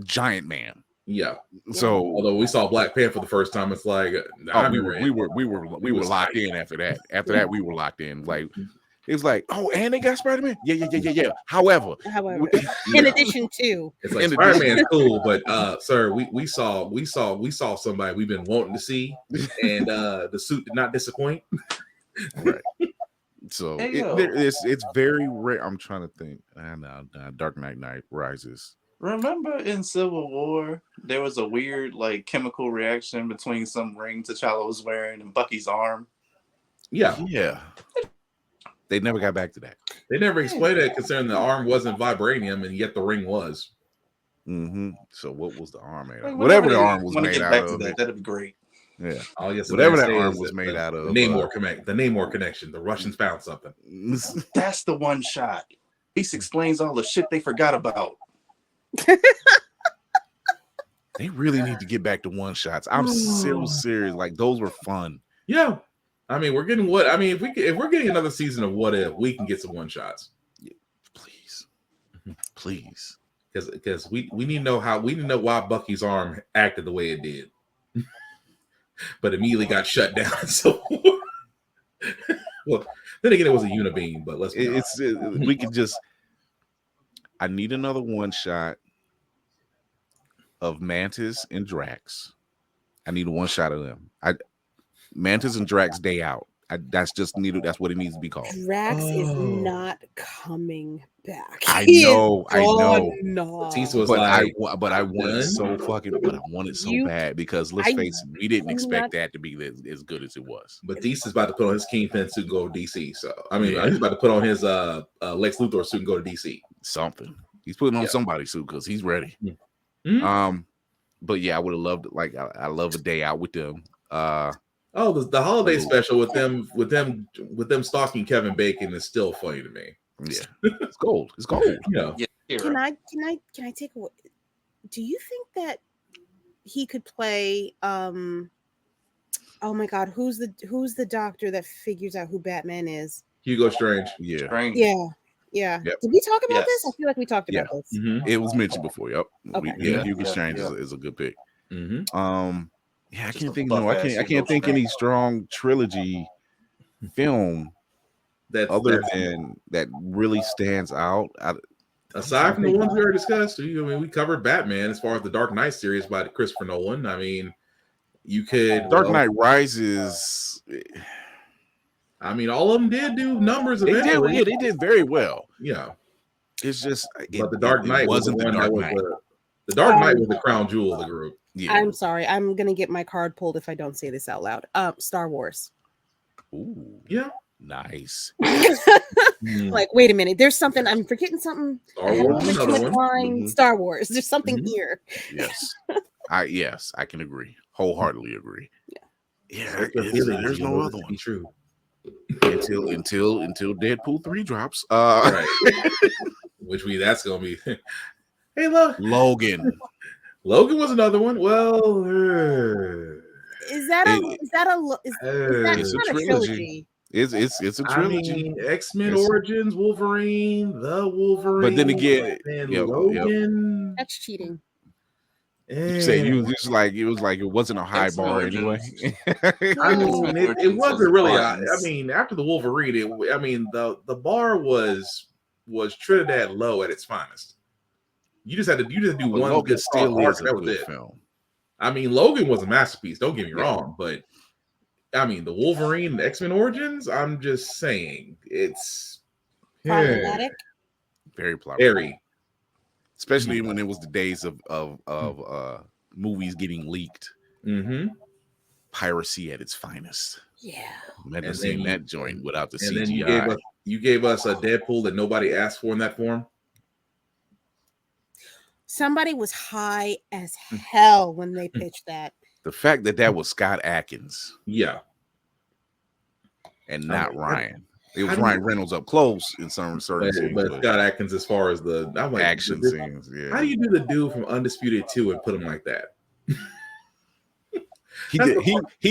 Giant Man. Yeah. So although we saw Black Panther the first time, it's like we were locked in after that. After that, we were locked in. Like it was like, oh, and they got Spider-Man. Yeah. However, in addition to, it's like Spider-Man's cool, but sir, we saw somebody we've been wanting to see, and the suit did not disappoint. Right. So it's very rare. I'm trying to think. Dark Knight Rises. Remember in Civil War, there was a weird chemical reaction between some ring T'Challa was wearing and Bucky's arm. Yeah. They never got back to that. They never explained that, considering the arm wasn't vibranium, and yet the ring was. Mm-hmm. So what was the arm made out of? Whatever the arm was made out of. That'd be great. Yeah. All yes, whatever that arm was made out of. The Namor connection. The Russians found something. That's the one shot. This explains all the shit they forgot about. They really need to get back to one shots. I'm so serious. Like those were fun. Yeah. I mean, we're getting if we're getting another season of What If, we can get some one shots. Yeah, please. Because we need to know why Bucky's arm acted the way it did. But immediately got shut down. So well, then again, it was a unibeam, but we could just I need another one shot of Mantis and Drax. I need a one shot of them. Mantis and Drax Day Out. That's what it needs to be called. Drax is not coming back. I know. Batista was but I want it so bad because let's face it, we didn't expect that to be as good as it was. Batista's about to put on his Kingpin suit and go to DC. So he's about to put on his Lex Luthor suit and go to DC. Something. He's putting on somebody's suit because he's ready. Mm-hmm. But yeah, I would have loved I love a day out with them. The holiday special with them stalking Kevin Bacon is still funny to me. Yeah, it's gold. Yeah. Can I take a? Do you think that he could play? Oh my God, who's the doctor that figures out who Batman is? Hugo Strange. Yeah. Strange. Yeah. Yep. Did we talk about this? I feel like we talked about this. Mm-hmm. It was mentioned before. Yep. Okay. Hugo Strange is a good pick. Mm-hmm. Yeah, I can't think. I can't think any strong trilogy film that really stands out. Aside from the ones we already discussed, we covered Batman as far as the Dark Knight series by Christopher Nolan. I mean, you could Dark Knight Rises. I mean, all of them did do numbers. They did very well. Yeah, it's just, but the Dark Knight wasn't the Dark Knight. The Dark Knight was the crown jewel of the group. Yeah. I'm sorry. I'm gonna get my card pulled if I don't say this out loud. Star Wars. Ooh. Yeah. Nice. Like, wait a minute. There's something. I'm forgetting something. Star Wars. There's something here. Yes. I can agree. Wholeheartedly agree. Yeah. There's no other one. True. Until Deadpool 3 drops. Right. That's gonna be. Hey, look. Logan was another one. Well, is that not a trilogy? It's a trilogy. I mean, X-Men Origins, Wolverine, the Wolverine. But then again, Logan. That's cheating. You say it wasn't a high bar anyway. I mean, it wasn't really. I mean, after the Wolverine, the bar was Trinidad Low at its finest. You just had to do one. Logan still is a that was good it. film. I mean, Logan was a masterpiece. Don't get me wrong, but I mean, the Wolverine, the X-Men Origins. I'm just saying, it's Problematic. Very problematic. Very. Especially when it was the days of movies getting leaked. Mm-hmm. Piracy at its finest. Yeah. Imagine seeing that joint without the and CGI. Then you gave us a Deadpool that nobody asked for in that form. Somebody was high as hell when they pitched that. The fact that was Scott Adkins. Yeah. And not Ryan. It was Ryan Reynolds up close in some certain scenes. But Scott Adkins, as far as the action scenes, yeah. How do you do the dude from Undisputed 2 and put him like that? He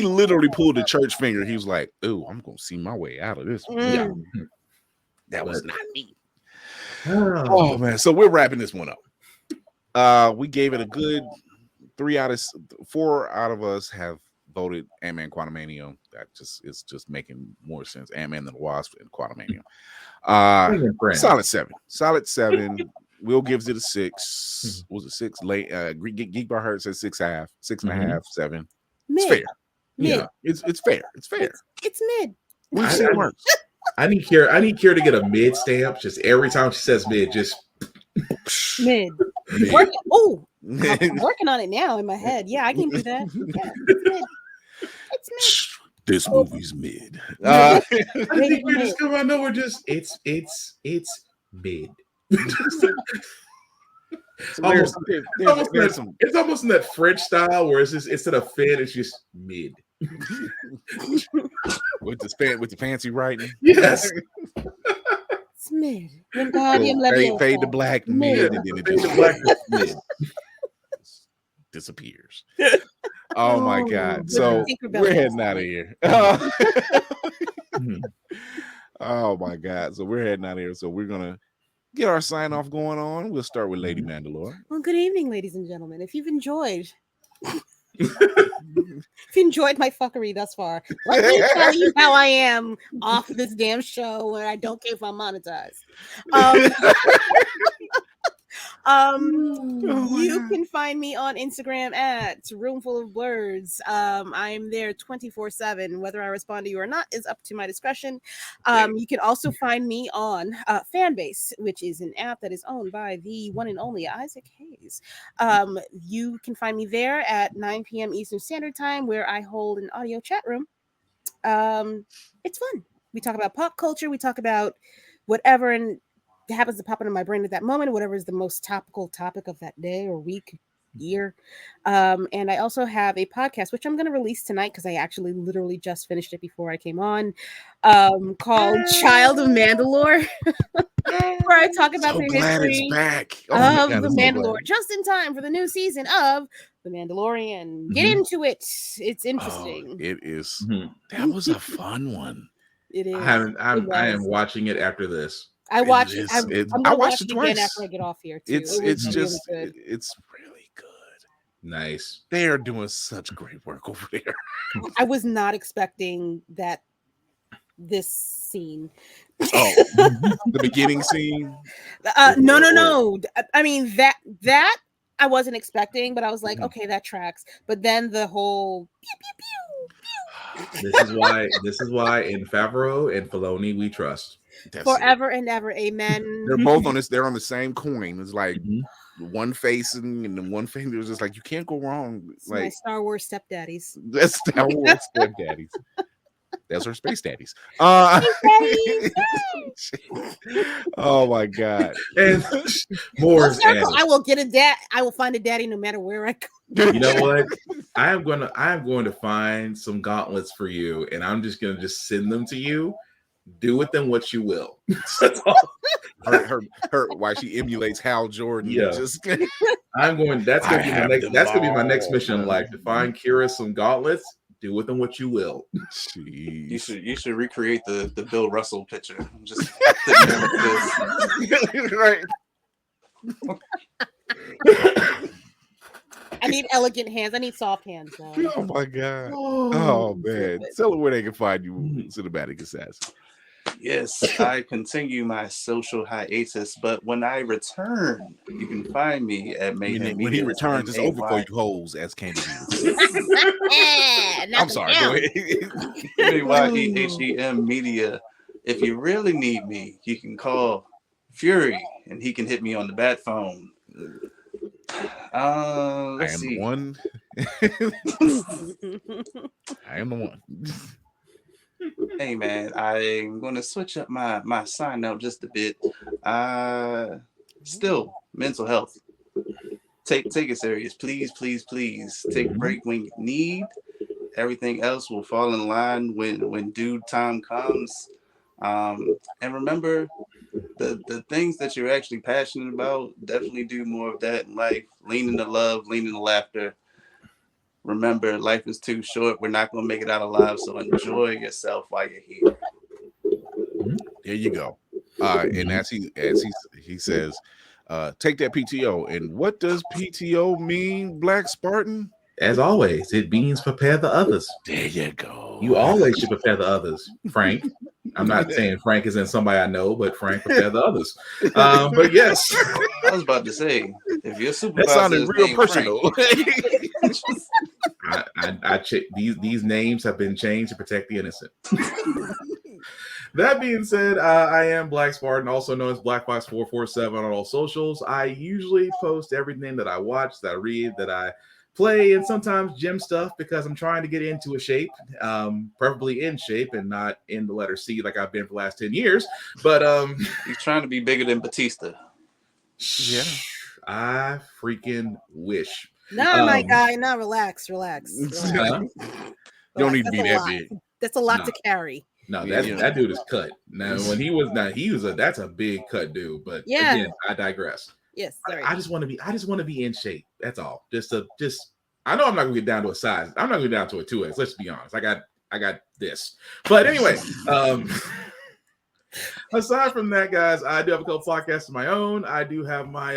literally pulled the church finger. He was like, "Ooh, I'm gonna see my way out of this." Yeah, that was not me. Oh man, so we're wrapping this one up. We gave it a good 4 out of us have voted Ant-Man Quantumania. It's just making more sense. Ant-Man and the Wasp and Quantumania. Solid 7. Will gives it a 6. Was it 6? Late Geek Bar Heart says 6.5, 6.5, 7. Mid. It's fair. Mid. Yeah, it's fair. It's fair. It's mid. We've seen worse. I need Kiera to get a mid stamp. Just every time she says mid, just mid. I'm working on it now in my head. Yeah, I can do that. Yeah, it's mid. It's mid. This movie's mid. I think we just come out of nowhere. Just it's mid. It's almost in that French style where it's just instead of fed, it's just mid. with the fancy writing. Yes. It's mid. Fade to black mid, and then it just mid. Disappears. Oh my God. So we're heading out of here. Oh my God. So we're heading out of here. So we're gonna get our sign off going on. We'll start with Lady Mandalore. Well, good evening, ladies and gentlemen. If you've enjoyed my fuckery thus far, let me tell you how I am off this damn show where I don't care if I'm monetized. You can find me on Instagram at Roomful of Blurs. I'm there 24/7. Whether I respond to you or not is up to my discretion. You can also find me on Fanbase, which is an app that is owned by the one and only Isaac Hayes. You can find me there at 9 p.m. Eastern Standard Time, where I hold an audio chat room. It's fun. We talk about pop culture. We talk about whatever and happens to pop into my brain at that moment, whatever is the most topical topic of that day or week, year. And I also have a podcast, which I'm going to release tonight because I actually literally just finished it before I came on, called Child of Mandalore, where I talk about the history of the Mandalore just in time for the new season of The Mandalorian. Get into it. It's interesting. It is. That was a fun one. It is. I am watching it after this. I watched it. I watched it twice again after I get off here too. It's really good. Nice. They are doing such great work over there. I was not expecting that this scene. Oh, the beginning scene. No. I mean that I wasn't expecting, but I was like, okay, that tracks. But then the whole pew, pew, pew, pew. This is why in Favreau and Filoni we trust. Forever and ever, amen. They're both on this. They're on the same coin. It's like one facing and then one finger. It's just like you can't go wrong. It's like my Star Wars stepdaddies. That's Star Wars stepdaddies. That's her space daddies. Oh my God! And more. I will get a dad. I will find a daddy no matter where I go. You know what? I am going to find some gauntlets for you, and I'm just going to send them to you. Do with them what you will. That's all. Her why she emulates Hal Jordan. Yeah. That's gonna be my next mission in life. To find Kira some gauntlets. Do with them what you will. Jeez. You should recreate the Bill Russell picture. Just right. I need elegant hands. I need soft hands. Though. Oh my God. Oh man. Tell them where they can find you, Cinematic Assassin. Yes, I continue my social hiatus, but when I return, you can find me at Mayhem When he Media. returns, it's over for you hoes, as Candy B would say. I'm sorry, go ahead. MAYEHEM Media. If you really need me, you can call Fury, and he can hit me on the bat phone. Let's see. The one. I am the one. Hey man, I'm gonna switch up my sign out just a bit. Still mental health. Take it serious, please. Take a break when you need. Everything else will fall in line when due time comes. And remember, the things that you're actually passionate about, definitely do more of that in life. Lean into love, lean into laughter. Remember, life is too short. We're not going to make it out alive, so enjoy yourself while you're here. There you go. And as he says, take that PTO. And what does PTO mean, Black Spartan? As always, it means prepare the others. There you go. You always should prepare the others, Frank. I'm not saying Frank is in somebody I know, but Frank, prepare the others. But yes. I was about to say, if your supervisor that sounded real personal. I these names have been changed to protect the innocent. That being said, I am Black Spartan, also known as BlackBox447 on all socials. I usually post everything that I watch, that I read, that I play, and sometimes gym stuff because I'm trying to get into a shape, preferably in shape and not in the letter C like I've been for the last 10 years. But he's trying to be bigger than Batista. Yeah, I freaking wish. No, my guy, no, relax. You don't need to be that big. That's a lot to carry. No, that dude is cut. Now, when he was that's a big cut dude. But again, I digress. Yes, sorry. I just want to be in shape. That's all. I know I'm not gonna get down to a size. I'm not gonna get down to a 2X. Let's be honest. I got this. But anyway, aside from that, guys, I do have a couple podcasts of my own. I do have my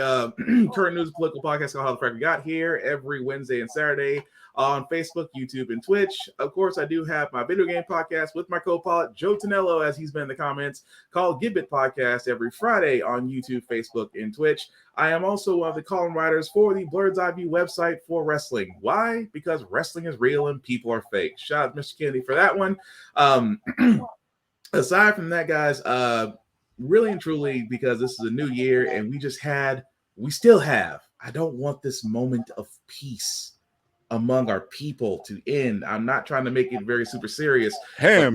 current news political podcast called How the Frack We Got Here every Wednesday and Saturday on Facebook, YouTube, and Twitch. Of course, I do have my video game podcast with my co-pilot Joe Tonello, as he's been in the comments, called Gibbet Podcast every Friday on YouTube, Facebook, and Twitch. I am also one of the column writers for the Blurred's Eye View website for wrestling. Why? Because wrestling is real and people are fake. Shout out to Mr. Kennedy for that one. Aside from that, guys, really and truly, because this is a new year and we still have, I don't want this moment of peace among our people to end. I'm not trying to make it very super serious. I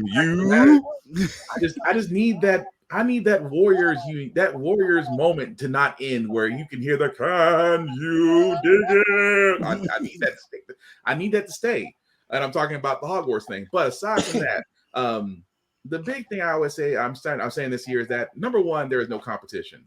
just need that. I need that Warriors moment to not end, where you can hear the "Can you dig it?" I need that. I need that to stay. And I'm talking about the Hogwarts thing. But aside from that, the big thing I always say, I'm saying this year, is that number one, there is no competition.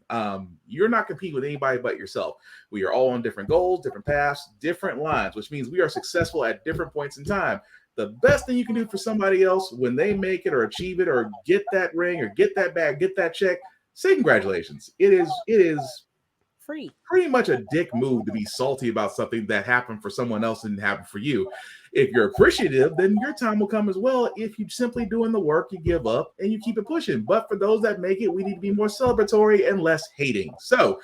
You're not competing with anybody but yourself. We are all on different goals, different paths, different lines, which means we are successful at different points in time. The best thing you can do for somebody else when they make it or achieve it or get that ring or get that bag, get that check, say congratulations. It is free. Pretty much a dick move to be salty about something that happened for someone else and didn't happen for you. If you're appreciative, then your time will come as well. If you simply doing the work, you give up and you keep it pushing. But for those that make it, we need to be more celebratory and less hating. So,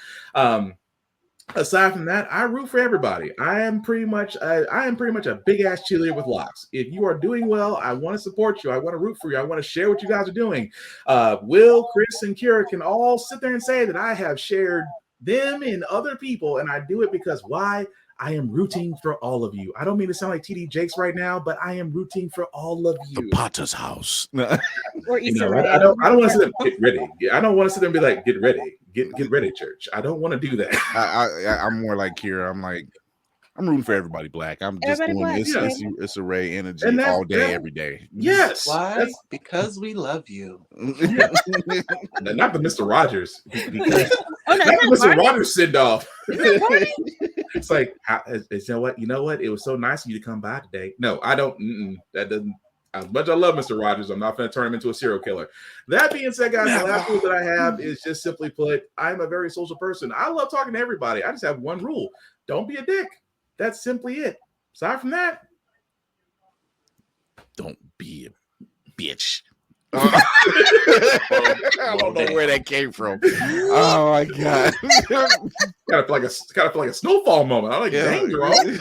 aside from that, I root for everybody. I am pretty much a big ass cheerleader with locks. If you are doing well, I want to support you. I want to root for you. I want to share what you guys are doing. Will, Chris, and Kira can all sit there and say that I have shared them and other people, and I do it because why? I am rooting for all of you. I don't mean to sound like TD Jakes right now, but I am rooting for all of you. The Potter's house. Or Easter I don't want to sit there and get ready. I don't want to sit there and be like, get ready, get ready, church. I don't want to do that. I'm more like Kira. I'm rooting for everybody black. I'm just doing this array energy all day, every day. Yes. Why? Because we love you. Not the Mr. Rogers. Because not the Mr. Rogers send off. It's like, you know what? It was so nice of you to come by today. No, I don't. That doesn't. As much as I love Mr. Rogers, I'm not going to turn him into a serial killer. That being said, guys, the last rule that I have is just simply put, I'm a very social person. I love talking to everybody. I just have one rule. Don't be a dick. That's simply it. Aside from that, don't be a bitch. I don't know where that came from. Oh my god! Gotta feel like a snowfall moment. I like, dang, Jerome.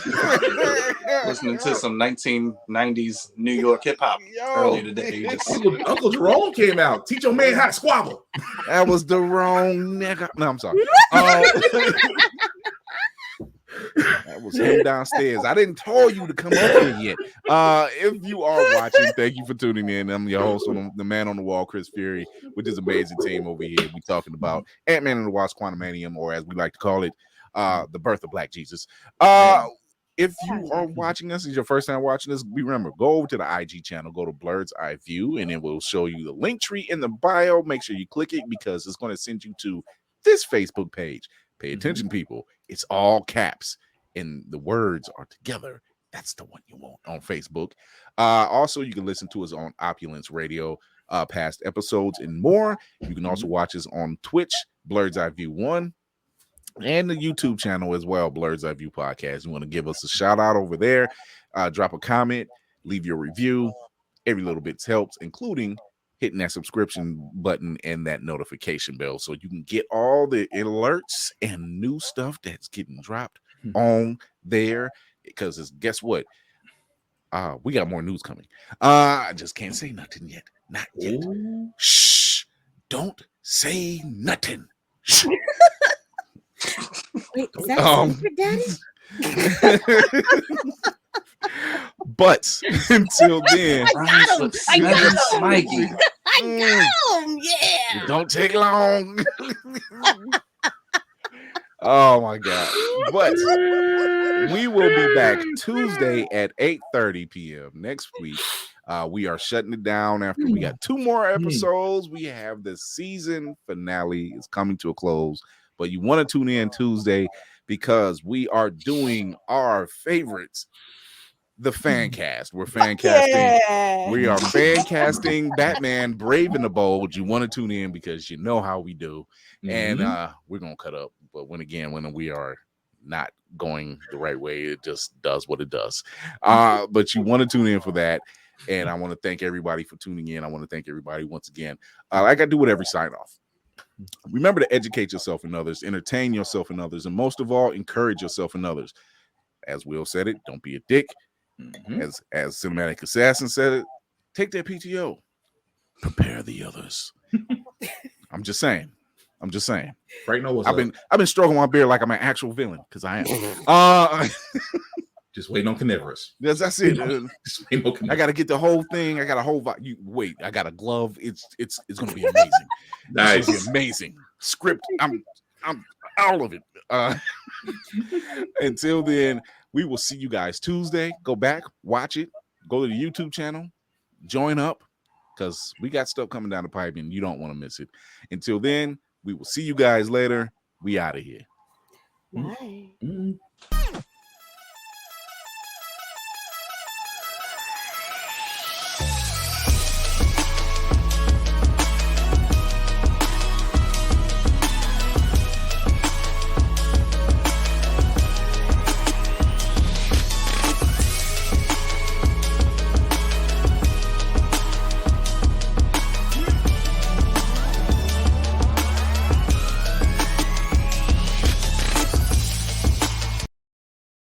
Listening to some 1990s New York hip hop earlier today. Uncle Jerome came out. Teach your man how to squabble. That was the wrong nigga. No, I'm sorry. That was him downstairs. I didn't tell you to come up here yet. If you are watching, thank you for tuning in. I'm your host, the man on the wall, Chris Fury, with this amazing team over here. We're talking about Ant-Man and the Wasp: Quantumania, or as we like to call it, the birth of Black Jesus. If you are watching us, it's your first time watching this, remember, go over to the IG channel, go to Blurred's Eye View, and it will show you the link tree in the bio. Make sure you click it because it's going to send you to this Facebook page. Pay attention, people. It's all caps and the words are together. That's the one you want on Facebook. Also, you can listen to us on Opulence Radio, past episodes and more. You can also watch us on Twitch, Blurred's Eye View 1, and the YouTube channel as well, Blurred's Eye View Podcast. You want to give us a shout out over there, drop a comment, leave your review. Every little bit helps, including hitting that subscription button and that notification bell so you can get all the alerts and new stuff that's getting dropped on there. Because guess what? We got more news coming. I just can't say nothing yet. Not yet. Ooh. Shh. Don't say nothing. Shh. Wait, is that Daddy? But until then, I got him. Yeah. Don't take long. Oh my god. But we will be back Tuesday at 8:30 p.m. next week. We are shutting it down after we got 2 more episodes. We have the season finale is coming to a close, but you want to tune in Tuesday because we are doing our favorites. The fan cast. We're fan casting. Yeah. We are fan casting Batman Brave and the Bold. You want to tune in because you know how we do. And we're gonna cut up. But when we are not going the right way, it just does what it does. But you want to tune in for that. And I want to thank everybody for tuning in. I want to thank everybody once again. Like I do with every sign off. Remember to educate yourself and others, entertain yourself and others, and most of all, encourage yourself and others. As Will said it, don't be a dick. As Cinematic Assassin said it, take that PTO, prepare the others. I'm just saying. Right now, I've been stroking my beard like I'm an actual villain because I am. Just waiting on Canaverous. Yes, that's it. I got to get the whole thing. I got a whole. Wait, I got a glove. It's going to be amazing. Nice, it's amazing script. I'm all of it. Until then, we will see you guys Tuesday. Go back, watch it. Go to the YouTube channel, join up, because we got stuff coming down the pipe, and you don't want to miss it. Until then, we will see you guys later. We out of here. Bye.